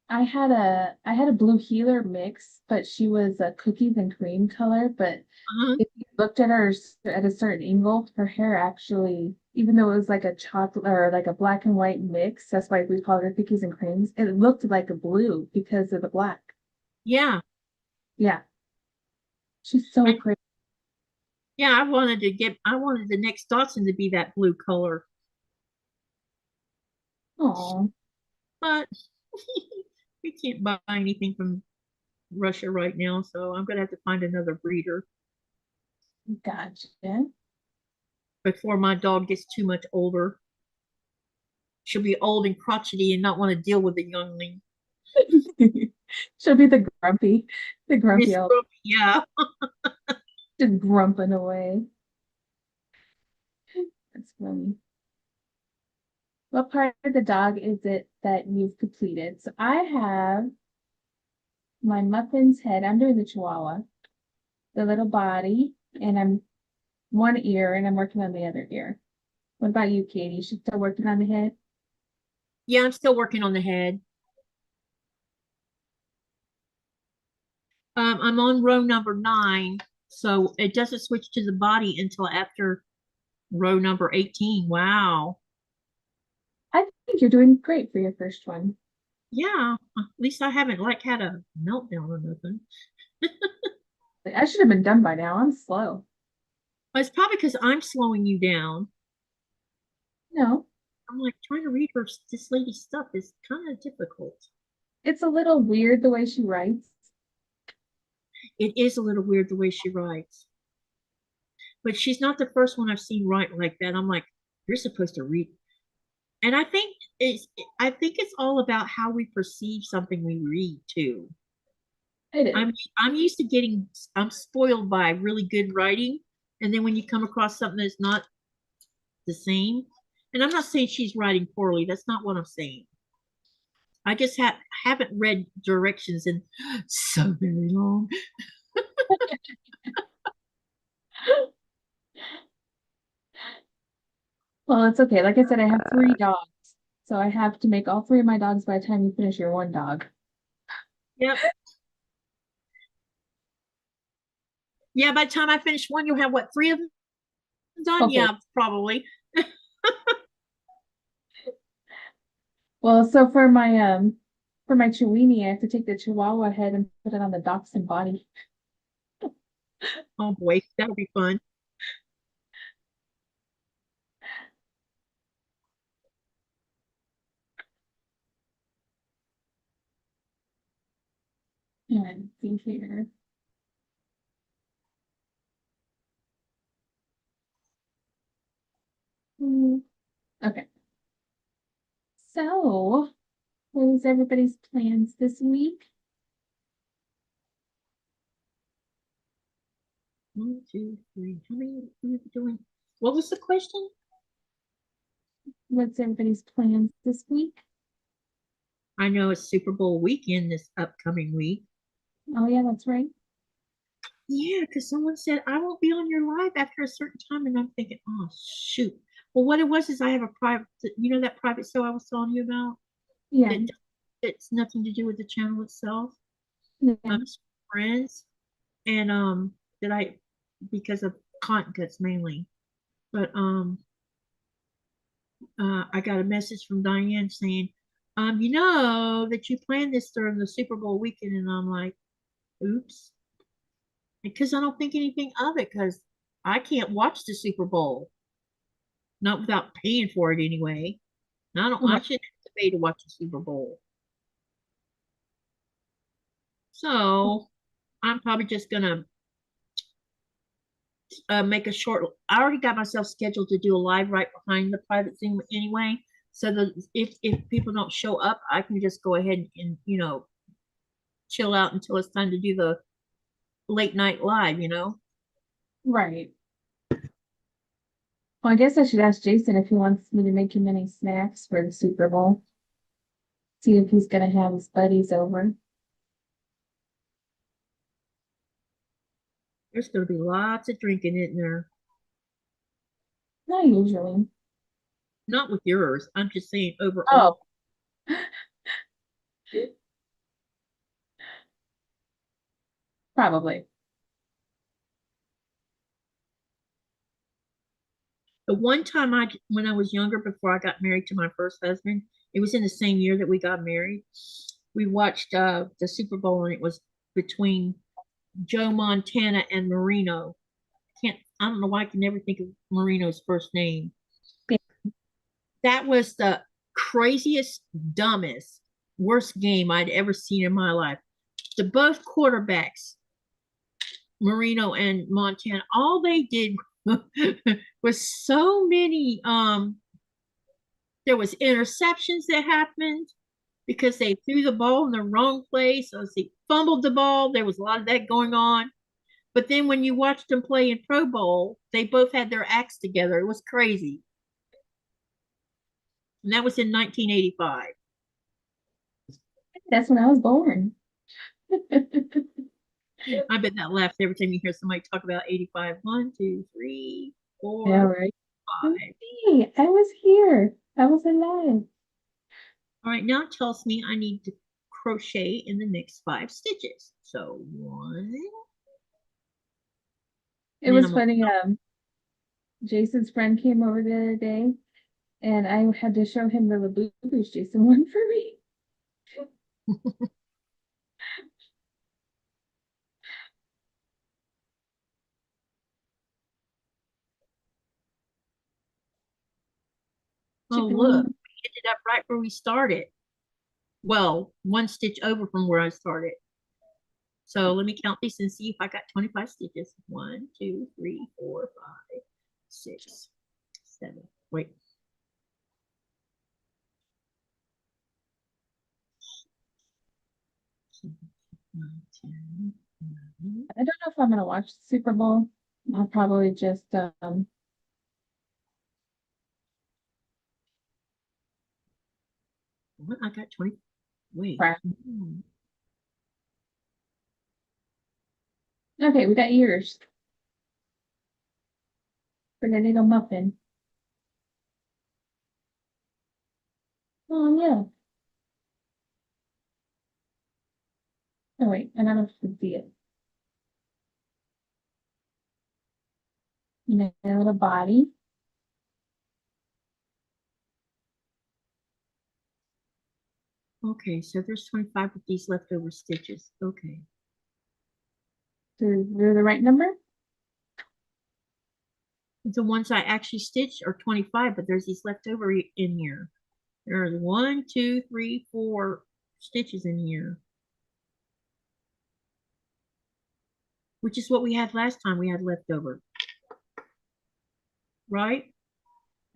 I had a blue healer mix, but she was a cookies and cream color. But Uh-huh. if you looked at her at a certain angle, her hair actually, even though it was like a chocolate or like a black and white mix, that's why we call her cookies and creams, it looked like a blue because of the black. Yeah. Yeah, she's so I, pretty. yeah, I wanted the next Dotson to be that blue color, Oh, but we can't buy anything from Russia right now, so I'm gonna have to find another breeder gotcha. before my dog gets too much older. She'll be old and crotchety and not want to deal with a youngling. She'll be the grumpy Miss old, Brooke, yeah. just grumping away. That's funny. What part of the dog is it that you've completed? So I have my muffin's head. I'm doing the Chihuahua, the little body, and I'm one ear, and I'm working on the other ear. What about you, Katie? She's still working on the head? Yeah, I'm still working on the head. I'm on row number 9, so it doesn't switch to the body until after row number 18. Wow. I think you're doing great for your first one. Yeah, at least I haven't like had a meltdown or nothing. Like, I should have been done by now. I'm slow. But it's probably because I'm slowing you down. No, I'm like trying to read this lady's stuff is kind of difficult. it's a little weird the way she writes. It is a little weird the way she writes, but she's not the first one I've seen write like that. I'm like, you're supposed to read, and I think it's all about how we perceive something we read too. It I'm is. I'm used to getting I'm spoiled by really good writing, and then when you come across something that's not the same, and I'm not saying she's writing poorly. That's not what I'm saying. I just haven't read directions in so very long. Well, it's okay. Like I said, I have three dogs. So I have to make all three of my dogs by the time you finish your one dog. Yep. Yeah, by the time I finish one, you'll have what, 3 of them done? Hopefully. Yeah, probably. Well, so for my Chiweenie, I have to take the Chihuahua head and put it on the dachshund body. Oh boy, that'll be fun. And see here. Hmm, okay. So, what is everybody's plans this week? 1, 2, 3. How many are we doing? What was the question? What's everybody's plans this week? I know it's Super Bowl weekend this upcoming week. Oh yeah, that's right. Yeah, because someone said I won't be on your live after a certain time, and I'm thinking, oh shoot. Well, what it was is I have a private, that private show I was telling you about Yeah. that it's nothing to do with the channel itself. Yeah. It's friends, and that I because of content cuts mainly, but I got a message from Diane saying, you know that you planned this during the Super Bowl weekend, and I'm like, oops, because I don't think anything of it because I can't watch the Super Bowl, not without paying for it anyway. And I Right. shouldn't have to pay to watch the Super Bowl. So I'm probably just gonna make a short. I already got myself scheduled to do a live right behind the private Zoom anyway. So that if people don't show up, I can just go ahead and chill out until it's time to do the late night live. Right. Well, I guess I should ask Jason if he wants me to make him any snacks for the Super Bowl. See if he's gonna have his buddies over. There's gonna be lots of drinking in there. Not usually. Not with yours. I'm just saying Oh, overall. probably. The one time when I was younger, before I got married to my first husband, it was in the same year that we got married. We watched the Super Bowl, and it was between Joe Montana and Marino. I don't know why I can never think of Marino's first name. Yeah. That was the craziest, dumbest, worst game I'd ever seen in my life. The both quarterbacks, Marino and Montana, all they did was so many there was interceptions that happened because they threw the ball in the wrong place, or they fumbled the ball. There was a lot of that going on. But then when you watched them play in Pro Bowl, they both had their acts together. It was crazy. And that was in 1985. That's when I was born. I bet that laughs every time you hear somebody talk about 85. 1, 2, 3, Yeah, 4, right. 5. Hey, I was here. I was alive. All right, now it tells me I need to crochet in the next 5 stitches. So 1. It Then was I'm funny. Jason's friend came over the other day, and I had to show him the Labubu's Jason won for me. oh Chicken look, wing. we ended up right where we started. Well, 1 stitch over from where I started. So let me count these and see if I got 25 stitches. 1, 2, 3, 4, 5, 6, 7. Wait. Nine, 10, 11. I don't know if I'm gonna watch the Super Bowl. I'll probably just What? I got 20. Wait. crap. Hmm. Okay, we got ears for the little muffin. Oh yeah. Oh wait, and I don't know if you can see it. And then a little body. Okay, so there's 25 with these leftover stitches. Okay. So they're the right number? The ones I actually stitched are 25, but there's these leftover in here. There's 1, 2, 3, 4 stitches in here, which is what we had last time we had leftover. Right?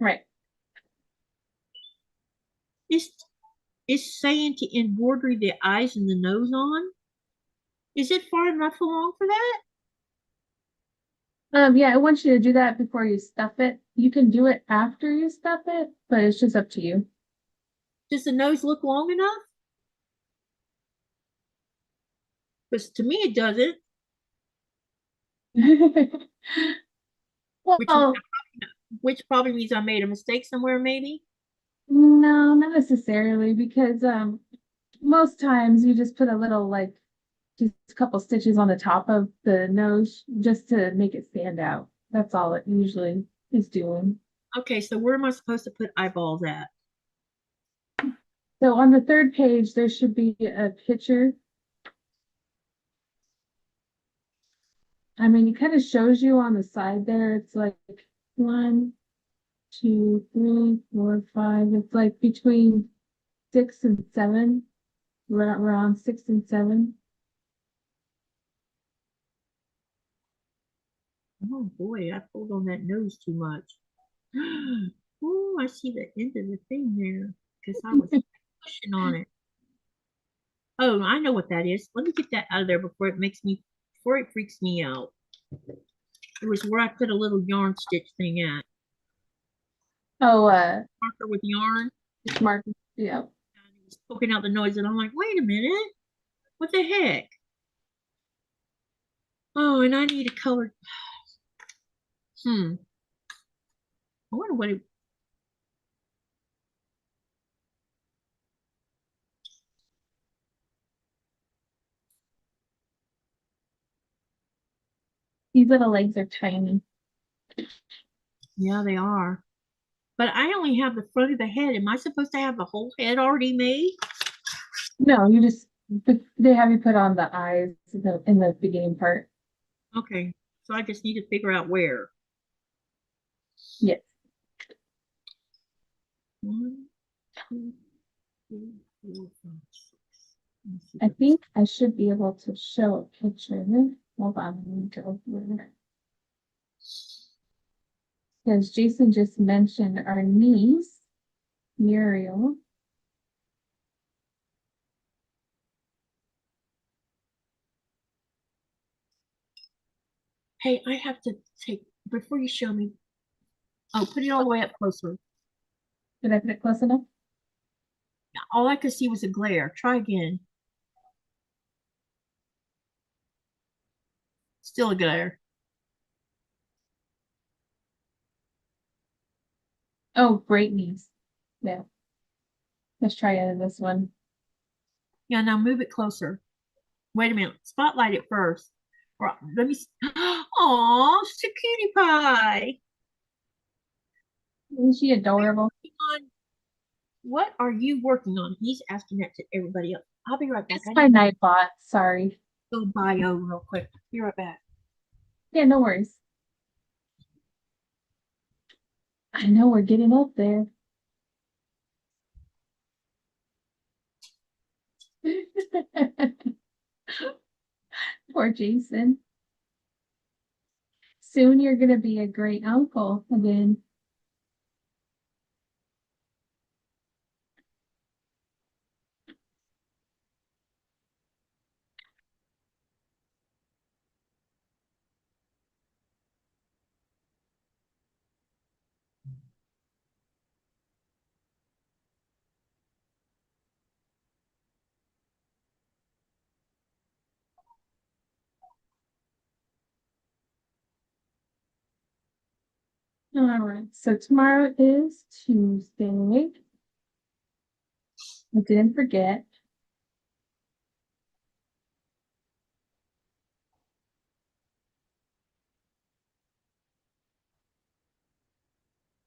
Right. It's, it's saying to embroider the eyes and the nose on. Is it far enough along for that? Yeah, I want you to do that before you stuff it. You can do it after you stuff it, but it's just up to you. Does the nose look long enough? Because to me it doesn't, which Well, which probably means I made a mistake somewhere, maybe. no, not necessarily, because most times you just put a little like just a couple stitches on the top of the nose just to make it stand out. That's all it usually is doing. Okay, so where am I supposed to put eyeballs at? So on the third page, there should be a picture. I mean, it kind of shows you on the side there. It's like 1, 2, 3, 4, 5. It's like between 6 and 7, around 6 and 7. Oh boy, I pulled on that nose too much. Oh, I see the end of the thing there because I was pushing on it. Oh, I know what that is. Let me get that out of there before it freaks me out. It was where I put a little yarn stitch thing at. Oh, Marker with yarn. it's marked. Yeah. And it was poking out the nose, and I'm like, wait a minute, what the heck? Oh, and I need a colored. I wonder what it. These little legs are tiny. Yeah, they are. But I only have the front of the head. Am I supposed to have the whole head already made? No, you just, they have you put on the eyes in the beginning part. Okay, so I just need to figure out where. Yes. 1, 2, 3, 4, 5, 6. Let me see I what- think I should be able to show a picture. Hold on, I need to open it. Because Jason just mentioned our niece, Muriel. Hey, I have to take before you show me. Oh, put it all the way up closer. Did I put it close enough? All I could see was a glare. Try again. Still a glare. Oh, great niece. Yeah. Let's try this one. Yeah, now move it closer. Wait a minute. Spotlight it first. Or let me. Oh, it's a cutie pie. Isn't she adorable? What are you working on? He's asking that to everybody else. I'll be right back. It's I my need to night bot. Sorry. go bio real quick. Be right back. Yeah, no worries. I know we're getting up there. Poor Jason. Soon you're gonna be a great uncle again. All right, so tomorrow is Tuesday. I didn't forget.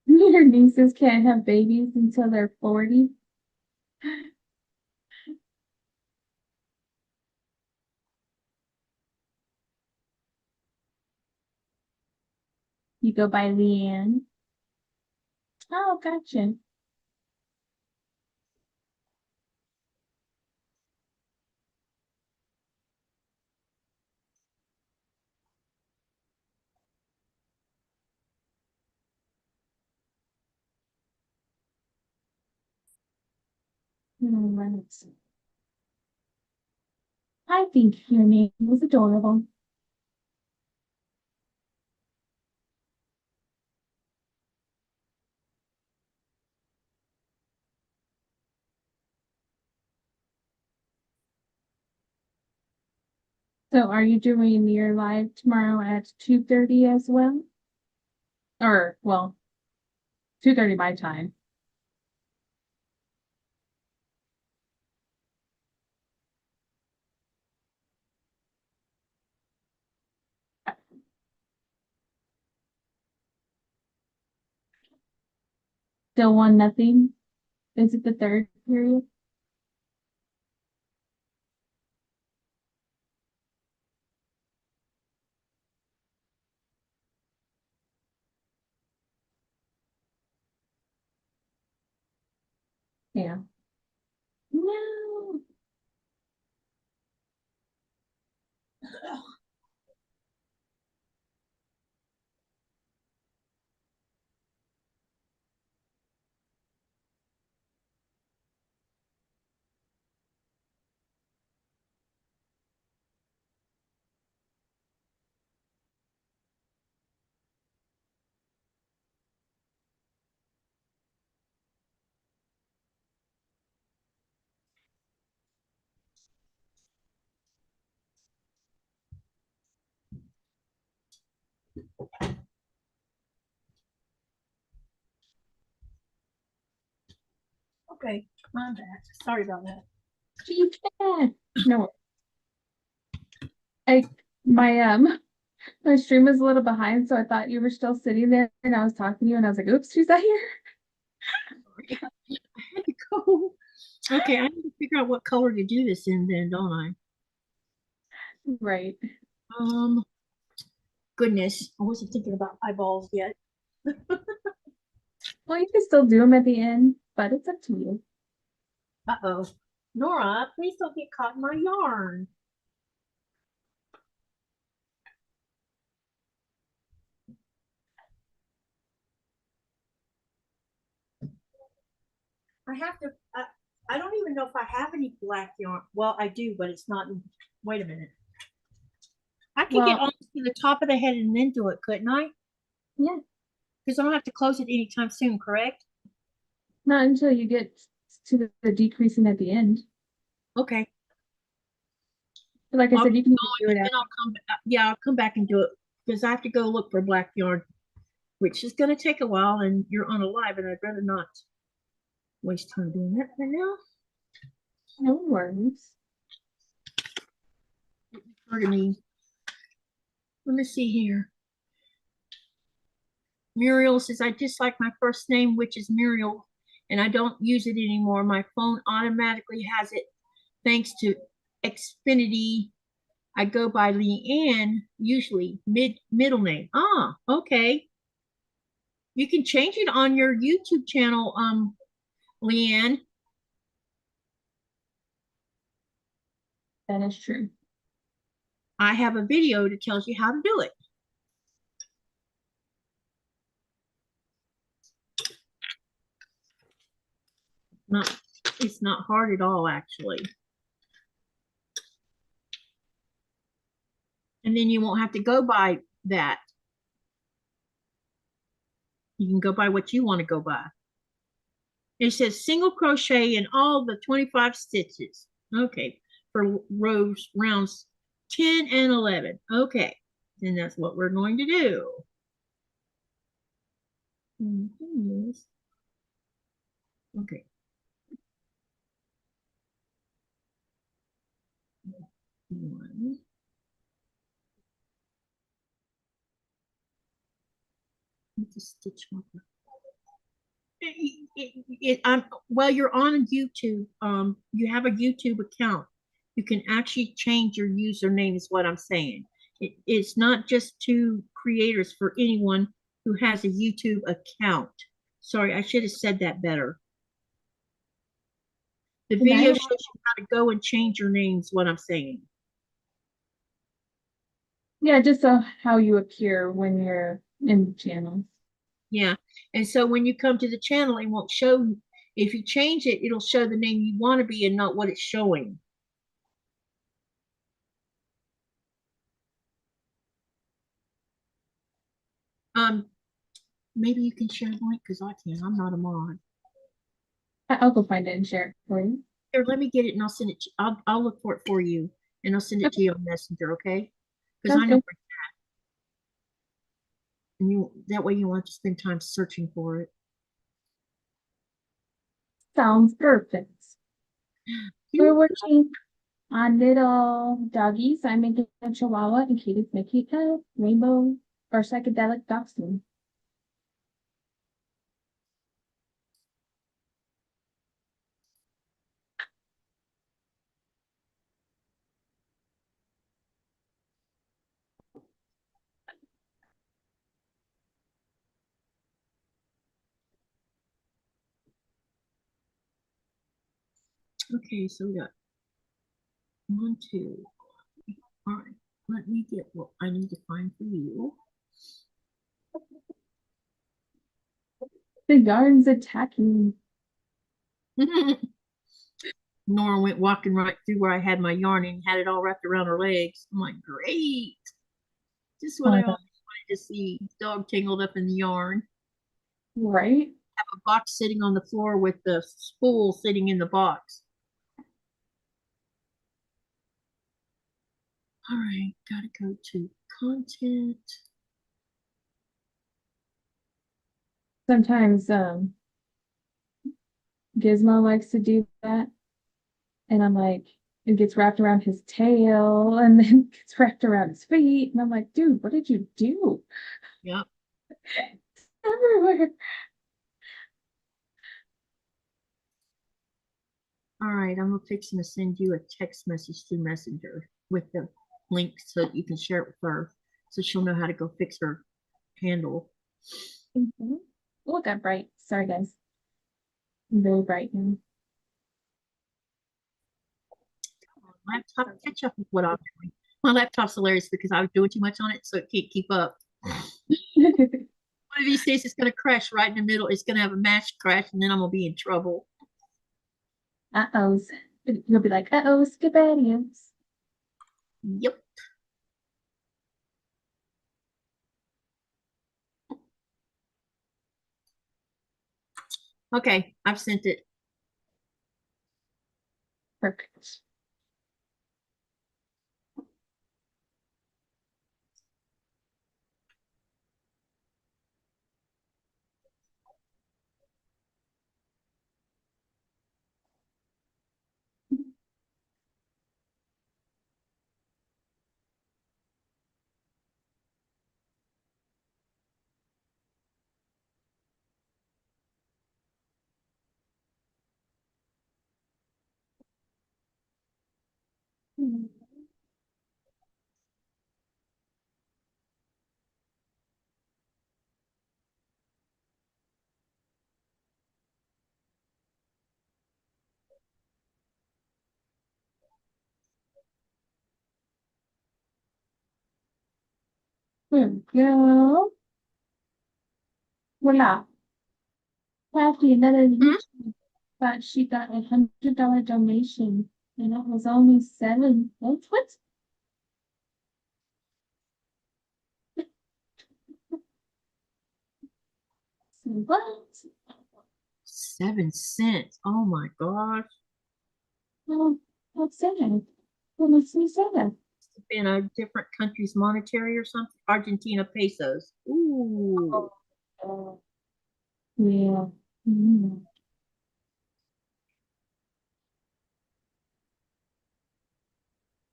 Your nieces can't have babies until they're 40. You go by Leanne. Oh, gotcha. Right. I think your name was adorable. So are you doing your live tomorrow at 2:30 as well? Or, well, 2:30 my time. Still 1-0. Is it the third period? Yeah. No. Okay, my bad. Sorry about that. Geez, no. I my stream was a little behind, so I thought you were still sitting there and I was talking to you and I was like, oops, she's not here. I had to go. Okay, I need to figure out what color to do this in then, don't I? Right. Um, Goodness, I wasn't thinking about eyeballs yet. Well, you can still do them at the end, but it's up to you. Uh-oh. Nora, please don't get caught in my yarn. I have to, I don't even know if I have any black yarn. Well, I do, but it's not, wait a minute. I could get Well, on to the top of the head and then do it, couldn't I? yeah, Because I don't have to close it anytime soon, correct? not until you get to the decreasing at the end. Okay. But like I I'll said, you keep can going, do and it then after. I'll come, yeah, I'll come back and do it because I have to go look for black yarn, which is going to take a while, and you're on a live, and I'd rather not waste time doing that right now. No worries. Pardon me. Let me see here. Muriel says, I dislike my first name, which is Muriel, and I don't use it anymore. My phone automatically has it thanks to Xfinity. I go by Leanne, usually middle name. Ah, okay. You can change it on your YouTube channel, Leanne. That is true. I have a video that tells you how to do it. Not, it's not hard at all, actually. And then you won't have to go by that. You can go by what you want to go by. It says single crochet in all the 25 stitches. Okay, for rounds 10 and 11. Okay, and that's what we're going to do. Okay. One. Stitch marker. Well, you're on YouTube. You have a YouTube account. You can actually change your username, is what I'm saying. It's not just to creators, for anyone who has a YouTube account. Sorry, I should have said that better. The video shows you how to go and change your names, what I'm saying. Yeah, just so how you appear when you're in the channel. Yeah, and so when you come to the channel, it won't show. If you change it, it'll show the name you want to be and not what it's showing. Maybe you can share the link because I can't. I'm not a mod. I'll go find it and share it for you. Here, let me get it and I'll send it. I'll look for it for you and I'll send it to you on Messenger, okay? Because I know where it's at. And you that way you won't have to spend time searching for it. Sounds perfect. We're working on little doggies. I'm making a chihuahua and Katie's making a rainbow or psychedelic dachshund. Okay, so we got 1, 2. All right, let me get what I need to find for you. The yarn's attacking. Nora went walking right through where I had my yarn and had it all wrapped around her legs. I'm like, great. Just Oh what my I God. always wanted to see. Dog tangled up in the yarn. Right? A box sitting on the floor with the spool sitting in the box. All right, gotta go to content. Sometimes Gizmo likes to do that. And I'm like, it gets wrapped around his tail and then gets wrapped around his feet. And I'm like, dude, what did you do? Yep. It's everywhere. All right, I'm fixing to send you a text message through Messenger with the link so that you can share it with her so she'll know how to go fix her handle. Mhm. Oh, it got bright. Sorry, guys. I'm very bright now. Laptop catch up with what I'm doing. My laptop's hilarious because I was doing too much on it, so it can't keep up. One of these days, it's going to crash right in the middle. It's going to have a mass crash, and then I'm going to be in trouble. Uh-ohs. You'll be like, uh-oh, skibadios. Yep. Okay, I've sent it. Perfect. There we go. Voila. Kathy, another YouTube, but she got $100 donation, and it was only 7. What's what? 7 cents. Oh my gosh. What's that? What makes me say that? In a different country's monetary or something. Argentina pesos. Ooh. Yeah. Mm.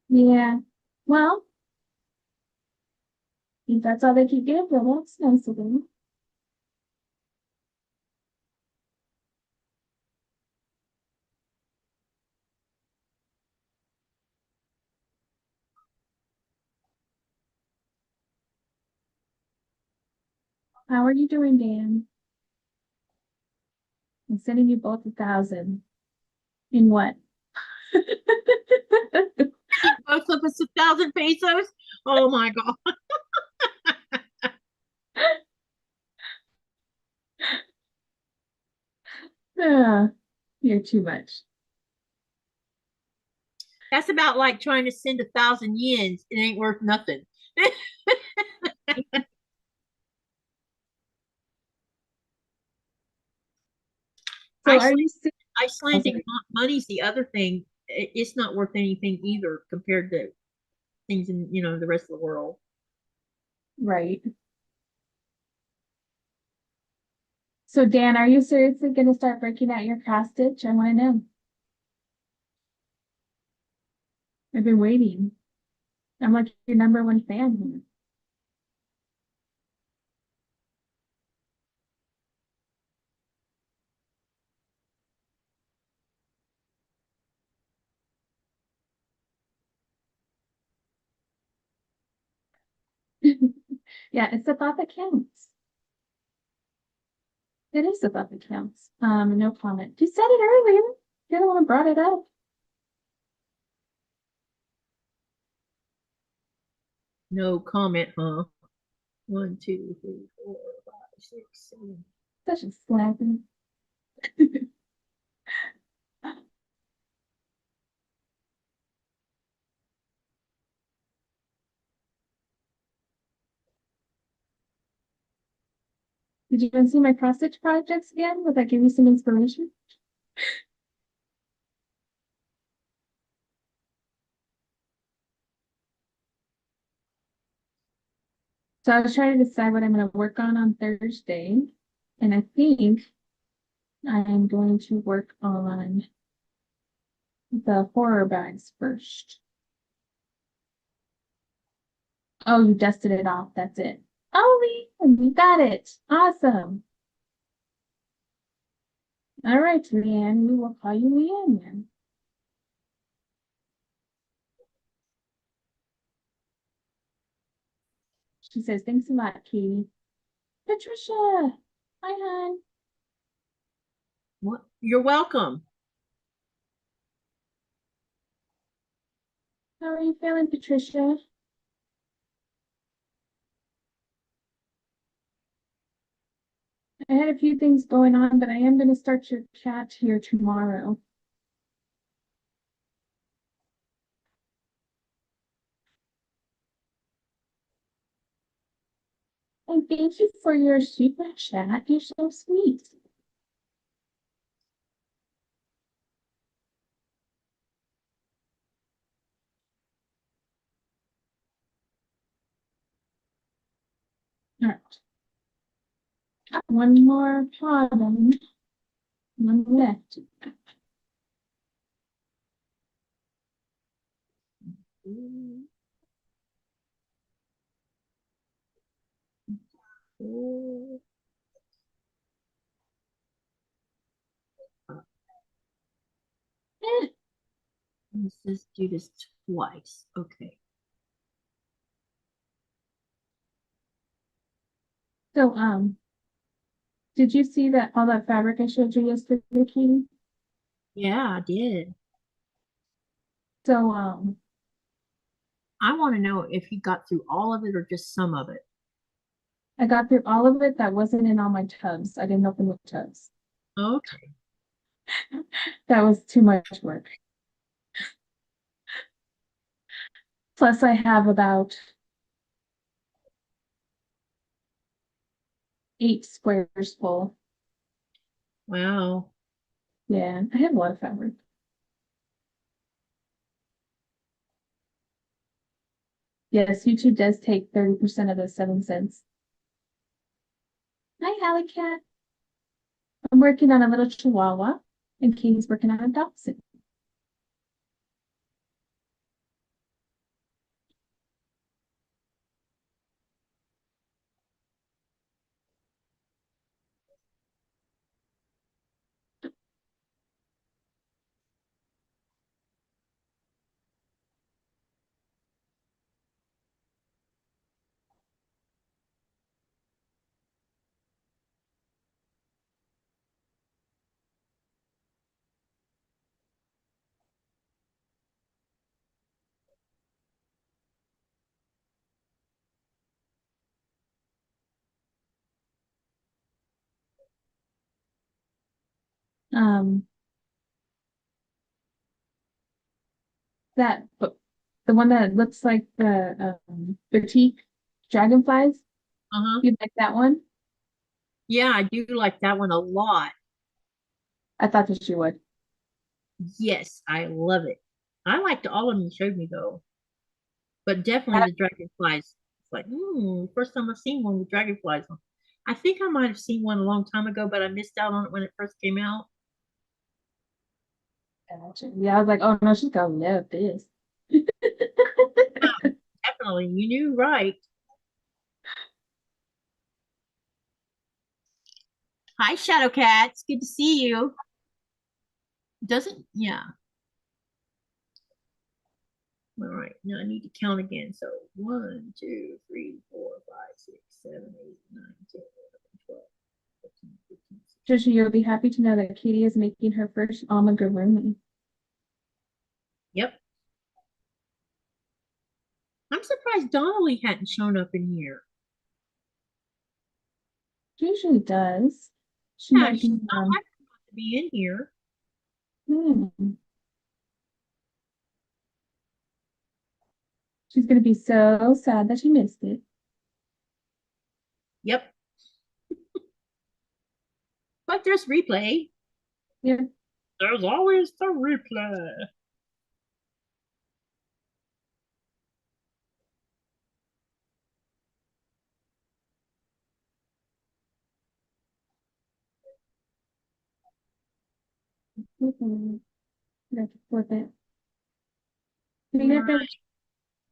Yeah. Well, if that's all they could give, then that's nice of them. How are you doing, Dan? I'm sending you both 1,000. In what? Both of us 1,000 pesos. Oh my god. Ah, you're too much. That's about like trying to send 1,000 yens. It ain't worth nothing. So are you serious? Icelandic money's the other thing. It's not worth anything either compared to things in the rest of the world. Right. So Dan, are you seriously going to start breaking out your cross stitch? I want to know. I've been waiting. I'm like your #1 fan here. Yeah, it's the thought that counts. It is the thought that counts. No comment. You said it earlier. You're the one who brought it up. No comment, huh? 1, 2, 3, 4, 5, 6, 7. Such a slacker. Did you want to see my cross stitch projects again? Would that give you some inspiration? So I was trying to decide what I'm going to work on Thursday. And I think I'm going to work on the horror bags first. Oh, you dusted it off. That's it. Oh, Leanne, you got it. Awesome. All right, Leanne, we will call you Leanne then. She says, thanks a lot, Katie. Patricia. Hi, hon. What? You're welcome. How are you feeling, Patricia? I had a few things going on, but I am going to start your chat here tomorrow. And thank you for your super chat. You're so sweet. All right. One more bottom. One left. Let's just do this twice. Okay. So, did you see that all that fabric I showed you yesterday, Katie? Yeah, I did. So, I want to know if you got through all of it or just some of it. I got through all of it that wasn't in all my tubs. I didn't open the tubs. Okay. That was too much work. Plus, I have about 8 squares full. Wow. Yeah, I have a lot of fabric. Yes, YouTube does take 30% of those 7 cents. Hi, Hallie Cat. I'm working on a little chihuahua, and Katie's working on a dachshund. Um, that the one that looks like the boutique dragonflies. Uh-huh. You like that one? Yeah, I do like that one a lot. I thought that you would. Yes, I love it. I liked all of them you showed me though. But definitely the dragonflies. It's like, first time I've seen one with dragonflies on. I think I might have seen one a long time ago, but I missed out on it when it first came out. Yeah, I was like, oh no, she's gonna love this. Definitely, you knew right. Hi, Shadow Cats. Good to see you. Doesn't, yeah. All right, now I need to count again. So 1, 2, 3, 4, 5, 6, 7, 8, 9, 10, 11, 12, Trisha, you'll be happy to know that Katie is making her first amigurumi. Yep. I'm surprised Donnelly hadn't shown up in here. She usually does. She Yeah, might she's be, not like to be in here. She's gonna be so sad that she missed it. Yep. But there's replay. Yeah. There's always the replay. Flip it. All right.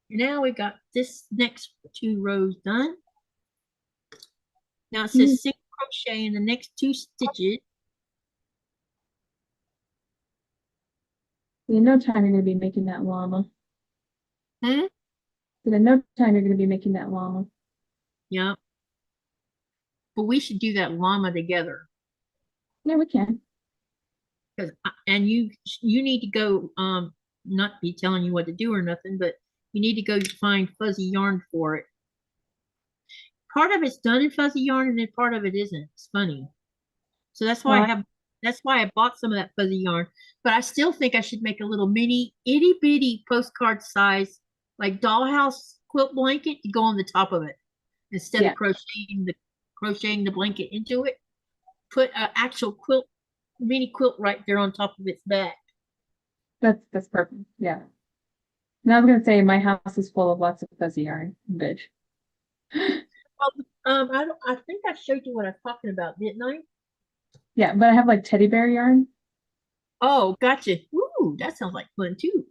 Now we got this next 2 rows done. Now it says single crochet in the next 2 stitches. In no time you're gonna be making that llama. Hmm? But in no time you're gonna be making that llama. Yeah. But we should do that llama together. Yeah, we can. And you need to go not be telling you what to do or nothing, but you need to go find fuzzy yarn for it. Part of it's done in fuzzy yarn and then part of it isn't. It's funny. So that's why I bought some of that fuzzy yarn. But I still think I should make a little mini itty bitty postcard size like dollhouse quilt blanket to go on the top of it instead of crocheting the blanket into it. Put an actual quilt mini quilt right there on top of its back. That's perfect. Yeah. And I was gonna say my house is full of lots of fuzzy yarn. I'm good. I think I showed you what I was talking about, didn't I? Yeah, but I have like teddy bear yarn. Oh, gotcha. Ooh, that sounds like fun too.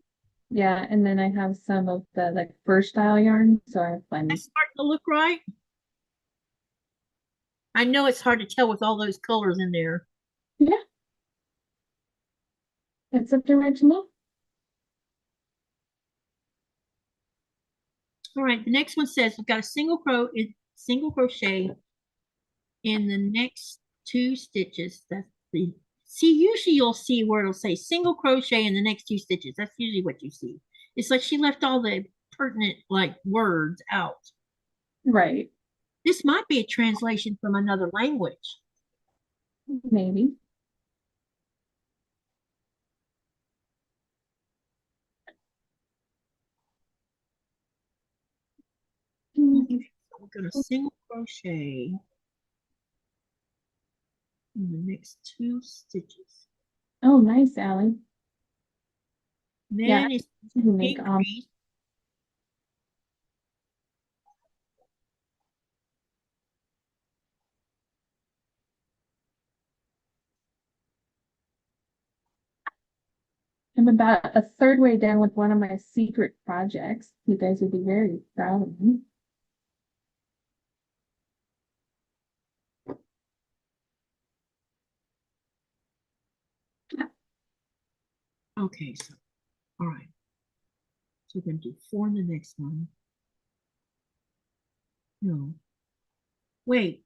Yeah, and then I have some of the like fur style yarn, so I have plenty. That's starting to look right. I know it's hard to tell with all those colors in there. Yeah, it's up to Reginald. All right, the next one says we've got a single crochet in the next 2 stitches. That's the see. Usually you'll see where it'll say single crochet in the next 2 stitches. That's usually what you see. It's like she left all the pertinent like words out. Right. This might be a translation from another language. Maybe. Okay, so we're going to single crochet in the next 2 stitches. Oh, nice, Allie. Then it's Make increase. I'm about a third way down with one of my secret projects. You guys would be very proud of me. Okay, so all right. So we're going to do 4 in the next one. No. Wait.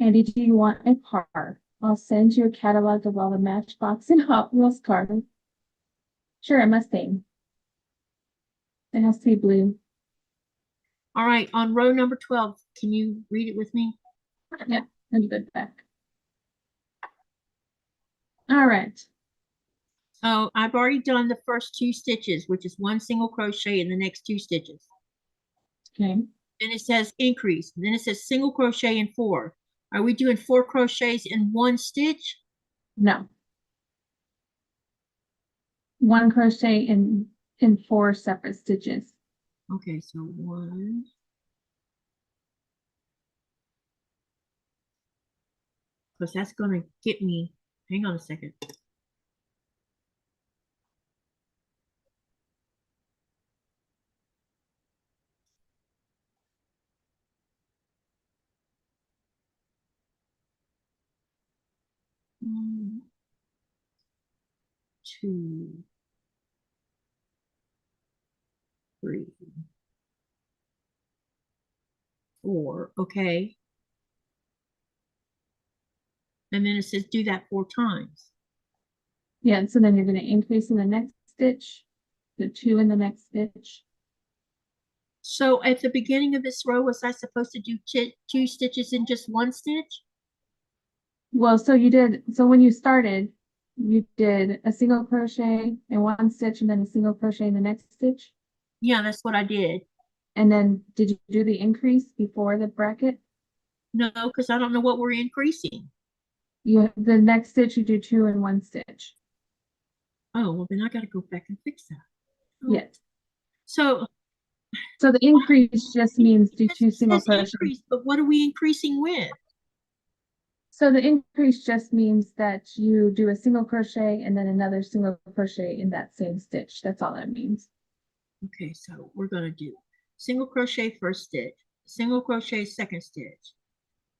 Andy, do you want a car? I'll send you a catalog of all the Matchbox and Hot Wheels cars. Sure, a Mustang. It has to be blue. All right, on row number 12, can you read it with me? Yeah, and good back. All right. So I've already done the first 2 stitches, which is 1 single crochet in the next 2 stitches. Okay. Then it says increase. Then it says single crochet in 4. Are we doing 4 crochets in 1 stitch? No. One crochet in 4 separate stitches. Okay, so 1. Because that's going to get me, hang on a second. One, 2, 3. 4, okay. And then it says do that 4 times. Yeah, so then you're going to increase in the next stitch, the 2 in the next stitch. So at the beginning of this row, was I supposed to do 2 stitches in just 1 stitch? Well, so when you started, you did a single crochet in 1 stitch and then a single crochet in the next stitch. Yeah, that's what I did. And then did you do the increase before the bracket? No, because I don't know what we're increasing. The next stitch you do 2 in 1 stitch. Oh, well, then I got to go back and fix that. Oh. Yes. So So the increase just means do 2 it single says crochets. increase, but what are we increasing with? So the increase just means that you do a single crochet and then another single crochet in that same stitch. That's all that means. Okay, so we're going to do single crochet first stitch, single crochet second stitch.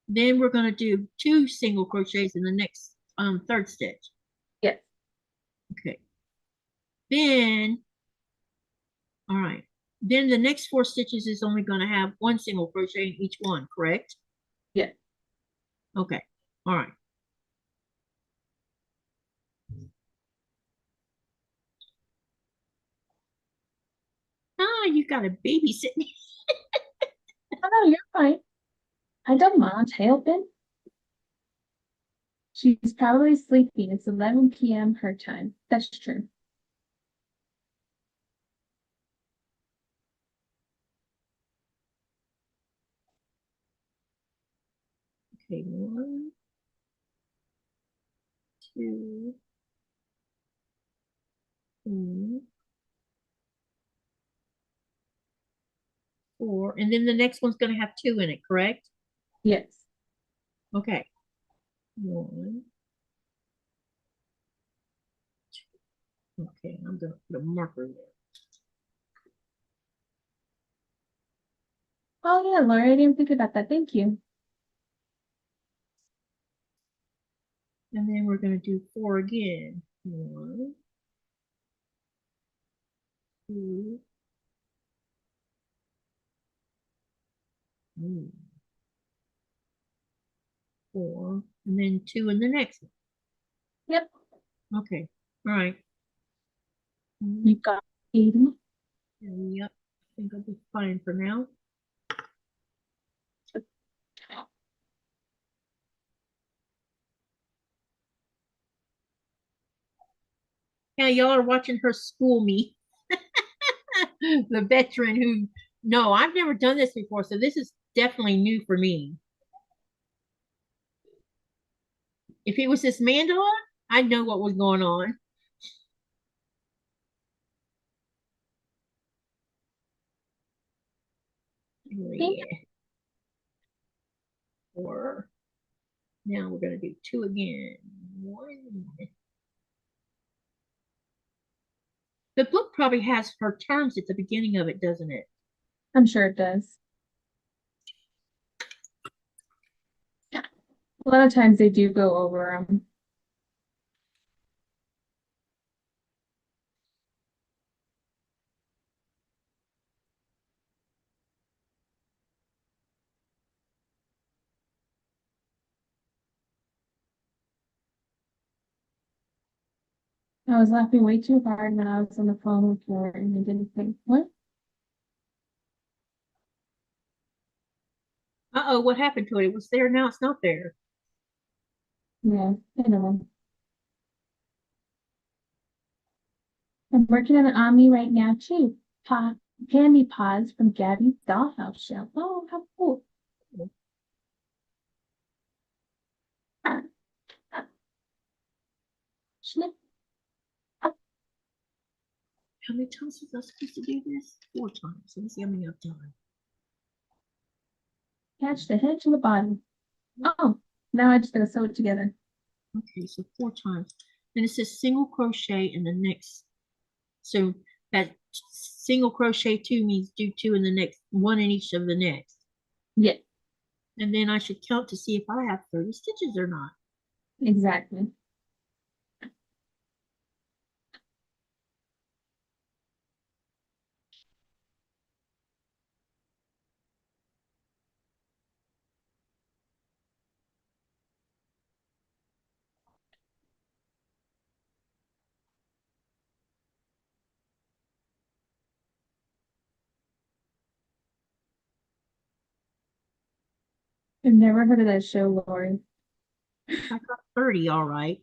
Then we're going to do 2 single crochets in the next third stitch. Yes. Okay. Then, all right. Then the next 4 stitches is only going to have 1 single crochet in each one, correct? Yes. Okay. All right. Ah, you got a babysit me. Oh, no, you're fine. I don't mind helping. She's probably sleeping. It's 11 p.m. her time. That's true. Okay, 1, 2, 3, 4, and then the next one's going to have 2 in it, correct? Yes. Okay. 1. Okay, I'm going to put a marker there. Oh, yeah, Laura, I didn't think about that. Thank you. And then we're going to do 4 again. 1, 2, 3, 4, and then 2 in the next one. Yep. Okay, all right. You got it. Yep, I think I'll be fine for now. Yeah, y'all are watching her school me. The veteran who, no, I've never done this before, so this is definitely new for me. If it was this mandala, I'd know what was going on. Oh, yeah. 4. Now we're going to do 2 again. 1. The book probably has her terms at the beginning of it, doesn't it? I'm sure it does. A lot of times they do go over them. I was laughing way too hard when I was on the phone with her and I didn't think, what? Uh-oh, what happened to it? It was there, now it's not there. Yeah, I know. I'm working on an Omni right now too. Candy pods from Gabby's dollhouse shelf. Oh, how cool. Snip. How many times was I supposed to do this? 4 times. Let me see how many I've done. Catch the head to the bottom. Oh, now I just gotta sew it together. Okay, so 4 times. Then it says single crochet in the next. So that single crochet 2 means do 2 in the next, 1 in each of the next. Yeah, And then I should count to see if I have 30 stitches or not. exactly. I've never heard of that show, Lori. I got 30, all right.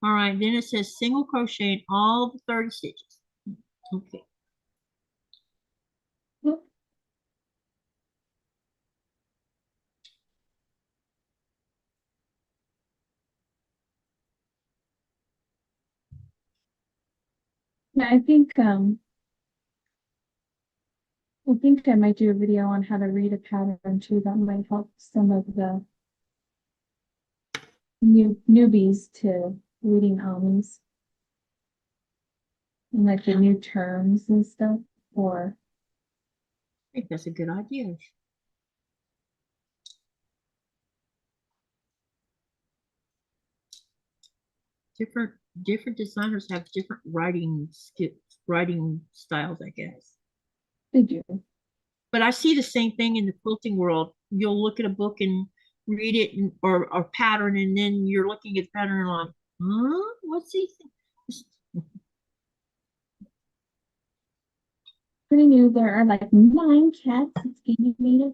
All right, then it says single crochet in all the 30 stitches. Okay. Yeah, I think I might do a video on how to read a pattern too. That might help some of the newbies to reading almonds and like the new terms and stuff. Or I think that's a good idea. Different different designers have different writing styles, I guess. they do. But I see the same thing in the quilting world. You'll look at a book and read it or pattern, and then you're looking at the pattern and like, huh? What's he? Pretty new. There are like 9 cats. It's animated.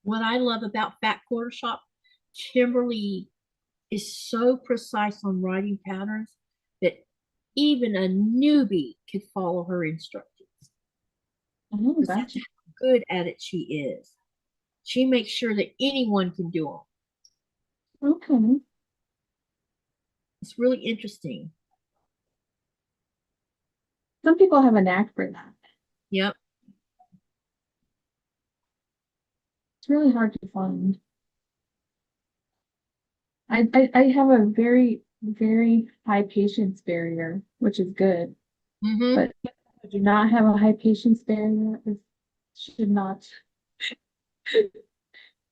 What I love about Fat Quarter Shop, Kimberly is so precise on writing patterns that even a newbie could follow her instructions. Oh, Because that's gotcha. how good at it she is. She makes sure that anyone can do them. Okay. It's really interesting. Some people have a knack for that. Yep. It's really hard to find. I have a very, very high patience barrier, which is good. Mm-hmm. But people who do not have a high patience barrier should not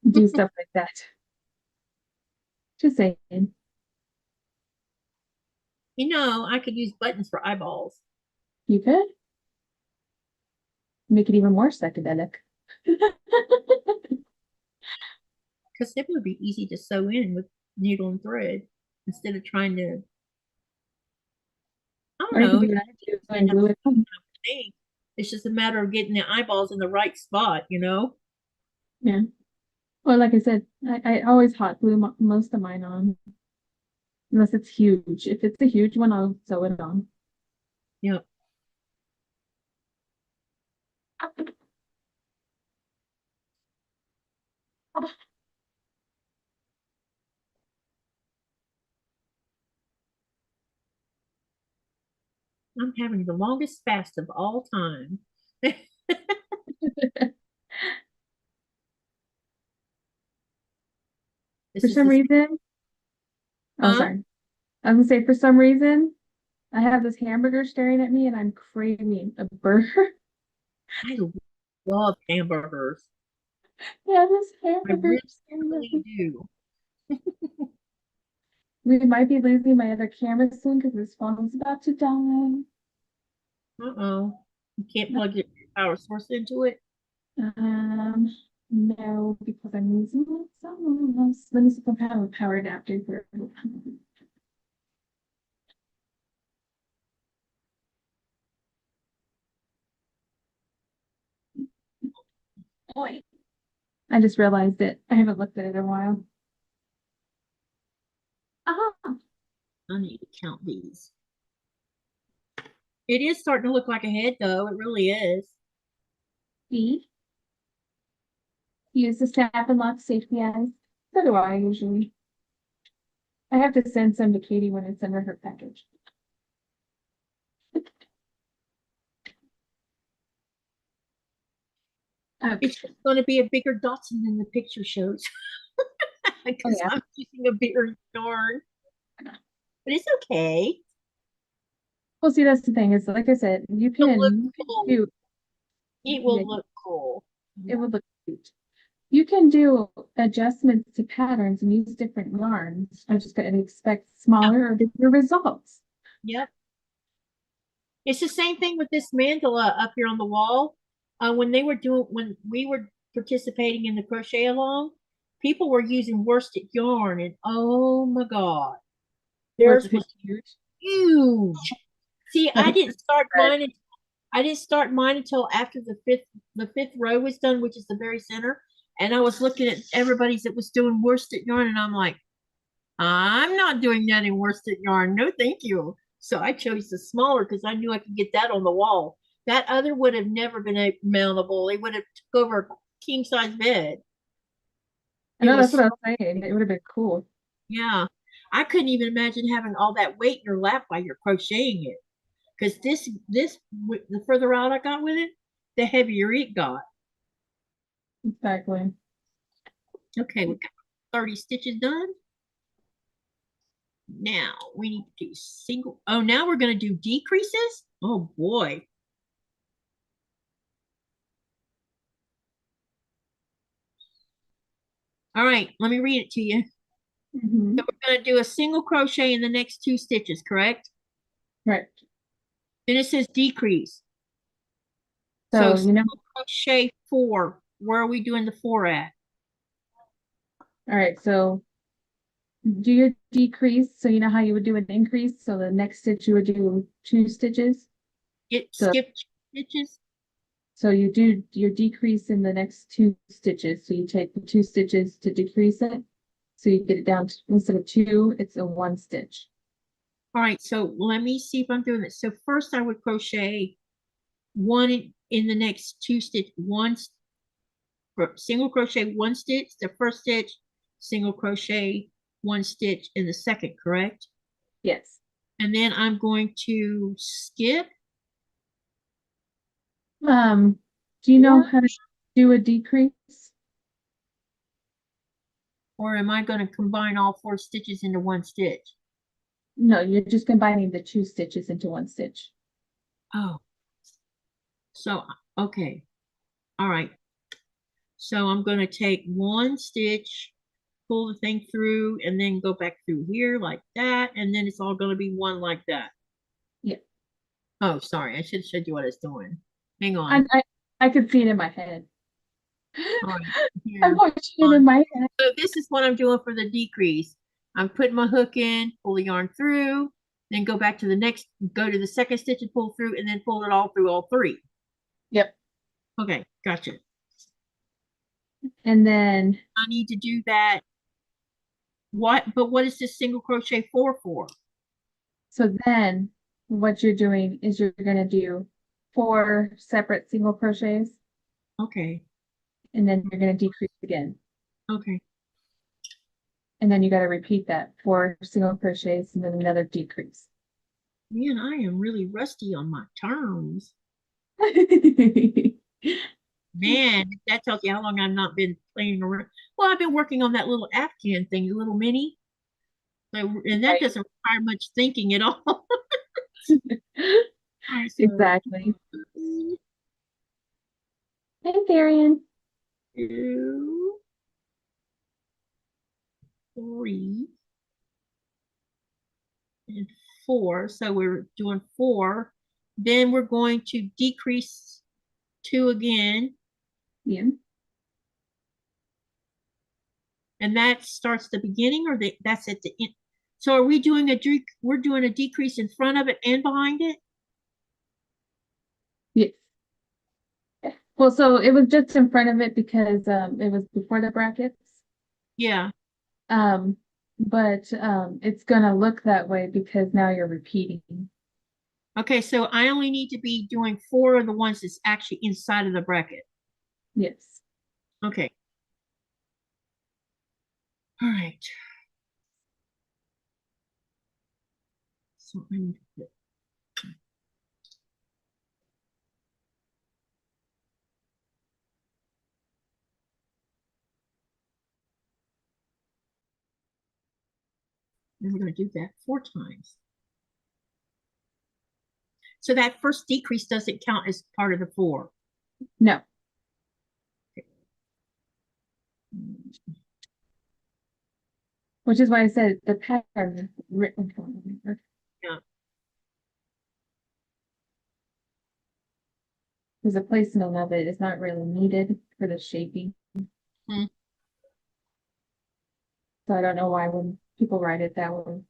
do stuff like that. Just saying. You know, I could use buttons for eyeballs. You could make it even more psychedelic. Because it would be easy to sew in with needle and thread instead of trying to, I don't Or you could know, do that too and glue it on. thing. It's just a matter of getting the eyeballs in the right spot, you know? Yeah. Well, like I said, I always hot glue most of mine on, unless it's huge. If it's a huge one, I'll sew it on. Yep. I'm having the longest fast of all time. For This is some the, reason, oh, huh? sorry. I was gonna say, for some reason, I have this hamburger staring at me and I'm craving a burger. I love hamburgers. Yeah, this I hamburger really, staring at really me. do. We might be losing my other camera soon because this phone's about to die. Uh-oh. You can't plug your power source into it. Um, no, because I'm using someone else. Let me see if I have a power adapter for. Boy, I just realized it. I haven't looked at it in a while. Ah, I need to count these. It is starting to look like a head, though. It really is. see, use the snap and lock safety eyes. So do I usually. I have to send some to Katie when I send her her package. Okay. It's going to be a bigger Dotson than the picture shows Oh because yeah. I'm using a bigger yarn. But it's okay. Well, see, that's the thing. Is like I said, you It'll look can cool. do. It Yeah, will look cool. it would look cute. You can do adjustments to patterns and use different yarns. I just gotta expect smaller or bigger results. Yep. It's the same thing with this mandala up here on the wall. When we were participating in the crochet along, people were using worsted yarn, and oh my God, Was theirs it was huge? huge. See, I didn't start Right. mine. I didn't start mine until after the fifth row was done, which is the very center. And I was looking at everybody's that was doing worsted yarn, and I'm like, I'm not doing that in worsted yarn. No, thank you. So I chose the smaller because I knew I could get that on the wall. That other would have never been mountable. It would have took over a king size bed. I It know that's was, what I was saying. It would have been cool. yeah. I couldn't even imagine having all that weight in your lap while you're crocheting it. Because the further out I got with it, the heavier it got. Exactly. Okay, we got 30 stitches done. Now we need to do single. Oh, now we're going to do decreases. Oh boy. All right, let me read it to you. Mhm. So we're going to do a single crochet in the next 2 stitches, correct? Right. Then it says decrease. So So, you know, single crochet 4. Where are we doing the 4 at? all right, so do your decrease. So you know how you would do an increase. So the next stitch you would do 2 stitches. It So skipped stitches. so you do your decrease in the next 2 stitches. So you take the 2 stitches to decrease it. So you get it down to, instead of 2, it's a 1 stitch. All right, so let me see if I'm doing this. So first I would crochet 1 in the next 2 stitch, single crochet 1 stitch, the first stitch, single crochet 1 stitch in the second, correct? Yes. And then I'm going to skip, Do you know or, how to do a decrease? or am I going to combine all 4 stitches into 1 stitch? No, you're just combining the 2 stitches into 1 stitch. Oh, so, okay. All right. So I'm going to take 1 stitch, pull the thing through, and then go back through here like that. And then it's all going to be 1 like that. Yeah. Oh, sorry. I should have showed you what it's doing. Hang I, on. I, I could see it in my head. All right. I'm Here. watching it On. in my head. So this is what I'm doing for the decrease. I'm putting my hook in, pull the yarn through, then go back to the next, go to the second stitch and pull through, and then pull it all through all 3. Yep. Okay, gotcha. And then, I need to do that. But what is this single crochet 4 for? so then what you're doing is you're going to do 4 separate single crochets, Okay, and then you're going to decrease again. okay. And then you got to repeat that 4 single crochets and then another decrease. Man, I am really rusty on my terms. Man, that tells you how long I've not been playing around. Well, I've been working on that little Afghan thing, the little mini. So, and that Right. doesn't require much thinking at all. All right, so Exactly. Hey, Darian. 2, 3, and 4. So we're doing 4. Then we're going to decrease 2 again, Yeah. and that starts the beginning, or that's at the end. So are we doing we're doing a decrease in front of it and behind it? Yes. Well, so it was just in front of it because it was before the brackets. Yeah. Um, but it's gonna look that way because now you're repeating. Okay, so I only need to be doing 4 of the ones that's actually inside of the bracket. Yes. Okay. All right. So I need to put, and we're going to do that 4 times. So that first decrease doesn't count as part of the 4. No. Which is why I said the pattern is written for me. Yeah. Because the placement of it is not really needed for the shaping. Hmm. So I don't know why when people write it that way,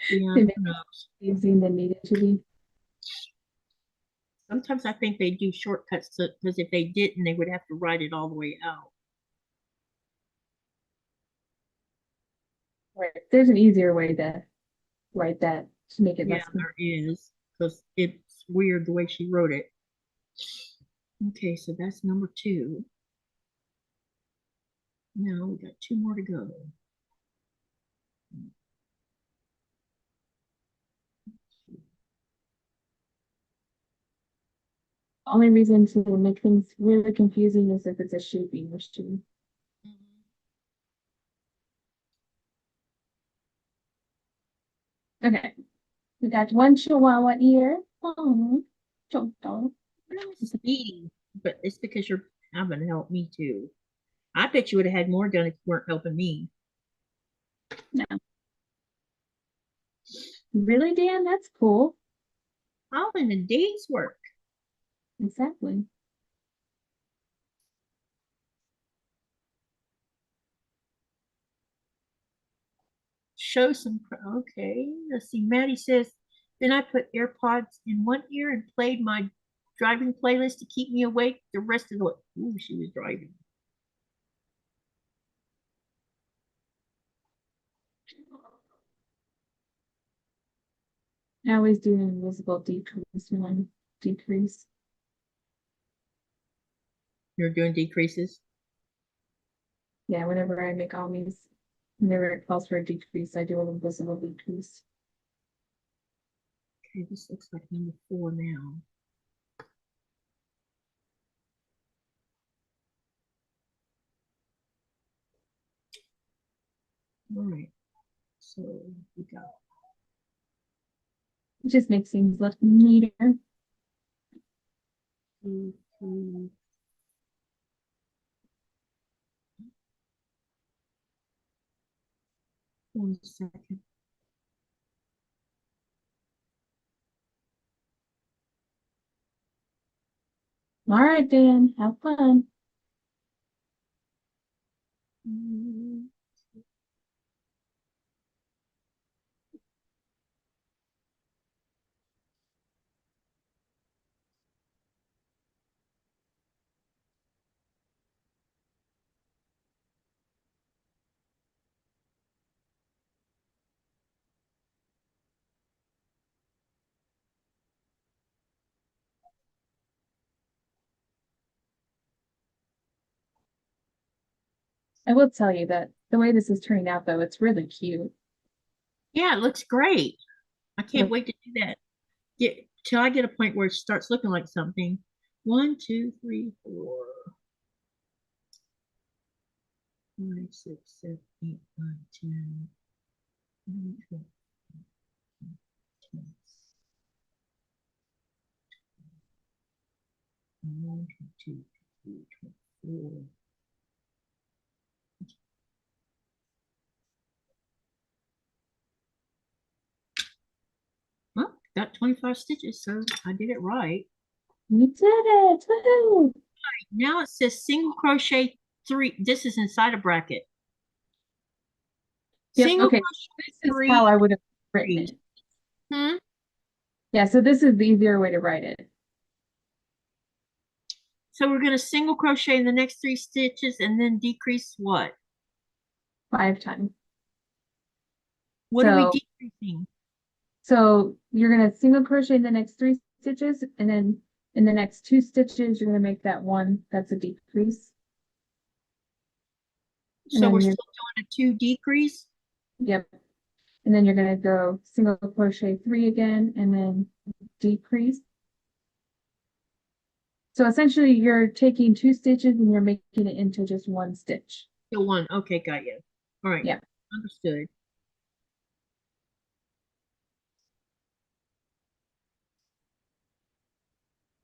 Yeah. they make No. it easier than needed to be. Sometimes I think they do shortcuts because if they didn't, they would have to write it all the way out. Right. There's an easier way to write that to make it Yeah, less. there is because it's weird the way she wrote it. Okay, so that's number 2. Now we got 2 more to go. Only reason to make things really confusing is if it's a shaping issue. Okay, we got one Chihuahua ear. Oh, don't. Really speedy, but it's because you're having to help me too. I bet you would have had more done if you weren't helping me. No. Really, Dan? That's cool. All in a day's work. Exactly. Show some. Okay, let's see. Maddie says, then I put AirPods in one ear and played my driving playlist to keep me awake the rest of the way. Ooh, she was driving. I always do an invisible decrease when I decrease. You're doing decreases. Yeah, whenever I make all these, whenever it calls for a decrease, I do an invisible decrease. Okay, this looks like number 4 now. All right, so we got It just makes things look neater. 2, 3. One second. All right, Dan, have fun. Mm. I will tell you that the way this is turning out, though, it's really cute. Yeah, it looks great. I can't Like, wait to do that. Get till I get a point where it starts looking like something. 1, 2, 3, 4, 5, 6, 7, 8, 9, 10, 11, 12, 13, 21, 22, 23, 24. Well, got 25 stitches, so I did it right. you did it! Woohoo! Now it says single crochet 3. This is inside a bracket. Yep, Single okay. crochet This is 3. how I would have written it. Hmm? Yeah, so this is the easier way to write it. So we're going to single crochet in the next 3 stitches and then decrease what? 5 times. What are we So, decreasing? so you're gonna single crochet in the next 3 stitches, and then in the next 2 stitches, you're gonna make that one that's a decrease. So we're then still doing a 2 decrease? Yep. And then you're gonna go single crochet 3 again, and then decrease. So essentially, you're taking 2 stitches and you're making it into just 1 stitch. Still 1. Okay, got you. All right. Yeah. Understood.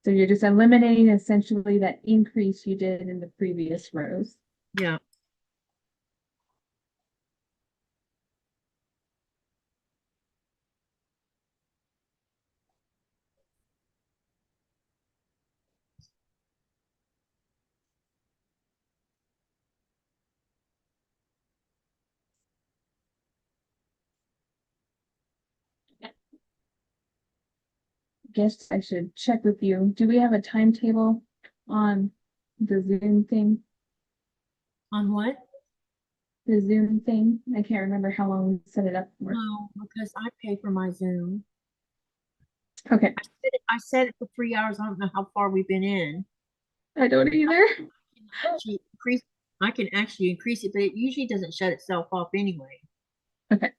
So you're just eliminating essentially that increase you did in the previous rows. Yeah. guess I should check with you. Do we have a timetable on the Zoom thing? On what? The Zoom thing? I can't remember how long we set it up for. No, because I pay for my Zoom. Okay, I set it for 3 hours. I don't know how far we've been in. I don't either. I can actually increase it, but it usually doesn't shut itself off anyway. Okay.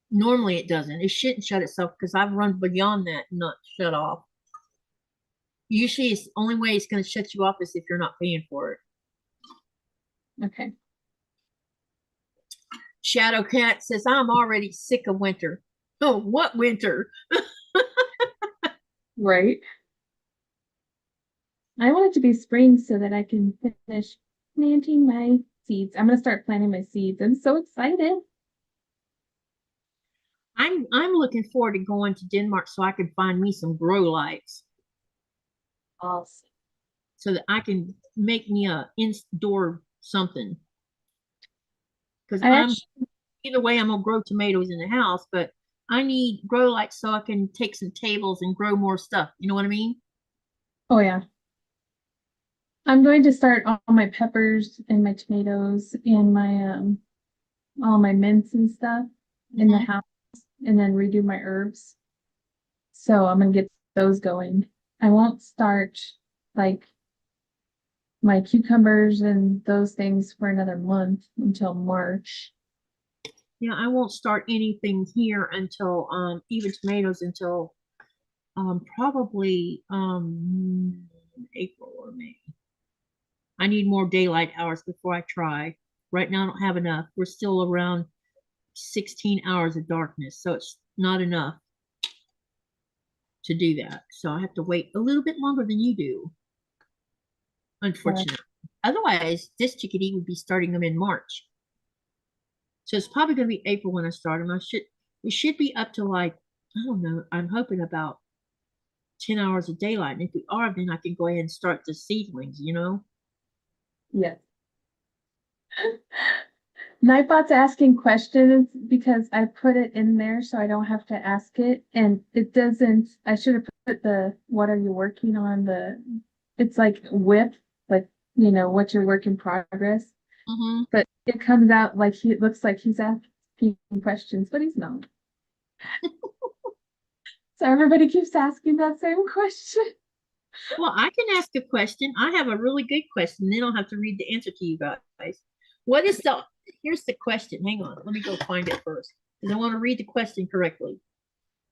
Normally it doesn't. It shouldn't shut itself because I've run beyond that and not shut off. Usually it's the only way it's going to shut you off is if you're not paying for it. Okay. Shadow Cat says, I'm already sick of winter. Oh, what winter? Right. I want it to be spring so that I can finish planting my seeds. I'm going to start planting my seeds. I'm so excited. I'm looking forward to going to Denmark so I can find me some grow lights Awesome. so that I can make me a indoor something. Because either way, I'm gonna grow tomatoes in the house, but I need grow lights so I can take some tables and grow more stuff. You know what I mean? Oh yeah. I'm going to start all my peppers and my tomatoes and my all my mints and stuff in the house and then redo my herbs. So I'm gonna get those going. I won't start like my cucumbers and those things for another month until March. Yeah, I won't start anything here until even tomatoes until probably April or May. I need more daylight hours before I try. Right now I don't have enough. We're still around 16 hours of darkness, so it's not enough to do that. So I have to wait a little bit longer than you do, unfortunately. Otherwise, this chickadee would be starting them in March. So it's probably going to be April when I start them. We should be up to like, I don't know, I'm hoping about 10 hours of daylight. And if we are, then I can go ahead and start the seedlings, you know? Yes. Nightbot's asking questions because I put it in there so I don't have to ask it. And it doesn't, I should have put the, what are you working on? It's like WIP, like, you know, what's your work in progress. Mm-hmm. But it comes out like it looks like he's asking questions, but he's not. So everybody keeps asking that same question. Well, I can ask a question. I have a really good question. Then I'll have to read the answer to you guys. What is here's the question. Hang on. Let me go find it first. Because I want to read the question correctly.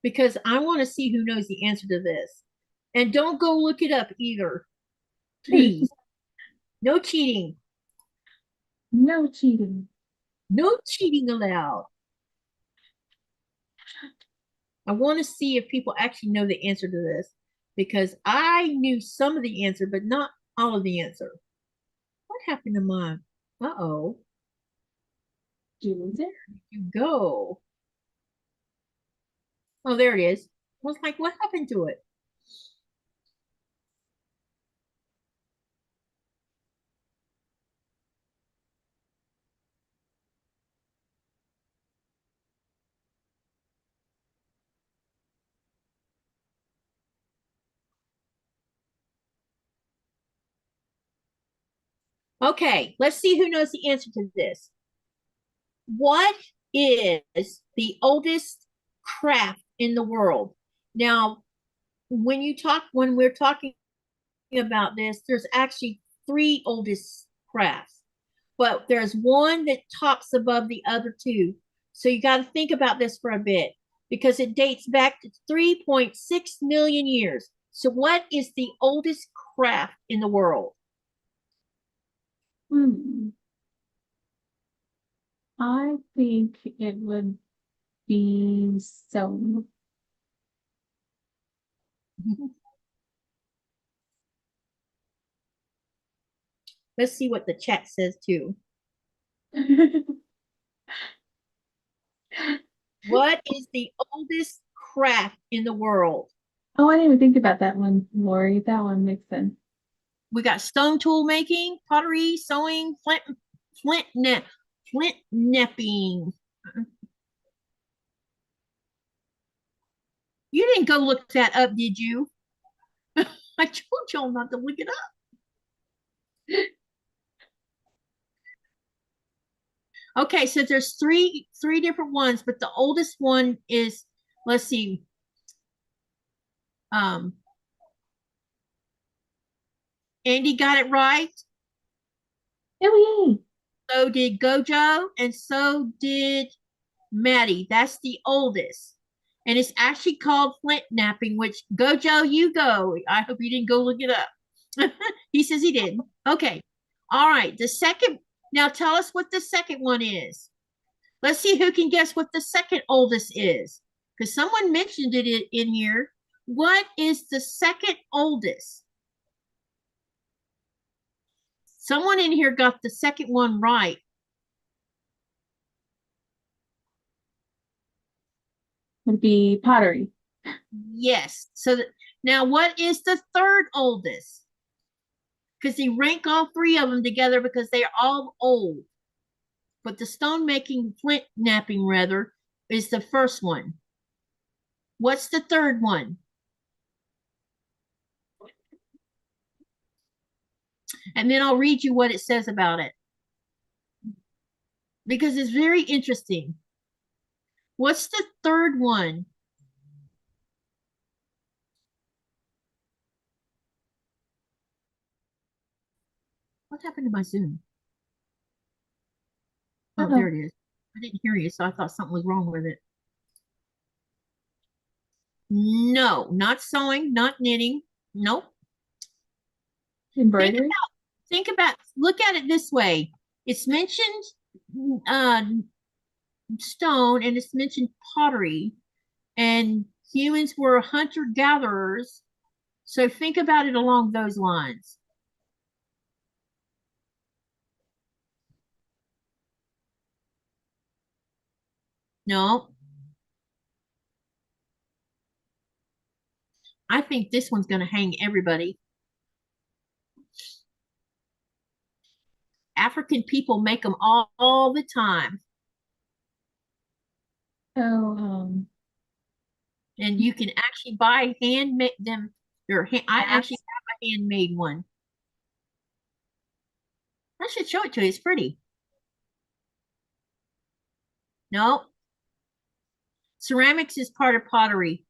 Because I want to see who knows the answer to this. And don't go look it up either. Please. No cheating. No cheating. No cheating allowed. I want to see if people actually know the answer to this. Because I knew some of the answer, but not all of the answer. What happened to mine? Uh-oh. Julie, There you go. Oh, there it is. I was like, what happened to it? Okay, let's see who knows the answer to this. What is the oldest craft in the world? Now, when we're talking about this, there's actually three oldest crafts, but there's one that tops above the other two. So you got to think about this for a bit because it dates back to 3.6 million years. So what is the oldest craft in the world? I think it would be so. Let's see what the chat says too. What is the oldest craft in the world? Oh, I didn't even think about that one, Lori. That one makes sense. We got stone tool making, pottery, sewing, flint nepping. You didn't go look that up, did you? I told y'all not to look it up. Okay, so there's three different ones, but the oldest one is, let's see, um, Andy got it right. Yay! So did Gojo, and so did Maddie. That's the oldest. And it's actually called flint napping, which Gojo, you go. I hope you didn't go look it up. He says he did. Okay. All right. The second, now tell us what the second one is. Let's see who can guess what the second oldest is. Because someone mentioned it in here. What is the second oldest? Someone in here got the second one right. Would be pottery. Yes. So now what is the third oldest? Because he rank all three of them together because they are all old. But the stone making, flint napping rather, is the first one. What's the third one? And then I'll read you what it says about it. Because it's very interesting. What's the third one? What happened to my Zoom? Oh, there it is. I didn't hear you, so I thought something was wrong with it. No, not sewing, not knitting. Nope. Embroidery. Think about, look at it this way. It's mentioned stone and it's mentioned pottery, and humans were hunter-gatherers. So think about it along those lines. No. I think this one's going to hang everybody. African people make them all the time. So, And you can actually buy handmade them. I actually have a handmade one. I should show it to you. It's pretty. No. Ceramics is part of pottery.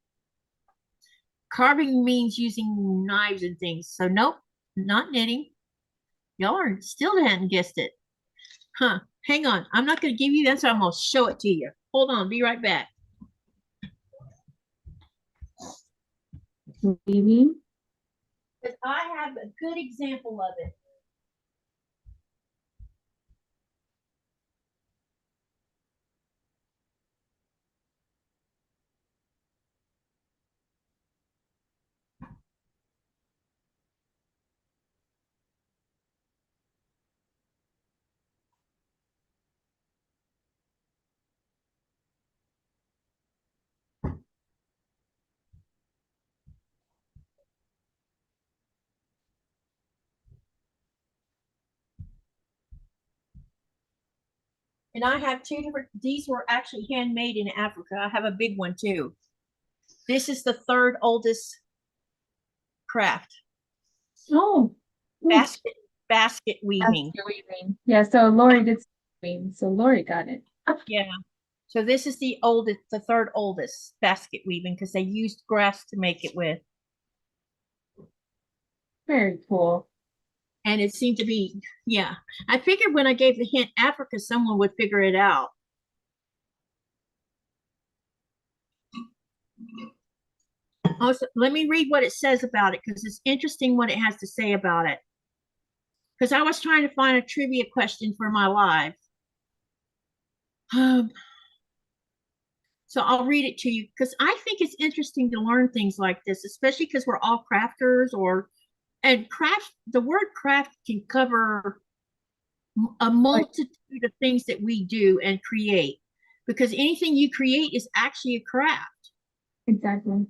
Carving means using knives and things. So nope, not knitting. Y'all are still hadn't guessed it. Huh. Hang on. I'm not going to give you the answer. I'm going to show it to you. Hold on. Be right back. weaving. Because I have a good example of it. And I have two different, these were actually handmade in Africa. I have a big one too. This is the third oldest craft. Oh, Basket weaving. weaving. Yeah, so Lori did weaving, so Lori got it. Yeah. So this is the oldest, the third oldest basket weaving because they used grass to make it with. Very cool. And it seemed to be, yeah. I figured when I gave the hint Africa, someone would figure it out. Also, let me read what it says about it because it's interesting what it has to say about it. Because I was trying to find a trivia question for my live. So I'll read it to you because I think it's interesting to learn things like this, especially because we're all crafters and craft, the word craft can cover a multitude of things that we do and create because anything you create is actually a craft. Exactly.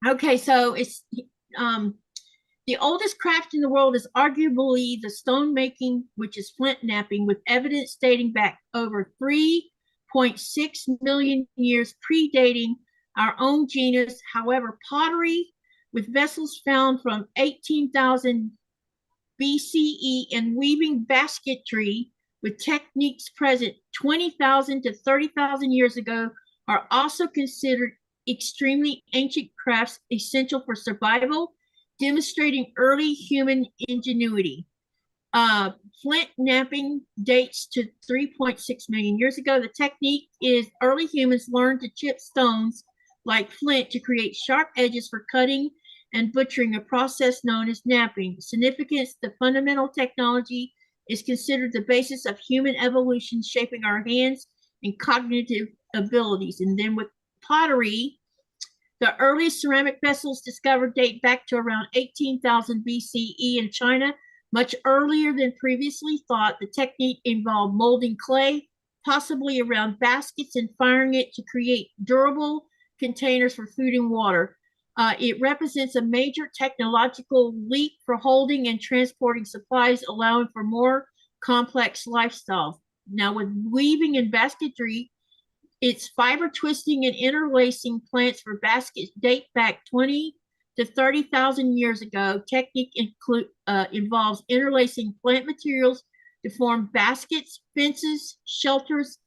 Okay, so it's the oldest craft in the world is arguably the stone making, which is flint napping, with evidence dating back over 3.6 million years, predating our own genus. However, pottery with vessels found from 18,000 BCE and weaving basketry with techniques present 20,000 to 30,000 years ago are also considered extremely ancient crafts essential for survival, demonstrating early human ingenuity. Flint knapping dates to 3.6 million years ago. The technique is early humans learned to chip stones like flint to create sharp edges for cutting and butchering, a process known as knapping. Significance: the fundamental technology is considered the basis of human evolution, shaping our hands and cognitive abilities. And then with pottery, the earliest ceramic vessels discovered date back to around 18,000 BCE in China. Much earlier than previously thought, the technique involved molding clay, possibly around baskets, and firing it to create durable containers for food and water. It represents a major technological leap for holding and transporting supplies, allowing for more complex lifestyles. Now, with weaving and basketry, its fiber twisting and interlacing plants for baskets date back 20 to 30,000 years ago. Technique involves interlacing plant materials to form baskets, fences, shelters,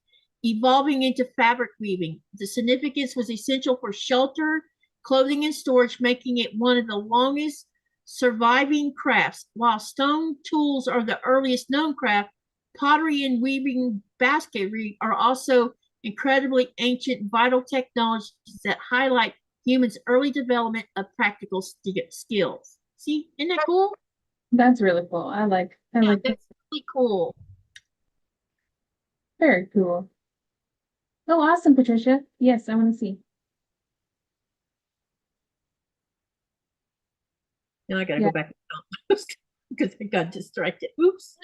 evolving into fabric weaving. The significance was essential for shelter, clothing, and storage, making it one of the longest surviving crafts. While stone tools are the earliest known craft, pottery and weaving basketry are also incredibly ancient, vital technologies that highlight humans' early development of practical skills. See, isn't that cool? That's really cool. I like that. That's really cool. Very cool. Oh, awesome, Patricia. Yes, I want to see. Now I gotta Yeah. go back because I got distracted. Oops.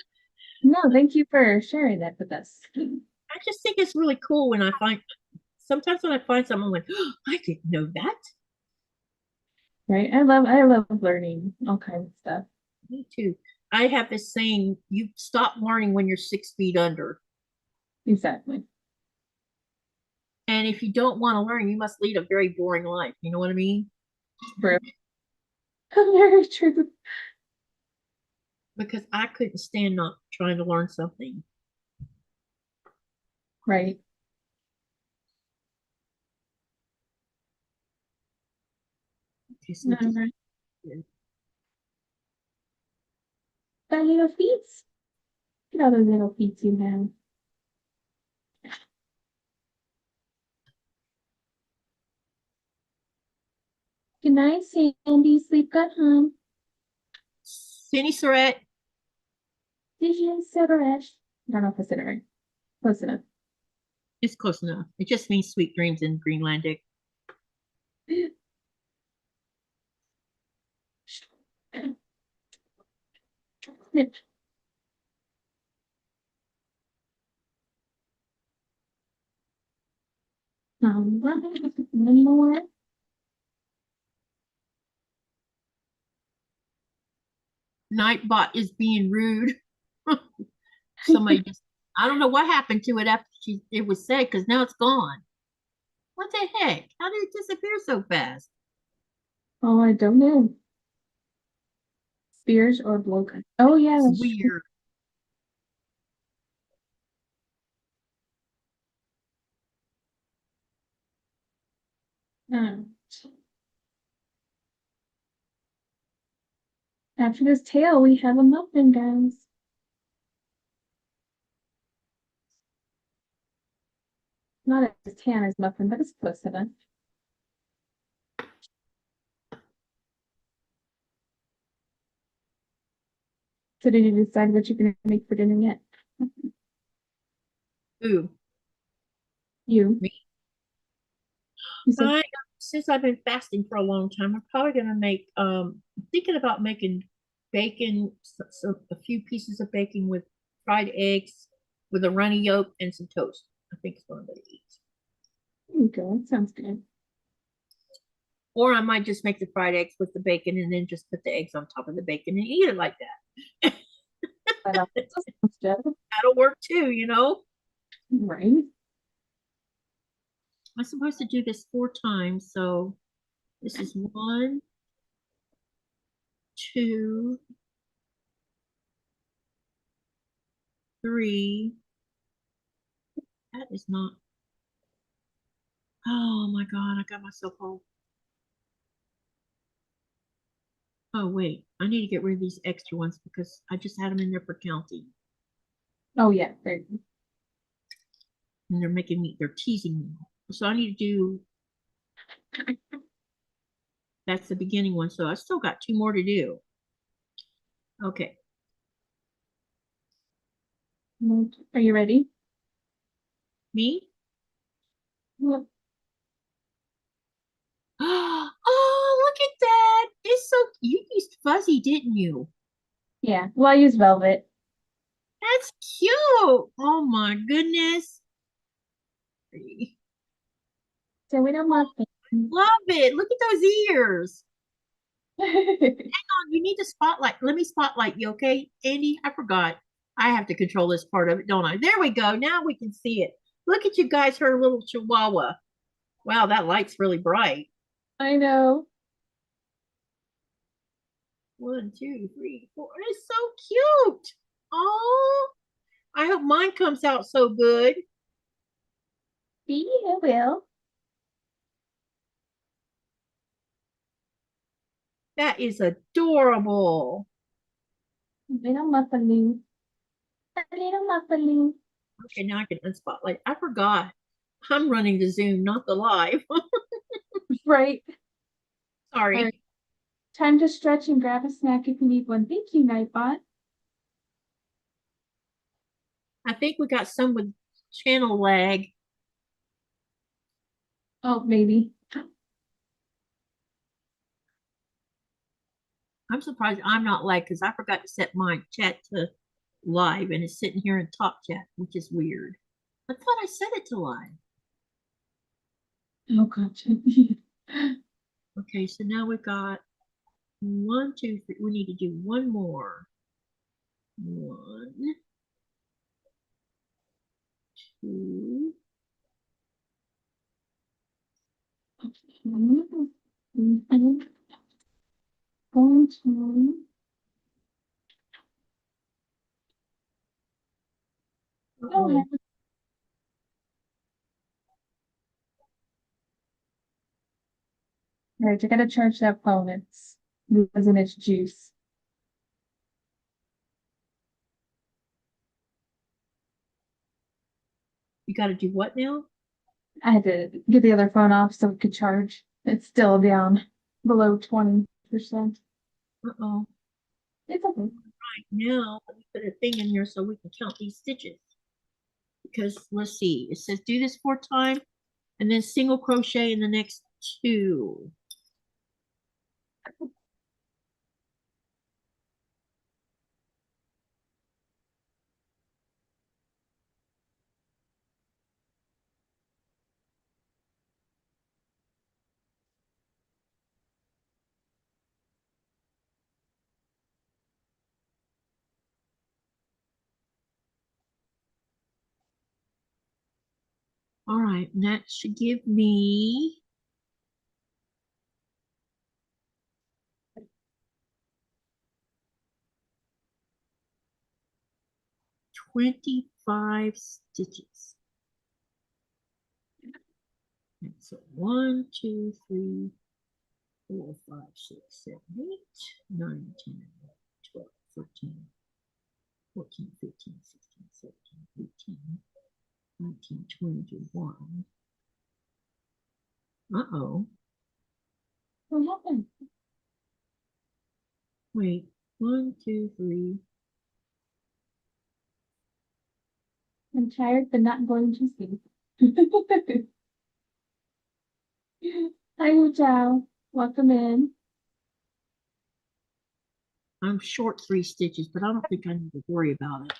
No, thank you for sharing that with us. I just think it's really cool when I find, sometimes when I find something, I'm like, oh, I didn't know that. Right. I love learning all kinds of stuff. Me too. I have this saying, you stop learning when you're 6 feet under. Exactly. And if you don't want to learn, you must lead a very boring life. You know what I mean? True. Very true. Because I couldn't stand not trying to learn something. Right. Okay, so All right. Got little feet. Look at all those little feet you have. Good night, Sandy. Sleep good, hon. Cindy Surratt, Did you cigarette? I don't know if I said it right. Close enough. it's close enough. It just means sweet dreams in Greenlandic. One more. Nightbot is being rude. Somebody just, I don't know what happened to it after it was said, because now it's gone. What the heck? How did it disappear so fast? Oh, I don't know. Spears or blowgun. Oh yeah, It's that's true. weird. Um, After this tail, we have a muffin, guys. Not as tan as muffin, but it's close enough. So did you decide what you're gonna make for dinner yet? Ooh, You. me. You said Since I've been fasting for a long time, I'm probably gonna make thinking about making bacon, a few pieces of bacon with fried eggs with a runny yolk and some toast. I think it's what I'm gonna eat. there you go. That sounds good. Or I might just make the fried eggs with the bacon and then just put the eggs on top of the bacon and eat it like that. But that sounds good. That'll work too, you know? Right. I'm supposed to do this 4 times, so this is 1, 2, 3. That is not. Oh my God, I got myself all. Oh wait, I need to get rid of these extra ones because I just had them in there for counting. Oh yeah, very good. And they're making me, they're teasing me. So I need to do, that's the beginning one. So I still got 2 more to do. Okay. Are you ready? Me? Well, Oh, look at that. It's so, you used fuzzy, didn't you? yeah. Well, I use velvet. That's cute. Oh my goodness. So we don't want Love it. Look at those ears. things. You need to spotlight. Let me spotlight you, okay, Andy? I forgot. I have to control this part of it, don't I? There we go. Now we can see it. Look at you guys, her little chihuahua. Wow, that light's really bright. I know. 1, 2, 3, 4. It's so cute. Oh, I hope mine comes out so good. See, it will. That is adorable. Little muffaloo. A little muffaloo. Okay, now I can unspotlight. I forgot. I'm running the Zoom, not the live. Right. Sorry. All right. Time to stretch and grab a snack if you need one. Thank you, Nightbot. I think we got some with channel lag. Oh, maybe. I'm surprised I'm not lag because I forgot to set my chat to live and it's sitting here in top chat, which is weird. I thought I set it to live. Oh, gotcha. Okay, so now we've got 1, 2, 3. We need to do one more. 1, 2. Go ahead. All right, you gotta charge that phone. It's losing its juice. You got to do what now? I had to get the other phone off so it could charge. It's still down below 20%. Uh-oh. It's okay. Right now, let me put a thing in here so we can count these stitches. Because let's see, it says do this 4 times and then single crochet in the next 2. All right, and that should give me 25 stitches. And so 1, 2, 3, 4, 5, 6, 7, 8, 9, 10, 11, 12, 13, 14, 15, 16, 17, 18, 19, 20, 21. Uh-oh. What happened? Wait, 1, 2, 3. I'm tired, but not going to sleep. Hi, Wu welcome in. I'm short 3 stitches, but I don't think I need to worry about it.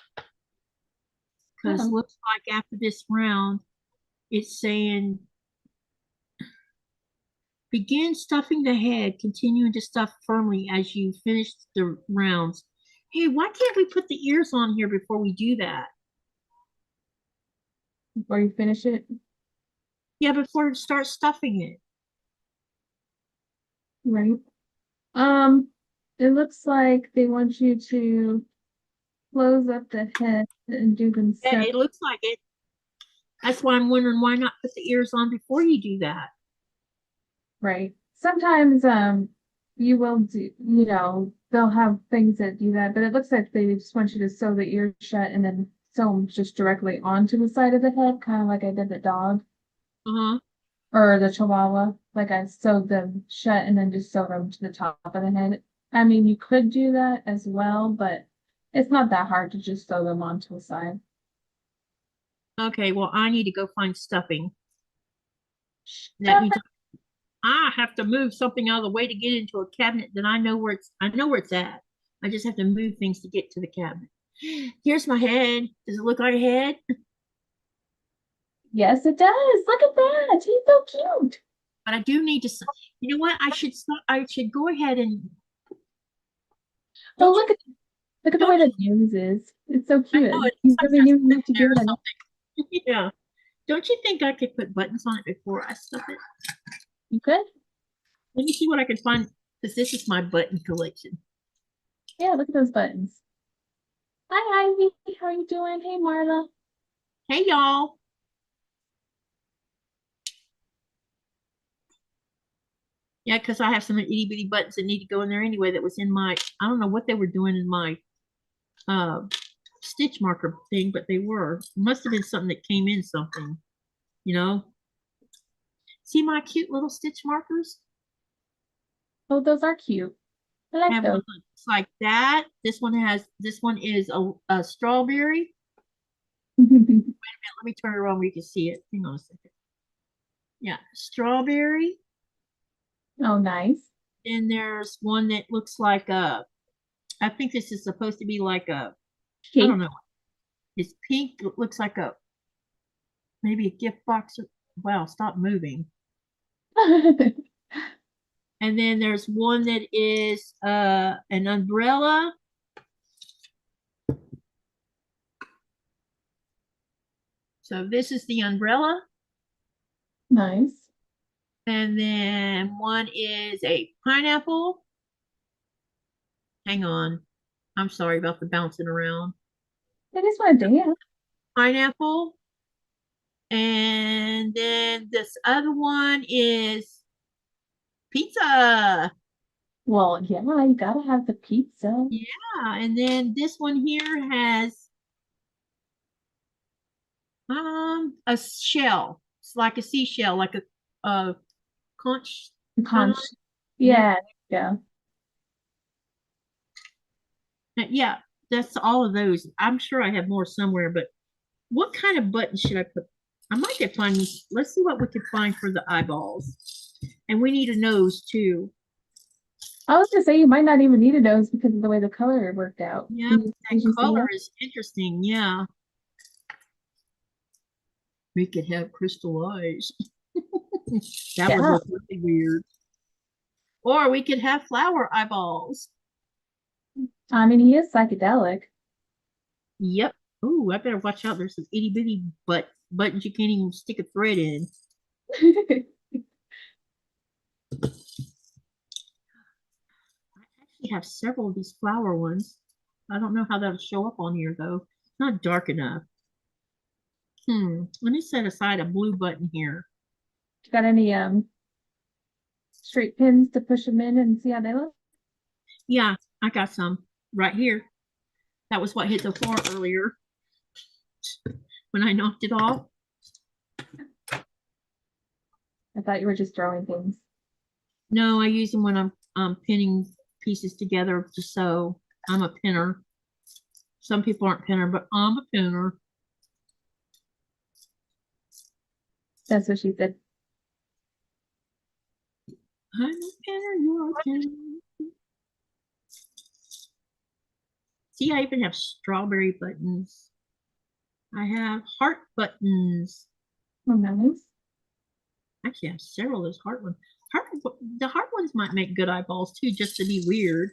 Because Uh-oh. looks like after this round, it's saying begin stuffing the head, continuing to stuff firmly as you finish the rounds. Hey, why can't we put the ears on here before we do that? Before you finish it. Yeah, before it starts stuffing it. Right. It looks like they want you to close up the head and do them Yeah, separate. it looks like it. That's why I'm wondering why not put the ears on before you do that. Right. Sometimes you will do, they'll have things that do that, but it looks like they just want you to sew the ears shut and then sew them just directly onto the side of the head, kind of like I did the dog Uh-huh. or the chihuahua. Like I sewed them shut and then just sewed them to the top of the head. I mean, you could do that as well, but it's not that hard to just sew them onto the side. Okay, well, I need to go find stuffing. That Stuff means I have to move something out of the way to get into a cabinet that I know where it's at. I just have to move things to get to the cabinet. Here's my head. Does it look like a head? Yes, it does. Look at that. He's so cute. But I do need to, you know what? I should go ahead and, Oh, don't you, look at the way don't the nose is. It's so I cute. know it You looks like really there's knew a what lip to there do or it. something. Yeah. Don't you think I could put buttons on it before I stuff it? You good? Let me see what I can find, because this is my button collection. Yeah, look at those buttons. Hi, Ivy. How are you doing? Hey, Marla. Hey, y'all. Yeah, because I have some itty bitty buttons that need to go in there anyway that was in my, I don't know what they were doing in my uh stitch marker thing, but they were. It must have been something that came in something, you know. See my cute little stitch markers? Oh, those are cute. I I like have one those. that looks like that. This one is a strawberry. Let me turn it around where you can see it. Hang on a second. Yeah, strawberry. Oh, nice. And there's one that looks like I think this is supposed to be like I don't Cake. know. It's pink. It looks like maybe a gift box. Wow, stop moving. And then there's one that is an umbrella. So this is the umbrella. Nice. And then one is a pineapple. Hang on. I'm sorry about the bouncing around. I just want to dance. Pineapple. And then this other one is pizza. Well, yeah, you gotta have the pizza. Yeah. And then this one here has a shell. It's like a seashell, like a conch kind of. Conch. Yep. Yeah, yeah. Yeah, that's all of those. I'm sure I have more somewhere, but what kind of button should I put? I might get find. Let's see what we can find for the eyeballs, and we need a nose too. I was gonna say you might not even need a nose because of the way the color worked out. Yeah, Did that you see color it? is interesting. Yeah, we could have crystal eyes. That would Yeah. look really weird. Or we could have flower eyeballs. I mean, he is psychedelic. Yep. Ooh, I better watch out. There's some itty bitty buttons you can't even stick a thread in. I actually have several of these flower ones. I don't know how that'll show up on here though. Not dark enough. Let me set aside a blue button here. Got any straight pins to push them in and see how they look? Yeah, I got some right here. That was what hit the floor earlier when I knocked it off. I thought you were just throwing things. No, I use them when I'm pinning pieces together to sew. I'm a pinner. Some people aren't pinner, but I'm a pinner. That's what she said. I'm a pinner, you're a pinner. See, I even have strawberry buttons. I have heart buttons. Oh, nice. Actually, I have several of those heart ones. The heart ones might make good eyeballs too, just to be weird.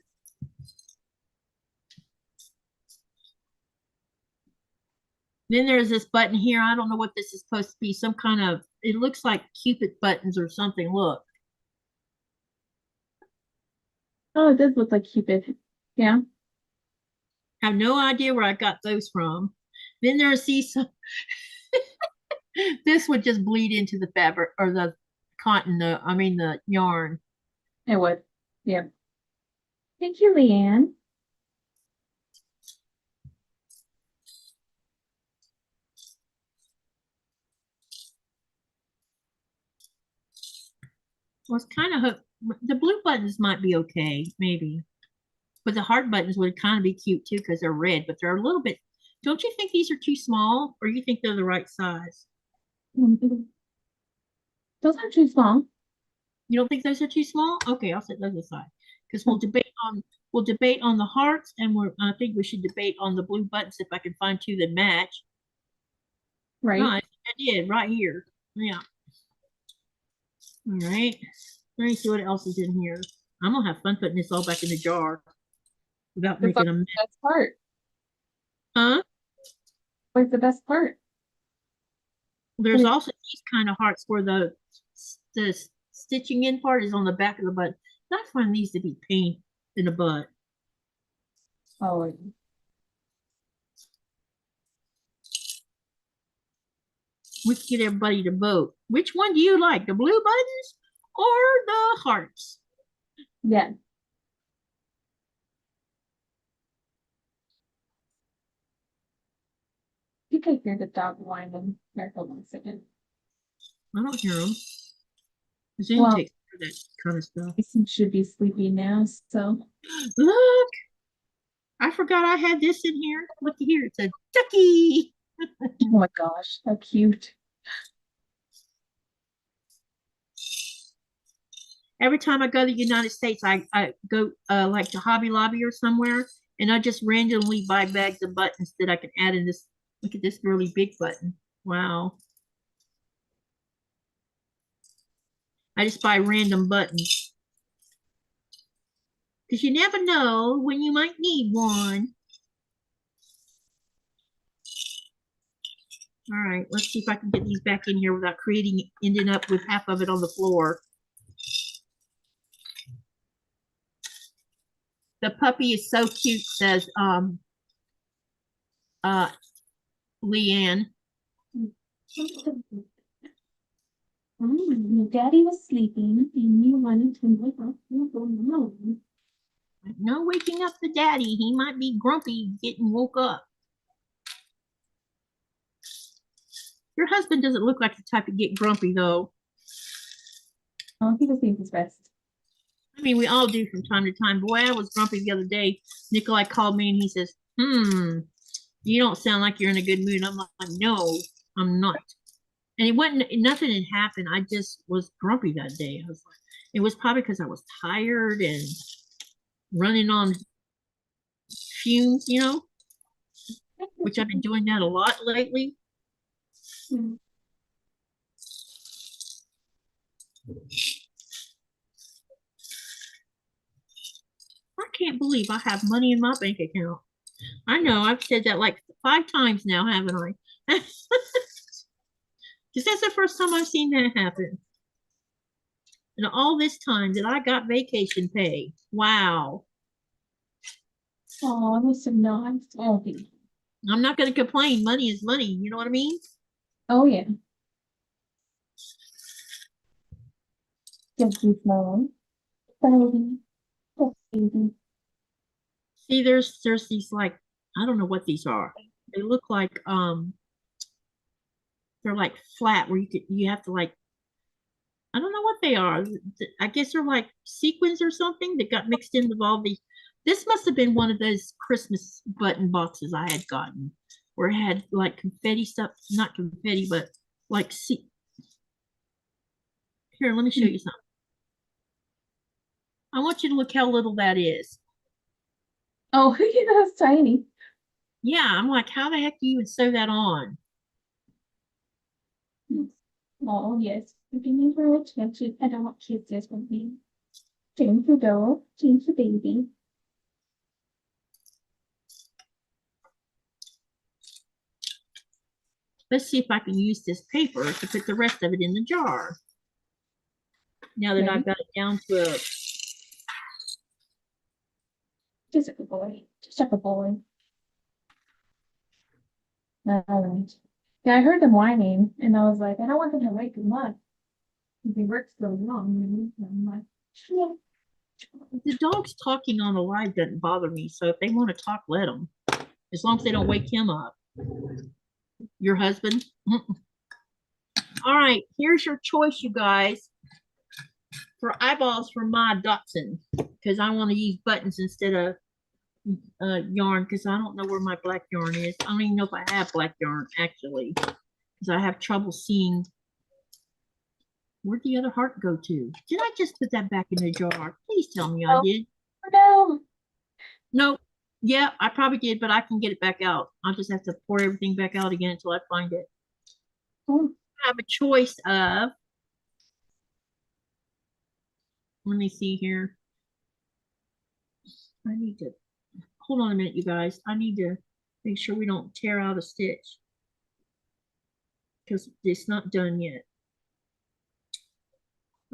Then there's this button here. I don't know what this is supposed to be. Some kind of, it looks like Cupid buttons or something. Look. Oh, it does look like Cupid. Yeah. I have no idea where I got those from. Then there's these. This would just bleed into the fabric or the cotton. I mean the yarn. It would. Yeah. Thank you, Leanne. Well, it's kind of the blue buttons might be okay, maybe, but the heart buttons would kind of be cute too because they're red, but they're a little bit. Don't you think these are too small, or you think they're the right size? Those are too small. You don't think those are too small? Okay, I'll set those aside because we'll debate on the hearts, and I think we should debate on the blue buttons if I can find two that match. Right. No, I did right here. Yeah. All right. Let me see what else is in here. I'm gonna have fun putting this all back in the jar without The making a mess. best part. Huh? What's the best part? There's also these kind of hearts where the stitching in part is on the back of the butt. I find these to be pain in the butt. Oh, We can get everybody to vote. Which one do you like, the blue buttons or the hearts? yeah. You can hear the dog whining. Here, hold on a second. I don't hear them. Zoom Well, takes care of that kind of stuff. Mason should be sleepy now, so. Look, I forgot I had this in here. Look here, it's a ducky. Oh my gosh, how cute. Every time I go to the United States, I go like to Hobby Lobby or somewhere, and I just randomly buy bags of buttons that I can add in this. Look at this really big button. Wow. I just buy random buttons. Because you never know when you might need one. All right, let's see if I can get these back in here without ending up with half of it on the floor. The puppy is so cute, says Leanne. Daddy was sleeping and you wanted to wake up. No waking up the daddy. He might be grumpy getting woke up. Your husband doesn't look like the type to get grumpy, though. Oh, he was being his best. I mean, we all do from time to time. Boy, I was grumpy the other day. Nikolai called me and he says, you don't sound like you're in a good mood. I'm like, no, I'm not. And nothing had happened. I just was grumpy that day. I was like, it was probably because I was tired and running on fumes, which I've been doing that a lot lately. I can't believe I have money in my bank account. I know I've said that like 5 times now, haven't I? Because that's the first time I've seen that happen. And all this time that I got vacation pay. Wow. Oh, I must have not. I'm not going to complain. Money is money. You know what I mean? Oh, yeah. Yes, you know. See, there's these like, I don't know what these are. They look like they're like flat where you have to like, I don't know what they are. I guess they're like sequins or something that got mixed in with all these. This must have been one of those Christmas button boxes I had gotten where it had like confetti stuff, not confetti, but like here, let me show you something. I want you to look how little that is. Oh, yeah, that's tiny. Yeah, I'm like, how the heck do you even sew that on? Oh, yes. If you need her attention, I don't want kids this with me. Change the doll, change the baby. Let's see if I can use this paper to put the rest of it in the jar. Now that I've got it down to a... Just a good boy. Just a good boy. All right. Yeah, I heard them whining, and I was like, I don't want them to wake him up. He works so long. I'm like, yeah. The dogs talking on the live doesn't bother me, so if they want to talk, let them. As long as they don't wake him up. Your husband? All right, here's your choice, you guys, for eyeballs for my Dotson, because I want to use buttons instead of yarn, because I don't know where my black yarn is. I don't even know if I have black yarn, actually, because I have trouble seeing. Where'd the other heart go to? Did I just put that back in the jar? Please tell me I did. No. No. Yeah, I probably did, but I can get it back out. I'll just have to pour everything back out again until I find it. Oh, I have a choice of, let me see here. I need to, hold on a minute, you guys. I need to make sure we don't tear out a stitch, because it's not done yet.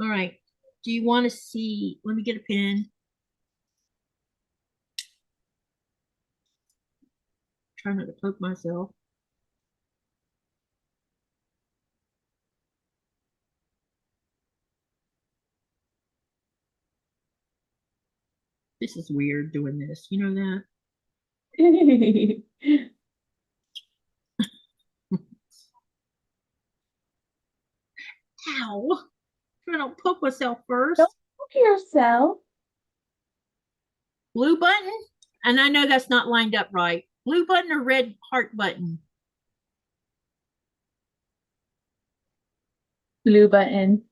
All right. Do you want to see? Let me get a pen. Try not to poke myself. This is weird doing this. You know that? Ow. Try not to poke myself first. Don't poke yourself. Blue button? And I know that's not lined up right. Blue button or red heart button? Blue button.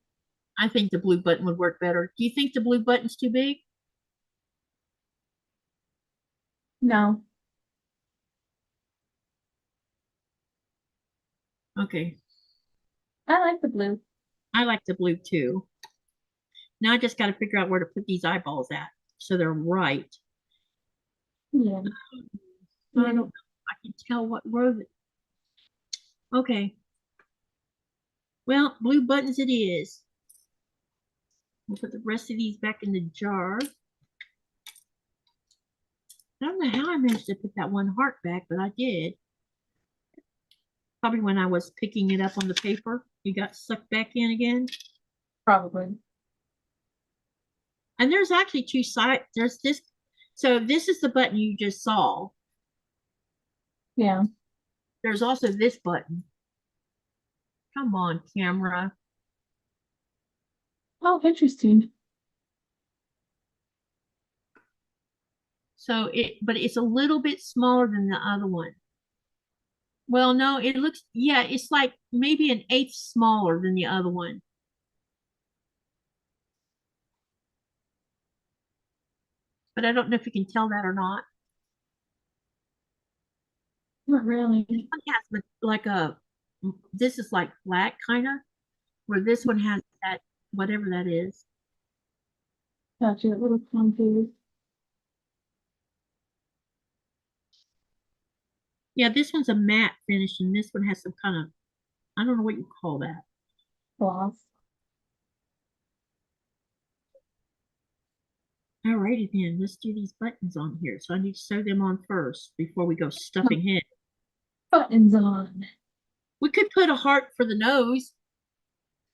I think the blue button would work better. Do you think the blue button's too big? No. Okay. I like the blue. I like the blue too. Now I just got to figure out where to put these eyeballs at so they're right. Yeah. I don't know. I can tell what row that. Okay. Well, blue buttons it is. We'll put the rest of these back in the jar. I don't know how I managed to put that one heart back, but I did. Probably when I was picking it up on the paper, you got sucked back in again. Probably. And there's actually two sides. There's this. So this is the button you just saw. Yeah. There's also this button. Come on, camera. Oh, interesting. So but it's a little bit smaller than the other one. Well, no, it looks, yeah, it's like maybe an eighth smaller than the other one. But I don't know if you can tell that or not. Not really. This one has like a, this is like flat kind of, where this one has that, whatever that is. Gotcha. A little clumsy. Yeah, this one's a matte finish, and this one has some kind of, I don't know what you call that. Gloss. Alrighty then, let's do these buttons on here. So I need to sew them on first before we go stuffing head. Buttons on. We could put a heart for the nose.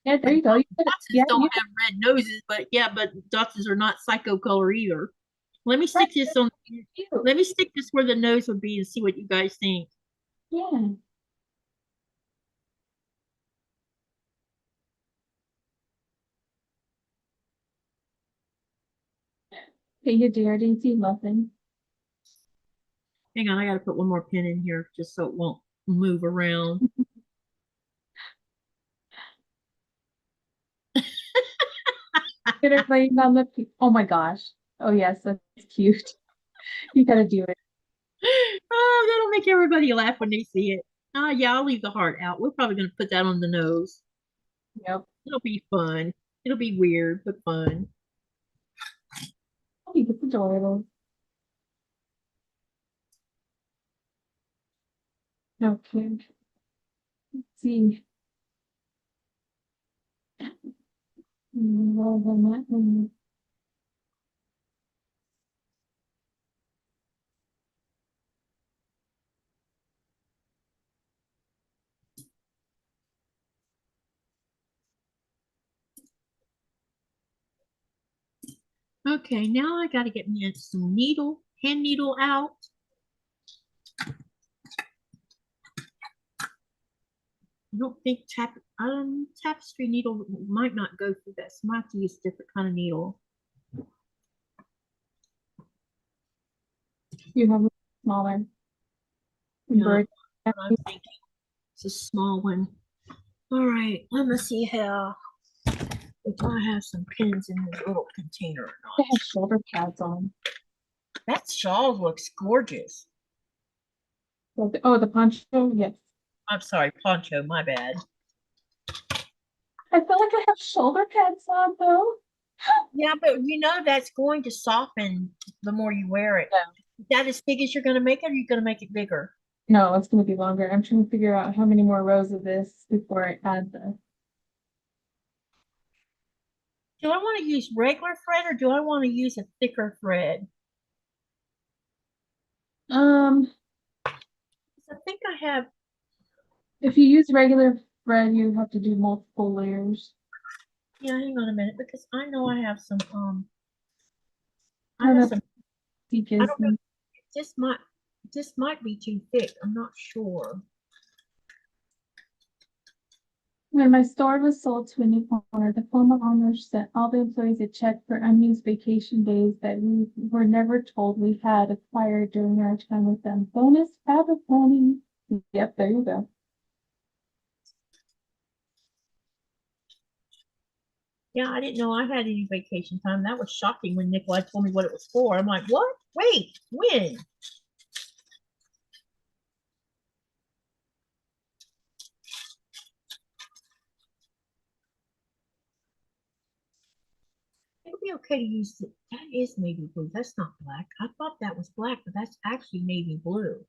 Yeah, there you go. Dotsons don't have red noses, but yeah, but Dotsons are not psycho color either. Let me stick this on. Let me stick this where the nose would be and see what you guys think. Yeah. Hey, you dear, didn't see nothing. Hang on, I gotta put one more pin in here just so it won't move around. Get her laying on the. Oh my gosh. Oh yes, that's cute. You gotta do it. Oh, that'll make everybody laugh when they see it. Oh yeah, I'll leave the heart out. We're probably gonna put that on the nose. Yep. It'll be fun. It'll be weird, but fun. I think it's adorable. Okay. Let's see. Well, then that one. Okay, now I got to get me some hand needle out. I don't think tapestry needle might not go through this. Might have to use a different kind of needle. You have a smaller Yeah. bird. I'm thinking it's a small one. All right, let me see how if I have some pins in this little container or They not. have shoulder pads on. That shawl looks gorgeous. Oh, the poncho? Yes. I'm sorry, poncho, my bad. I feel like I have shoulder pads on though. Yeah, but you know that's going to soften the more you wear it. Is that as big as you're going to make it, or are you going to make it bigger? No, it's gonna be longer. I'm trying to figure out how many more rows of this before I add the. Do I want to use regular thread or do I want to use a thicker thread? I think I have. If you use regular thread, you have to do multiple layers. Yeah, hang on a minute because I know I have some. I I have don't some. I don't know. know. This might be too thick. I'm not sure. When my store was sold to a newcomer, the former owners sent all the employees a check for unused vacation days that we were never told we had acquired during our time with them. Bonus fabric planning. Yep, there you go. Yeah, I didn't know I had any vacation time. That was shocking when Nikolai told me what it was for. I'm like, what? Wait, when? It would be okay to use it. That is navy blue. That's not black. I thought that was black, but that's actually navy blue.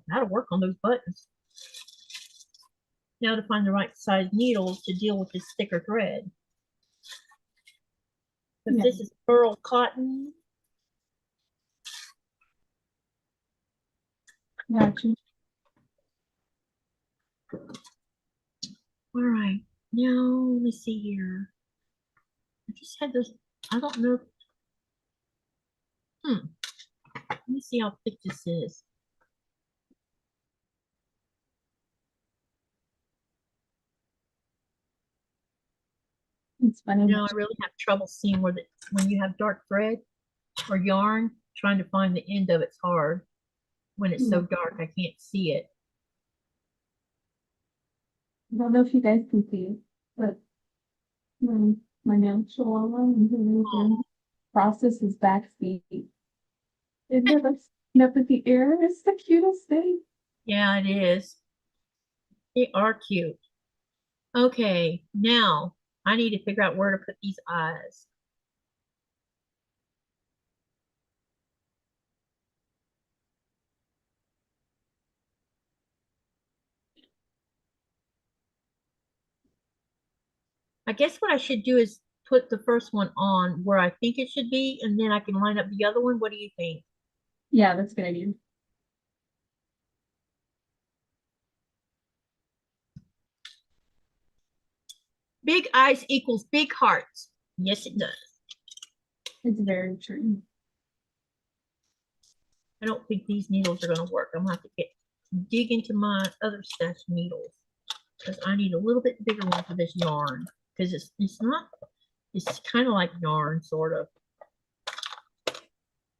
That'll work on those buttons. Now to find the right size needles to deal with this thicker thread. But Yeah. this is pearl cotton. Got you. All right. Now let me see here. I just had this. I don't know. Let me see how thick this is. It's funny. You know, I really have trouble seeing where when you have dark thread or yarn, trying to find the end of it's hard. When it's so dark, I can't see it. I don't know if you guys can see it, but my nail chihuahua and the process is back speed. It looks up at the air. It's the cutest thing. Yeah, it is. They are cute. Okay, now I need to figure out where to put these eyes. I guess what I should do is put the first one on where I think it should be, and then I can line up the other one. What do you think? Yeah, that's a good idea. Big eyes equals big hearts. Yes, it does. It's very true. I don't think these needles are going to work. I'm going to have to dig into my other stash of needles because I need a little bit bigger one for this yarn because it's not, it's kind of like yarn, sort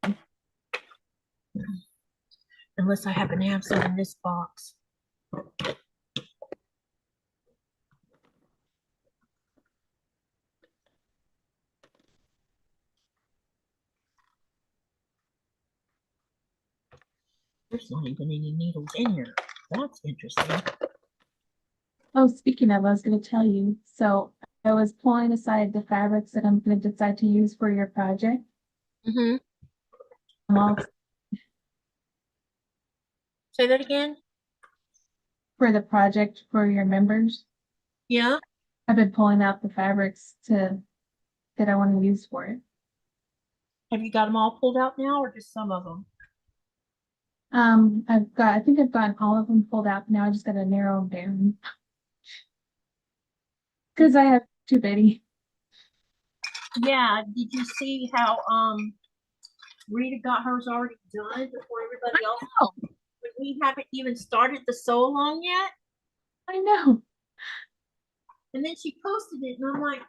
of. Unless I happen to have some in this box. There's not even any needles in here. That's interesting. Oh, speaking of, I was going to tell you. So I was pulling aside the fabrics that I'm going to decide to use for your project. Mm-hmm. I'm all Say that again. for the project for your members. Yeah. I've been pulling out the fabrics that I want to use for it. Have you got them all pulled out now or just some of them? I think I've gotten all of them pulled out. Now I just got to narrow them down. Because I have too many. Yeah. Did you see how Rita got hers already done before everybody else? Oh, But we haven't even started the sew along yet. I know. And then she posted it, and I'm like,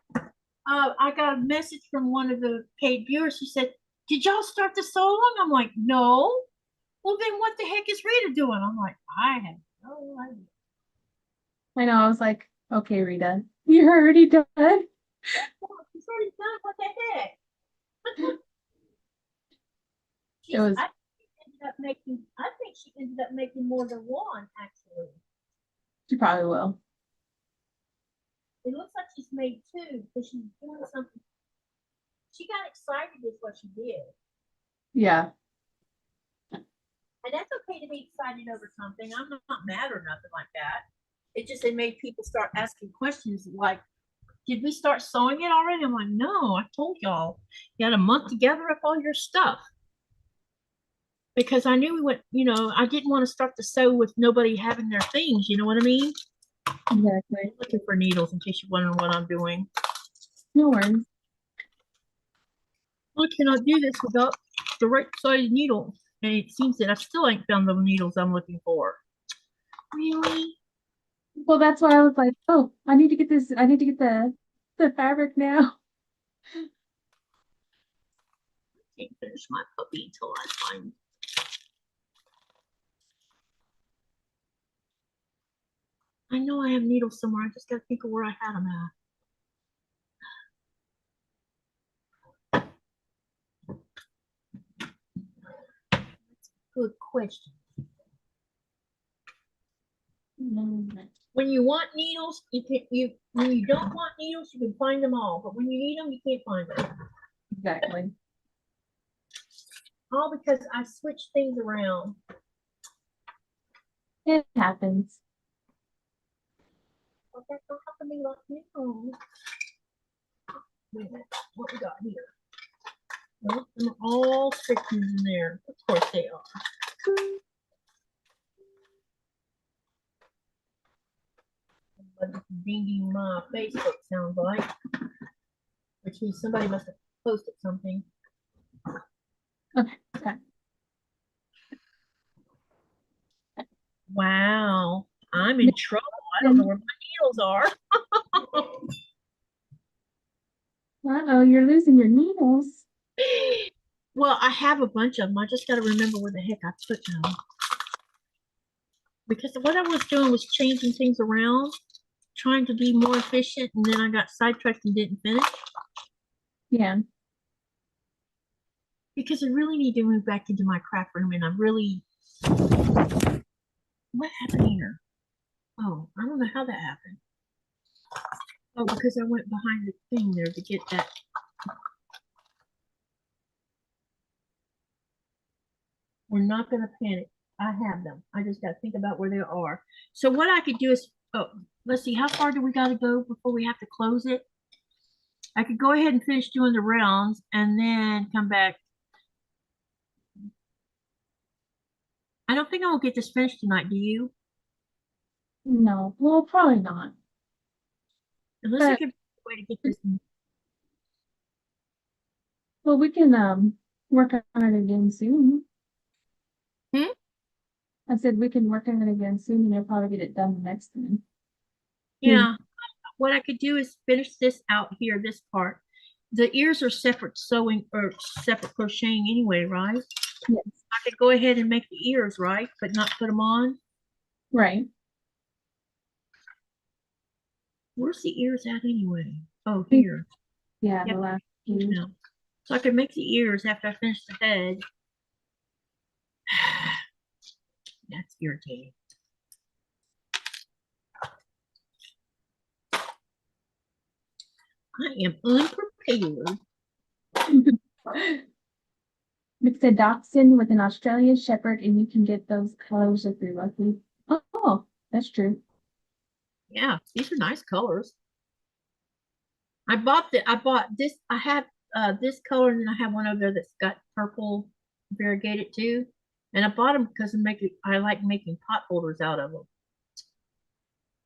I got a message from one of the paid viewers. She said, "Did y'all start the sew along?" I'm like, "No." Well, then what the heck is Rita doing? I'm like, I have no idea. I know. I was like, okay, Rita, you're already done. Well, she's already done. What the heck? It was. I think she ended up making more than one, actually. She probably will. It looks like she's made two because she's doing something. She got excited is what she did. Yeah. And that's okay to be excited over something. I'm not mad or nothing like that. It just it made people start asking questions like, did we start sewing it already? I'm like, no, I told y'all. You had a month to gather up all your stuff. Because I knew we went, I didn't want to start the sew with nobody having their things, you know what I mean? Exactly. I'm looking for needles in case you're wondering what I'm doing. No worries. I cannot do this without the right size needle. And it seems that I still ain't found the needles I'm looking for. Really? Well, that's why I was like, oh, I need to get this. I need to get the fabric now. I can't finish my puppy until I find. I know I have needles somewhere. I just gotta think of where I had them at. Good question. When you want needles, when you don't want needles, you can find them all. But when you need them, you can't find them. Exactly. All because I switch things around. It happens. Well, that don't happen to me like needles. Wait a minute. What we got here? Well, them are all sections in there. Of course they are. Somebody's dinging my Facebook sounds like, which means somebody must have posted something. Okay. Wow, I'm in trouble. I don't know where my needles are. Uh-oh, you're losing your needles. Well, I have a bunch of them. I just got to remember where the heck I put them. Because what I was doing was changing things around, trying to be more efficient, and then I got sidetracked and didn't finish. Yeah. Because I really need to move back into my craft room, and what happened here? Oh, I don't know how that happened. Oh, because I went behind the thing there to get that. We're not going to panic. I have them. I just got to think about where they are. So what I could do is, let's see, how far do we got to go before we have to close it? I could go ahead and finish doing the rounds and then come back. I don't think I will get this finished tonight, do you? No, well, probably not. Unless I But- could find a way to get this. Well, we can work on it again soon. Hmm? I said we can work on it again soon, and you'll probably get it done the next time. Yeah. What I could do is finish this out here, this part. The ears are separate sewing or separate crocheting anyway, right? Yes. I could go ahead and make the ears, right? But not put them on. Right. Where's the ears at anyway? Oh, here. Yeah, Yep. the last Yeah. So I could make the ears after I finish the head. That's irritating. I am unprepared. Mix a dachshund with an Australian shepherd, and you can get those colors if you're lucky. Oh, That's true. Yeah, these are nice colors. I bought this. I have this color, and then I have one over there that's got purple variegated too. And I bought them because I like making pot holders out of them.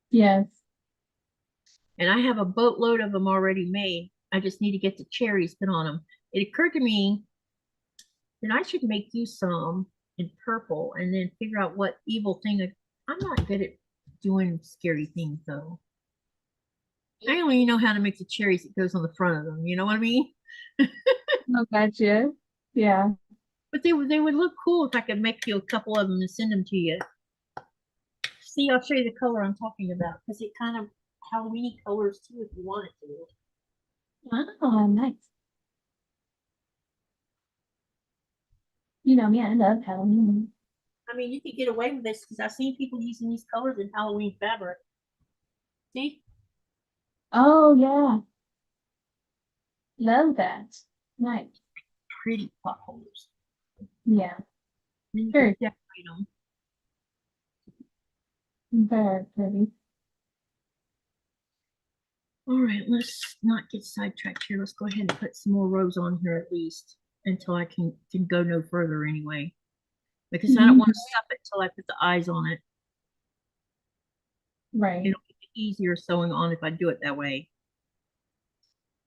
Yes. And I have a boatload of them already made. I just need to get the cherries put on them. It occurred to me that I should make you some in purple and then figure out what evil thing. I'm not good at doing scary things though. I only know how to make the cherries that goes on the front of them. You know what I mean? Oh, gotcha. Yeah. But they would look cool if I could make you a couple of them and send them to you. See, I'll show you the color I'm talking about because it kind of Halloweeny colors too if you want it to. Oh, nice. You know me, I love Halloween. I mean, you could get away with this because I've seen people using these colors in Halloween fabric. See? Oh, yeah. Love that. Nice. Pretty pot holders. Yeah. Then you Very, can decorate them. very pretty. All right, let's not get sidetracked here. Let's go ahead and put some more rows on here at least until I can go no further anyway. Because I don't want to stop it till I put the eyes on it. Right. It'll be easier sewing on if I do it that way.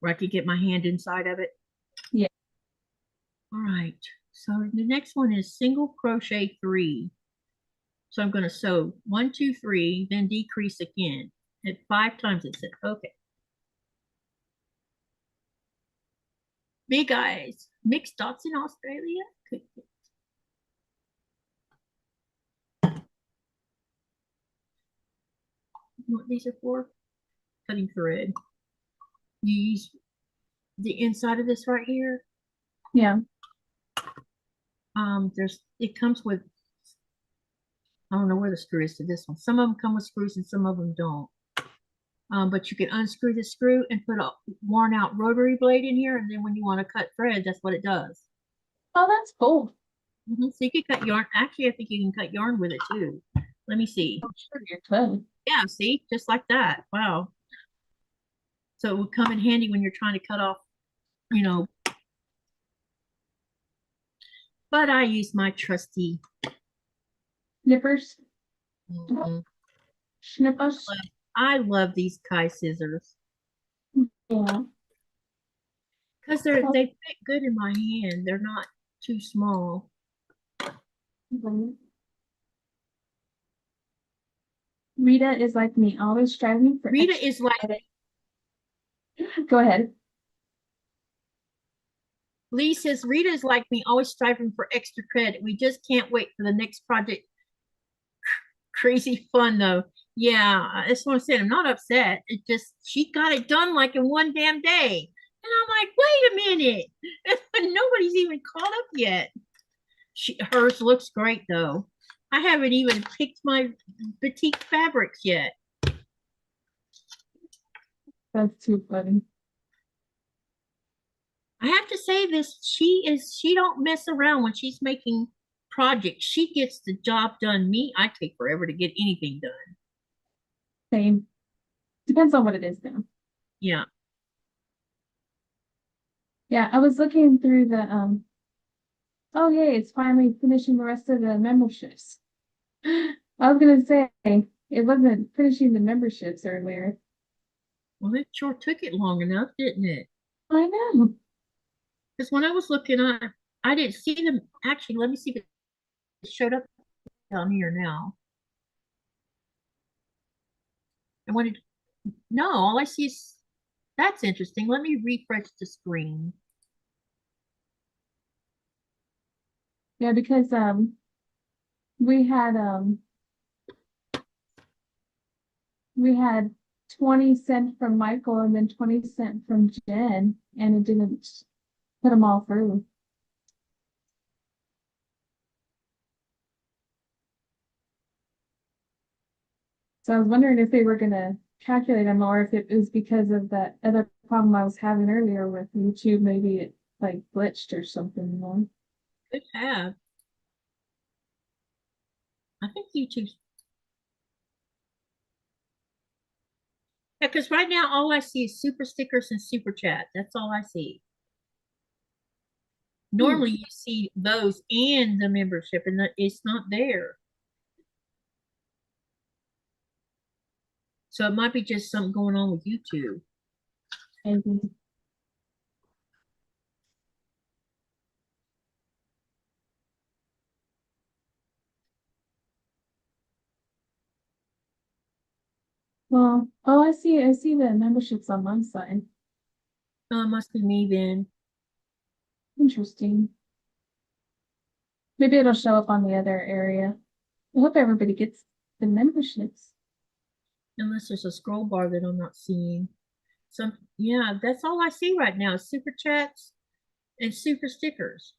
Where I could get my hand inside of it. Yeah. All right, so the next one is single crochet 3. So I'm going to sew 1, 2, 3, then decrease again. At 5 times it said, okay. Big eyes, mixed dots in Australia. You know what these are for? Cutting thread. You use the inside of this right here. Yeah. It comes with, I don't know where the screw is to this one. Some of them come with screws and some of them don't. But you can unscrew the screw and put a worn out rotary blade in here, and then when you want to cut thread, that's what it does. Oh, that's cool. So you can cut yarn. Actually, I think you can cut yarn with it too. Let me see. I'm sure you're could. Yeah, see, just like that. Wow. So it would come in handy when you're trying to cut off, you know. But I use my trusty Snippers. mm, Snippers. I love these Kai scissors Yeah. because they fit good in my hand. They're not too small. Rita is like me, always striving for Rita extra is like credit. Go ahead. Lee says, Rita is like me, always striving for extra credit. We just can't wait for the next project. Crazy fun though. Yeah, that's what I'm saying. I'm not upset. It just she got it done like in one damn day. And I'm like, wait a minute. Nobody's even caught up yet. Hers looks great though. I haven't even picked my batik fabrics yet. That's too funny. I have to say this, she don't mess around when she's making projects. She gets the job done. Me, I take forever to get anything done. Same. Depends on what it is now. Yeah. Yeah, I was looking through the oh yay, it's finally finishing the rest of the memberships. I was gonna say it wasn't finishing the memberships earlier. Well, it sure took it long enough, didn't it? I know. Because when I was looking on, I didn't see them. Actually, let me see if it showed up down here now. I wanted, no, all I see is, that's interesting. Let me refresh the screen. Yeah, because we had we had 20 cent from Michael and then 20 cent from Jen, and it didn't put them all through. So I was wondering if they were gonna calculate them or if it was because of that other problem I was having earlier with YouTube. Maybe it like glitched or something, you know? Could have. I think YouTube. Yeah, because right now all I see is super stickers and super chat. That's all I see. Normally you see those and the membership, and it's not there. So it might be just something going on with YouTube. Maybe. Well, oh, I see the memberships on my side. Oh, it must be me then. Interesting. Maybe it'll show up on the other area. I hope everybody gets the memberships. Unless there's a scroll bar that I'm not seeing. So yeah, that's all I see right now. Super chats and super stickers.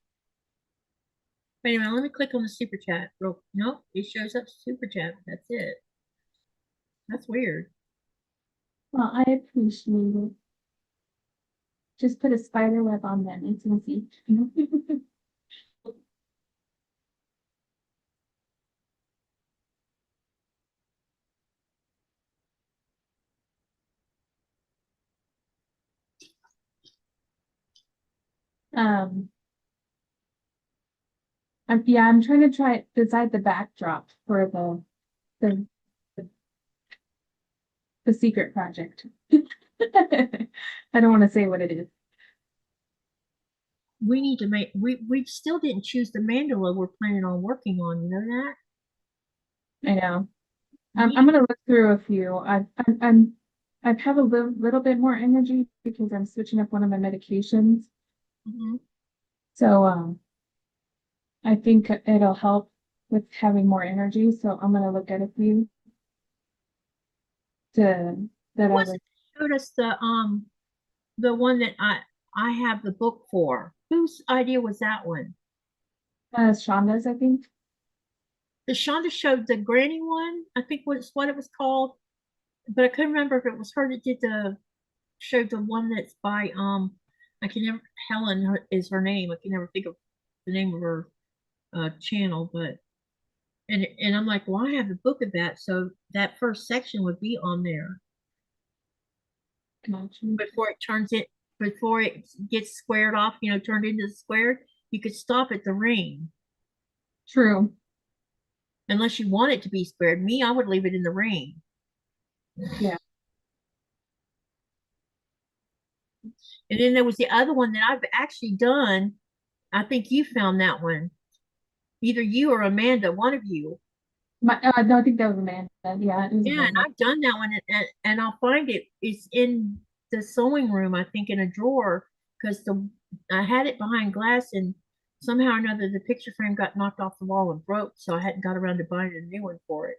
But anyway, let me click on the super chat. Nope, it shows up super chat. That's it. That's weird. Well, I appreciate it. Just put a spider web on them. It's easy. Um, I'm trying to decide the backdrop for the the, the secret project. I don't want to say what it is. We need to make we still didn't choose the mandala we're planning on working on, you know that? I know. We I'm gonna look through a few. I have a little bit more energy because I'm switching up one of my medications. Mhm. So I think it'll help with having more energy. So I'm gonna look at a few to that Who I was would it that showed us the one that I have the book for? Whose idea was that one? Shonda's, I think. The Shonda showed the granny one, I think was what it was called, but I couldn't remember if it was her that did the showed the one that's by I can never is her name. I can never think of the name of her channel, but and I'm like, well, I have a book of that, so that first section would be on there Gotcha. before it turns it before it gets squared off, turned into the square. You could stop at the ring True. unless you want it to be squared. Me, I would leave it in the ring. Yeah. And then there was the other one that I've actually done. I think you found that one. Either you or Amanda, one of you. No, I think that was Amanda. Yeah, it was Yeah, and Amanda. I've done that one, and I'll find it. It's in the sewing room, I think, in a drawer, because the I had it behind glass, and somehow or another the picture frame got knocked off the wall and broke, so I hadn't got around to buying a new one for it.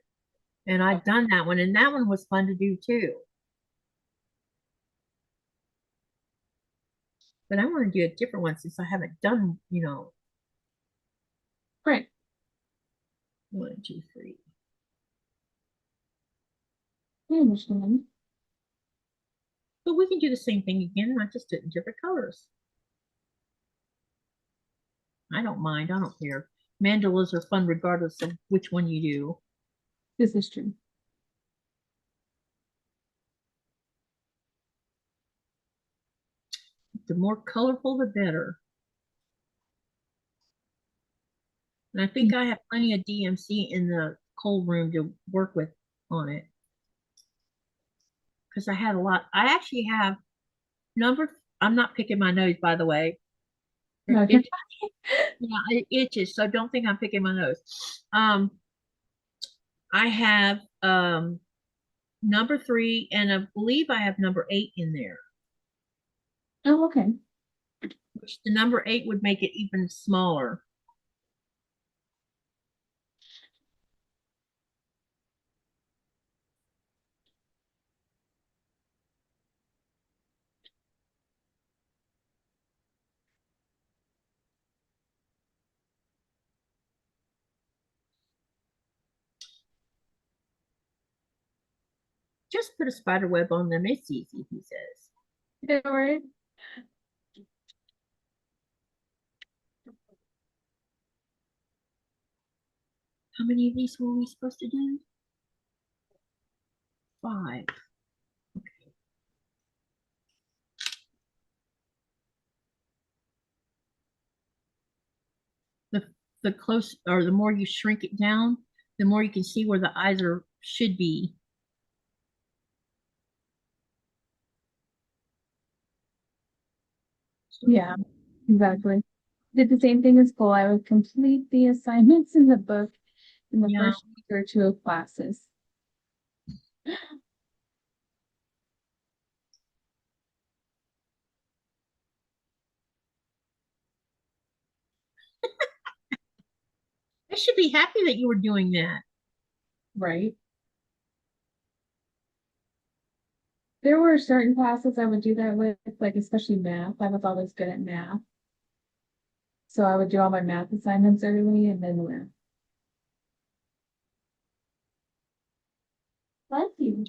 And I'd done that one, and that one was fun to do too. But I want to do a different one since I haven't done, Great. 1, 2, 3. I understand. But we can do the same thing again, not just do it in different colors. I don't mind. I don't care. Mandalas are fun regardless of which one you do. This is true. The more colorful, the better. And I think I have plenty of DMC in the cold room to work with on it. Because I had a lot. I actually have I'm not picking my nose, by the way. No, It, yeah, it itches, so don't think I'm picking my nose. I have number 3, and I believe I have number 8 in there. oh, okay. Which the number 8 would make it even smaller. Just put a spider web on them. It's easy, he says. Don't worry. How many of these were we supposed to do? 5. the close or the more you shrink it down, the more you can see where the eyes are should be. Yeah, exactly. Did the same thing in school. I would complete the assignments in the book in the Yeah. first week or two of classes. I should be happy that you were doing that. Right. There were certain classes I would do that with, like especially math. I was always good at math. So I would do all my math assignments early and then math. Bless you.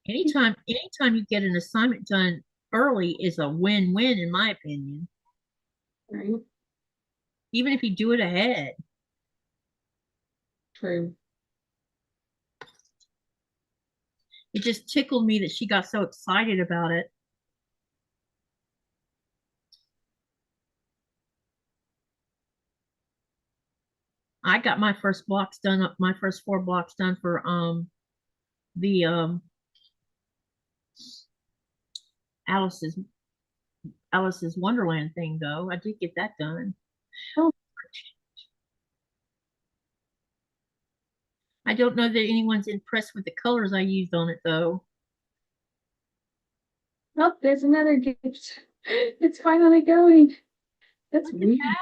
Anytime you get an assignment done early is a win-win in my opinion. Right. Even if you do it ahead. True. It just tickled me that she got so excited about it. I got my first blocks done up, my first 4 blocks done for the Alice's Alice's Wonderland thing though. I did get that done. Oh, I don't know that anyone's impressed with the colors I used on it though. oh, there's another gift. It's finally going. That's Look at weird. that.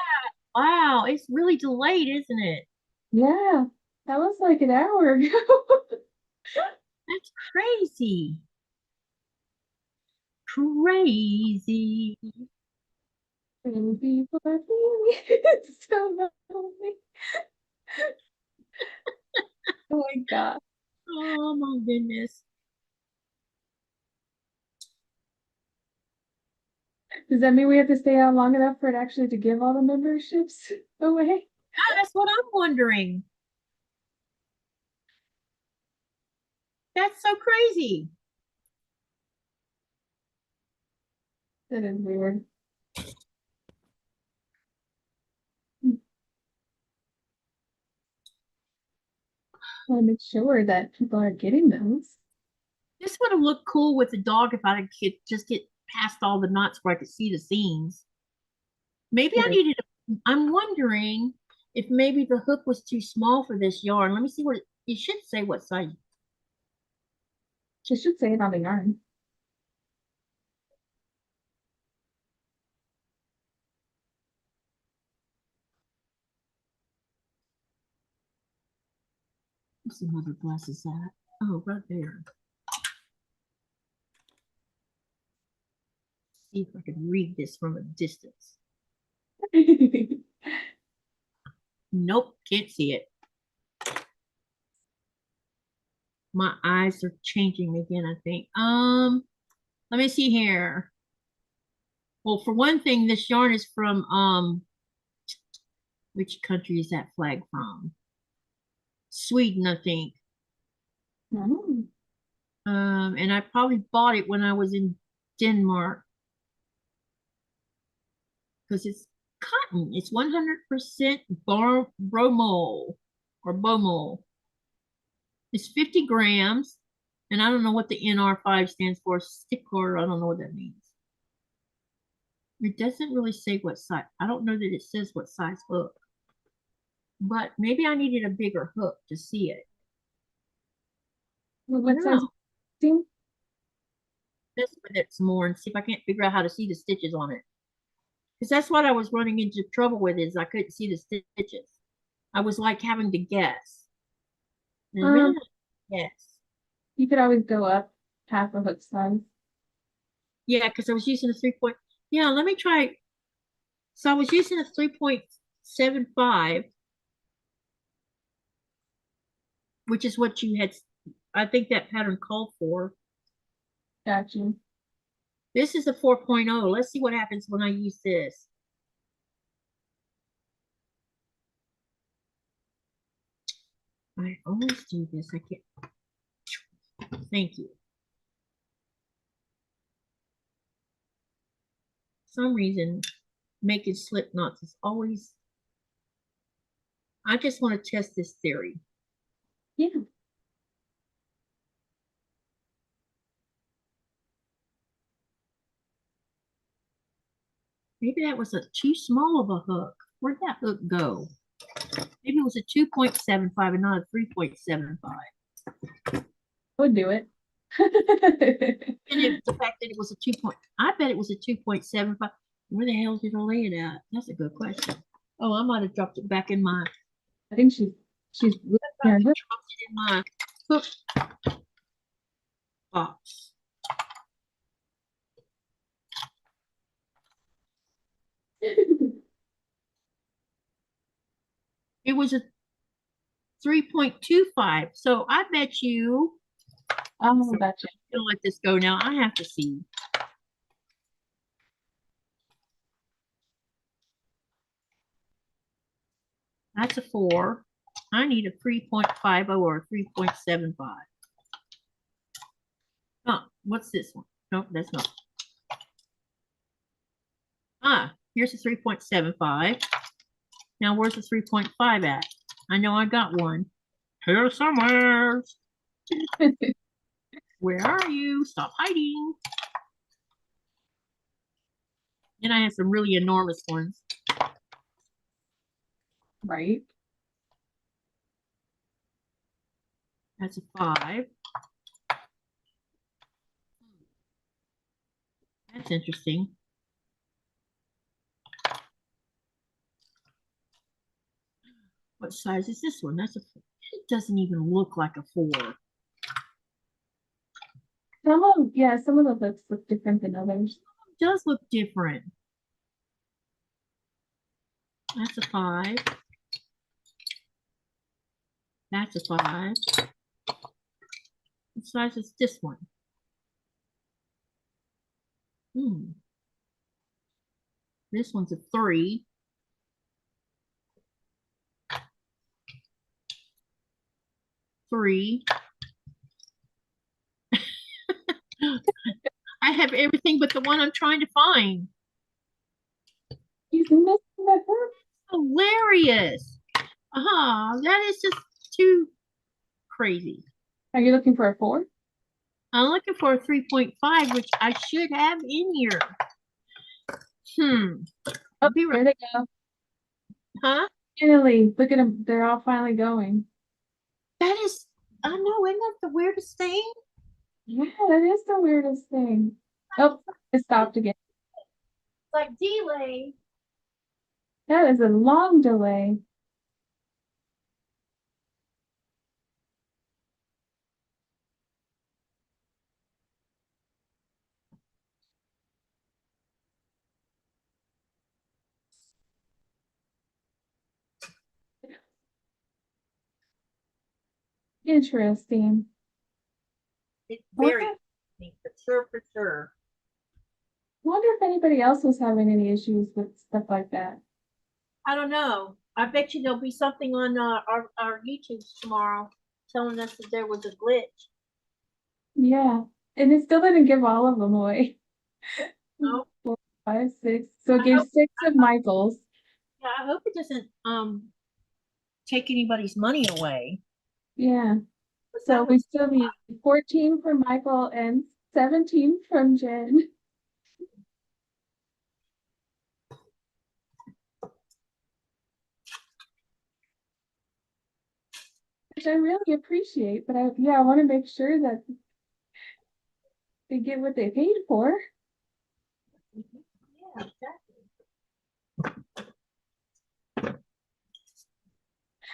Wow, it's really delayed, isn't it? Yeah, that was like an hour ago. That's crazy. Crazy. People are feeling it's so lonely. Oh my God. Oh my goodness. Does that mean we have to stay out long enough for it actually to give all the memberships away? Ah, that's what I'm wondering. That's so crazy. That is weird. I want to make sure that people are getting those. This would have looked cool with the dog if I could just get past all the knots where I could see the seams. Maybe I Sure. needed, I'm wondering if maybe the hook was too small for this yarn. Let me see what it should say what size. It should say it on the yarn. Let's see where the glass is at. Oh, right there. See if I can read this from a distance. Nope, can't see it. My eyes are changing again, I think. Let me see here. Well, for one thing, this yarn is from which country is that flag from? Sweden, I think. Oh, And I probably bought it when I was in Denmark because it's cotton. It's 100% bromol or bomol. It's 50 grams, and I don't know what the NR5 stands for. Stickler, I don't know what that means. It doesn't really say what size. I don't know that it says what size hook, but maybe I needed a bigger hook to see it. well, I what don't size know. seam? Let's put it some more and see if I can't figure out how to see the stitches on it. Because that's what I was running into trouble with is I couldn't see the stitches. I was like having to guess. And then guess. You could always go up half a hook size. Yeah, because I was using a 3 point. Yeah, let me try. So I was using a 3.75, which is what you had. I think that pattern called for. Gotcha. This is a 4.0. Let's see what happens when I use this. I always do this. I can't. Thank you. For some reason, making slip knots is always I just want to test this theory. Yeah. Maybe that was too small of a hook. Where'd that hook go? Maybe it was a 2.75 and not a 3.75. Would do it. And the fact that it was a 2 point, I bet it was a 2.75. Where the hell did I lay it at? That's a good question. Oh, I might have dropped it back in my, I think she's here. dropped it in my hook box. It was a 3.25. So I bet you, Oh, gotcha. I'm gonna let this go now. I have to see. That's a 4. I need a 3.50 or a 3.75. Huh, what's this one? No, that's not. Ah, here's a 3.75. Now where's the 3.5 at? I know I got one. Here somewhere. Where are you? Stop hiding. Then I have some really enormous ones. Right. That's a 5. That's interesting. What size is this one? That's a. It doesn't even look like a 4. Some of the books look different than others. It does look different. That's a 5. That's a 5. What size is this one? This one's a 3. I have everything but the one I'm trying to find. He's missing that book. Hilarious. That is just too crazy. Are you looking for a 4? I'm looking for a 3.5, which I should have in here. Oh, Be right. there they go. Huh? Finally, look at them. They're all finally going. That is, I know, isn't that the weirdest thing? Yeah, that is the weirdest thing. Oh, it stopped again. It's like delay. That is a long delay. Interesting. It's Wonder, very interesting, for sure. wonder if anybody else was having any issues with stuff like that. I don't know. I bet you there'll be something on our YouTube tomorrow telling us that there was a glitch. Yeah, and it still didn't give all of them away. No. 4, 5, 6. So it gave 6 of Michael's. Yeah, I hope it doesn't take anybody's money away. Yeah. But So that we was, still need 14 from Michael and 17 from Jen. Which I really appreciate, but I want to make sure that they get what they paid for. yeah,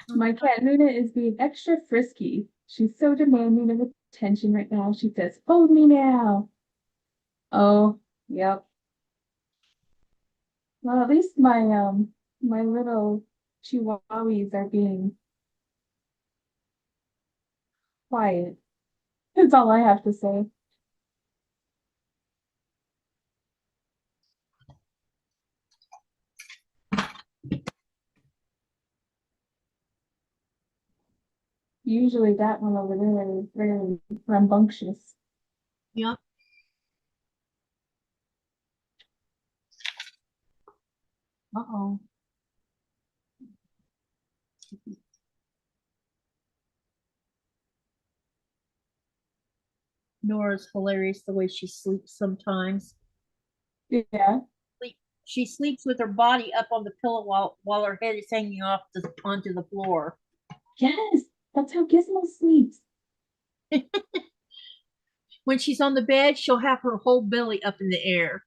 My cat Luna is being extra frisky. She's so demanding of attention right now. She says, "Hold me now." Oh, yep. Well, at least my little chihuahuas are being quiet. That's all I have to say. Usually that one over there is very rambunctious. Yep. Uh-oh. Nora's hilarious the way she sleeps sometimes. Yeah. She sleeps with her body up on the pillow while her head is hanging off onto the floor. Yes, that's how Gizmo sleeps. When she's on the bed, she'll have her whole belly up in the air.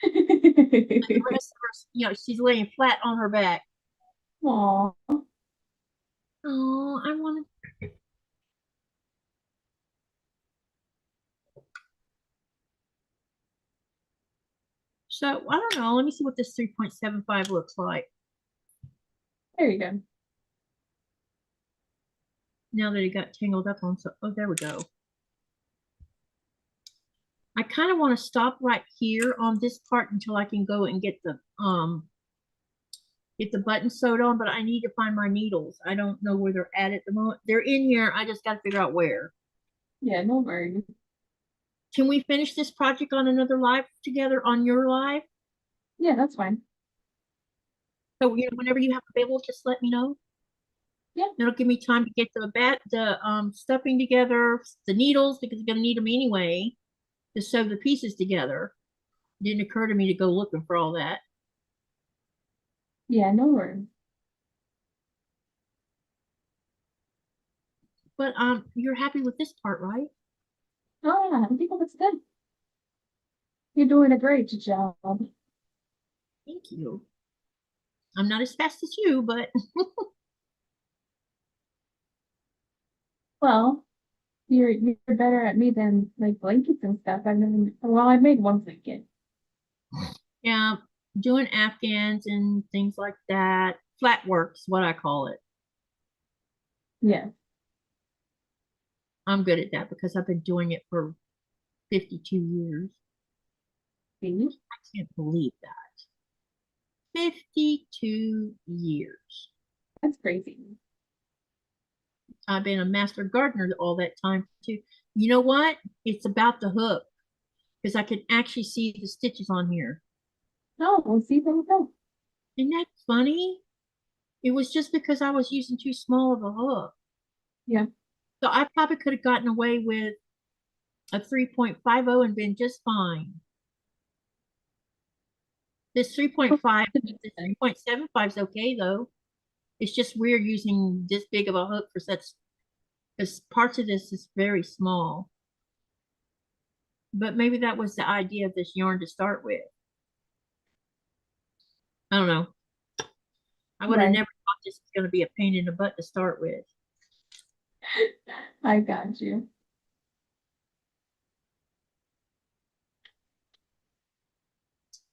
The rest of her, she's laying flat on her back. Aw. Oh, I want to. So I don't know. Let me see what this 3.75 looks like. There you go. Now that it got tangled up on, so oh, there we go. I kind of want to stop right here on this part until I can go and get the button sewed on, but I need to find my needles. I don't know where they're at the moment. They're in here. I just got to figure out where. Yeah, no worries. Can we finish this project on another live together on your live? Yeah, that's fine. So whenever you have available, just let me know. Yeah. It'll give me time to get the stuffing together, the needles, because I'm gonna need them anyway to sew the pieces together. It didn't occur to me to go looking for all that. Yeah, no worries. But you're happy with this part, right? Oh yeah, I think it looks good. You're doing a great job. Thank you. I'm not as fast as you, but Well, you're better at me than like blankets and stuff. I made one blanket. yeah, doing Afghans and things like that. Flat work's what I call it. Yeah. I'm good at that because I've been doing it for 52 years. See? I can't believe that. 52 years. That's crazy. I've been a master gardener all that time too. You know what? It's about the hook because I can actually see the stitches on here. No, we'll see there we go. Isn't that funny? It was just because I was using too small of a hook. Yeah. So I probably could have gotten away with a 3.50 and been just fine. This 3.5, this 3.75 is okay though. It's just weird using this big of a hook for such, because parts of this is very small. But maybe that was the idea of this yarn to start with. I don't know. I would have Right. never thought this was going to be a pain in the butt to start with. I got you.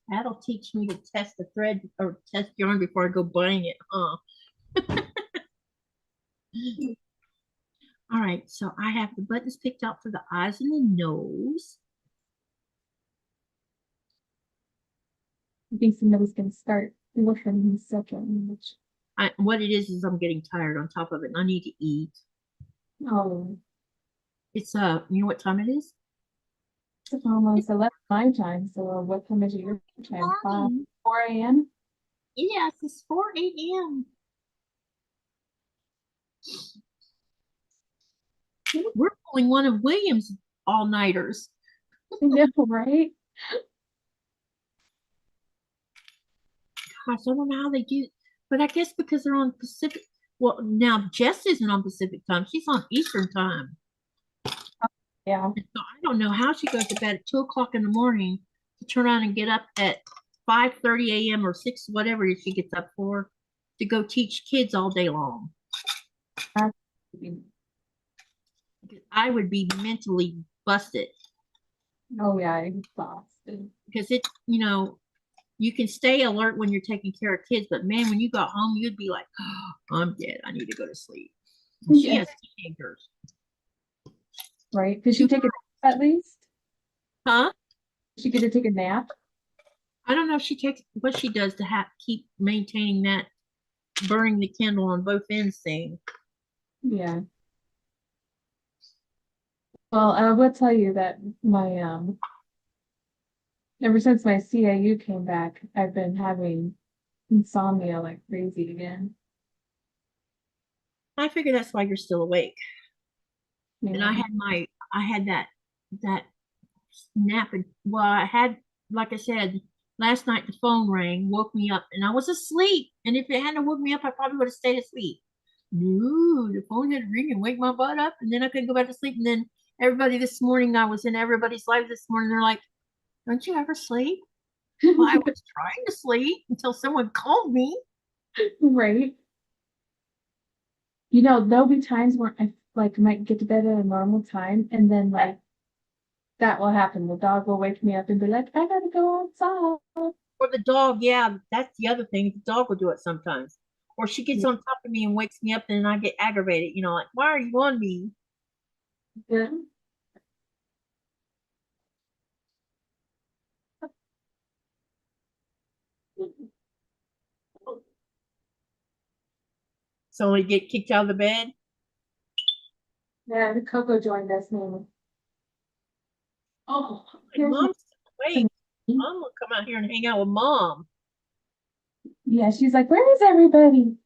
That'll teach me to test the thread or test yarn before I go buying it, huh? All right, so I have the buttons picked out for the eyes and the nose. I think somebody's gonna start looking in a second. What it is I'm getting tired on top of it, and I need to eat. Oh, It's you know what time it is? it's almost 11 my time. So what time is it your time? 4 a.m. Yes, it's 4 a.m. We're pulling one of William's all-nighters. No, right? Gosh, I don't know how they do, but I guess because they're on Pacific. Well, now Jess isn't on Pacific time; she's on Eastern time. Yeah. And so I don't know how she goes to bed at 2 o'clock in the morning to turn around and get up at 5:30 a.m. or 6, whatever she gets up for, to go teach kids all day long. I would be mentally busted Oh yeah, exhausted. because you can stay alert when you're taking care of kids, but man, when you got home, you'd be like, oh, I'm dead. I need to go to sleep. And she Yeah. has teenagers. Right? Did she take a nap at least? Huh? Did she get to take a nap? I don't know if she takes what she does to keep maintaining that burning the candle on both ends thing. Yeah. Well, I will tell you that my ever since my CIU came back, I've been having insomnia like crazy again. I figure that's why you're still awake. And Yeah. I had that that napping. Well, I had, like I said, last night the phone rang, woke me up, and I was asleep. And if it hadn't woke me up, I probably would have stayed asleep. No, the phone had to ring and wake my butt up, and then I couldn't go back to sleep. And then everybody this morning, I was in everybody's life this morning. They're like, "Don't you ever sleep?" Well, I was trying to sleep until someone called me. Right. You know, there'll be times where I like might get to bed at a normal time, and then like that will happen. The dog will wake me up and be like, "I gotta go outside." Or the dog, yeah, that's the other thing. The dog will do it sometimes. Or she gets Yeah. on top of me and wakes me up, and I get aggravated. Like, why are you on me? Yeah. So I get kicked out of the bed. Yeah, the Coco joined us now. Oh, Like, here's Mom's awake. my. Mom will come out here and hang out with Mom. Yeah, she's like, "Where is everybody?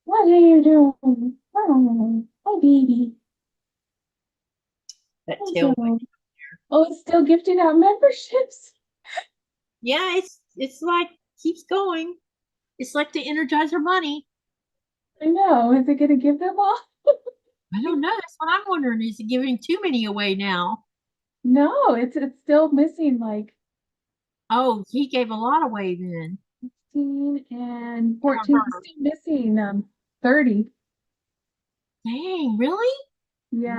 What are you doing? Oh, my baby. That What tail. you doing?" Oh, it's still gifting out memberships. Yeah, it's like keeps going. It's like the Energizer Bunny. I know. Is it gonna give them all? I don't know. That's what I'm wondering. Is it giving too many away now? No, it's still missing like Oh, he gave a lot away then. 16 and For 14. He's her. still missing 30. Dang, really? Yeah.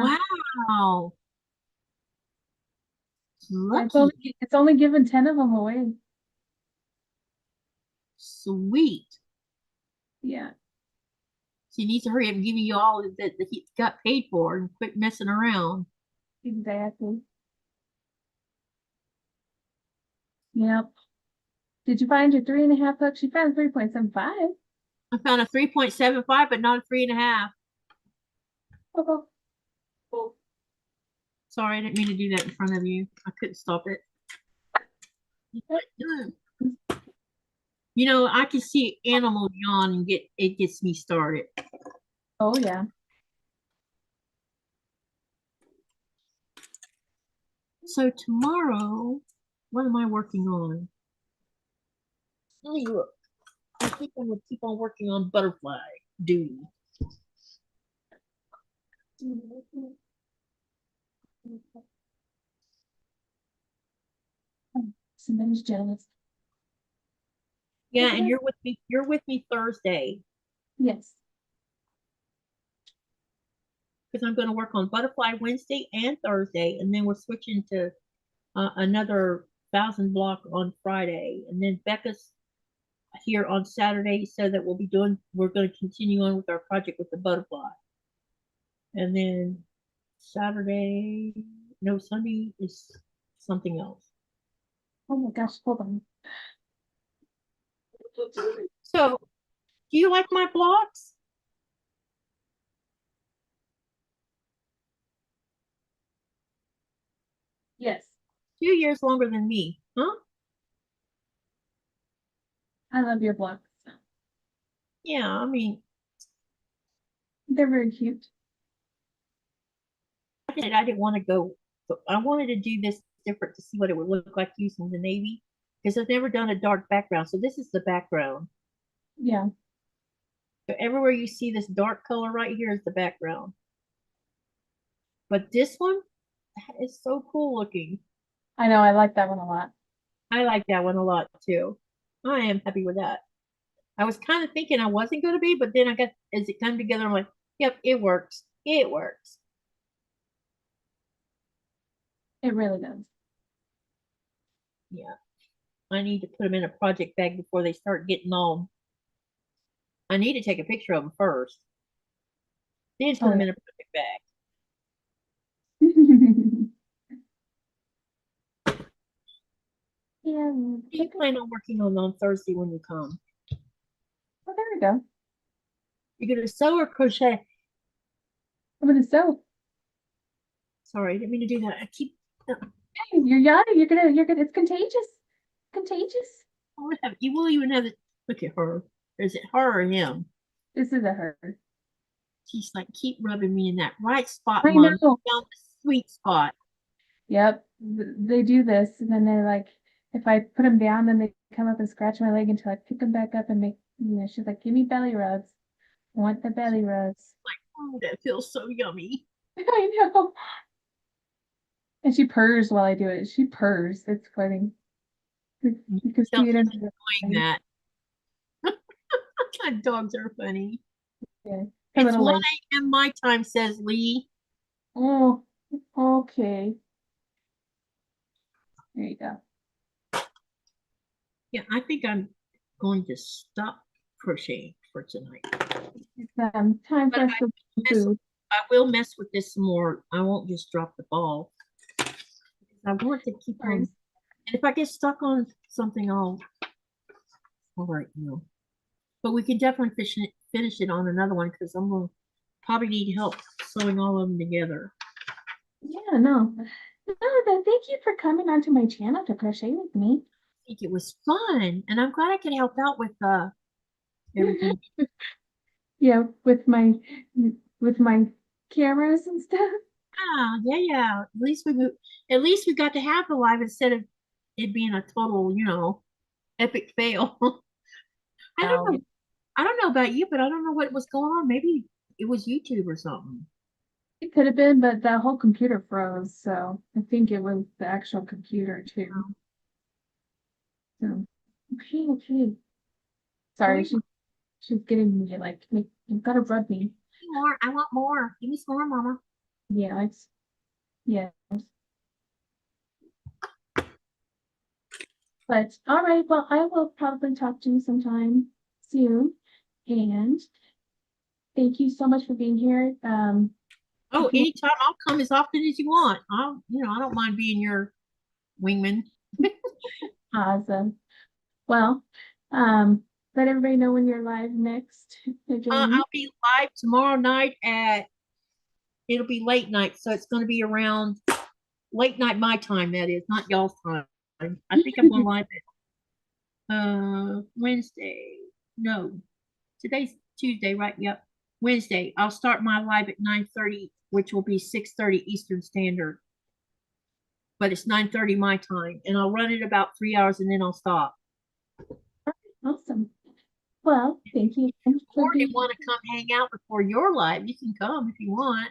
Wow. Yeah, it's Lucky. only given 10 of them away. Sweet. Yeah. She needs to hurry up and give you all that he got paid for and quit messing around. Exactly. Yep. Did you find your 3.5 bucks? You found 3.75. I found a 3.75, but not a 3.5. Oh, oh. Sorry, I didn't mean to do that in front of you. I couldn't stop it. I can see animals yawn and it gets me started. Oh, yeah. So tomorrow, what am I working on? Let me look. I think I'm gonna keep on working on butterfly duty. Somebody's jealous. Yeah, and you're with me. You're with me Thursday Yes. because I'm going to work on butterfly Wednesday and Thursday, and then we're switching to another 1,000 block on Friday, and then Becca's here on Saturday, so that we're going to continue on with our project with the butterfly, and then Saturday, no, Sunday is something else. Oh my gosh, hold on. So, do you like my blocks? Yes. 2 years longer than me, huh? I love your blocks. Yeah, I mean, They're very cute. I didn't want to go. So I wanted to do this different to see what it would look like using the navy because I've never done a dark background. So this is the background. Yeah. So everywhere you see this dark color right here is the background. But this one, that is so cool looking. I know. I like that one a lot. I like that one a lot too. I am happy with that. I was kind of thinking I wasn't going to be, but then I got, as it came together, I'm like, yep, it works. It works. It really does. Yeah. I need to put them in a project bag before they start getting all. I need to take a picture of them first. Then put Oh, them yeah. in a project bag. Yeah. What do you plan on working on Thursday when you come? Oh, there we go. You're gonna sew or crochet? I'm gonna sew. Sorry, I didn't mean to do that. I keep. Hey, you're yawning. You're gonna. It's contagious. Contagious. You will even have it. Look at her. Is it her or him? This is a her. She's like, keep rubbing me in that right spot, I Mom. know. Down the sweet spot. Yep, they do this, and then they're like, if I put them down, then they come up and scratch my leg until I pick them back up and make, she's like, give me belly rubs. I want the belly rubs. Oh, that feels so yummy. I know. And she purrs while I do it. She purrs. It's funny. You can Tell see it in me her doing eyes. that. Dogs are funny. Yeah. Her It's little 1 leg. a.m. my time, says Lee. Oh, okay. There you go. Yeah, I think I'm going to stop crocheting for tonight. It's time for But us to mess, food. I will mess with this some more. I won't just drop the ball. I want to keep on. And if I get stuck on something, I'll let you know. But we can definitely finish it on another one because I'm going to probably need help sewing all of them together. Yeah, no. No, then thank you for coming onto my channel to crochet with me. I think it was fun, and I'm glad I could help out with everything. Yeah, with my cameras and stuff. Yeah. At least we got to have the live instead of it being a total, epic fail. I don't Oh, know. I don't know about you, but I don't know what was going on. Maybe it was YouTube or something. it could have been, but the whole computer froze, so I think it was the actual computer too. So okay. Sorry, Oh, she's getting me like you've got to rub me. more. I want more. Give me some more, Mama. Yeah, yeah. But all right, well, I will probably talk to you sometime soon. And thank you so much for being here. Oh, If you anytime I'll come as often as you want. I don't mind being your wingman. awesome. Well, let everybody know when you're live next again. I'll be live tomorrow night it'll be late night, so it's going to be around late night my time, that is, not y'all's time. I think I'm going live at Wednesday. No, today's Tuesday, right? Yep. Wednesday. I'll start my live at 9:30, which will be 6:30 Eastern Standard. But it's 9:30 my time, and I'll run it about 3 hours and then I'll stop. Awesome. Well, thank you for Or if you being want to come hang out before your live, you can come if you want.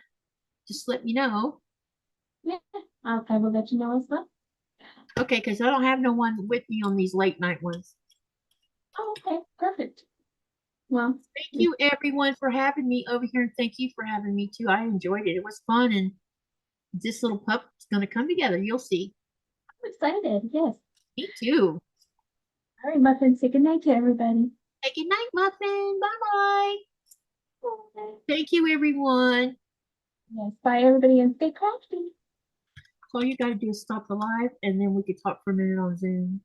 Just let me know. here. I will let you know as well. Okay, because I don't have no one with me on these late night ones. Oh, okay, perfect. Well, Thank you everyone for having me over here, and thank you for having me too. I enjoyed it. It was fun, and this little pup is going to come together. You'll see. I'm excited. Yes. Me too. All right, Muffin, say good night to everybody. Hey, good night, Muffin. Bye-bye. Bye. Thank you, everyone. Yes, bye everybody and stay crafty. All you got to do is stop the live, and then we could talk for a minute on Zoom.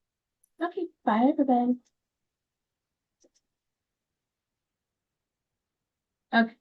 Okay, bye everybody. Okay.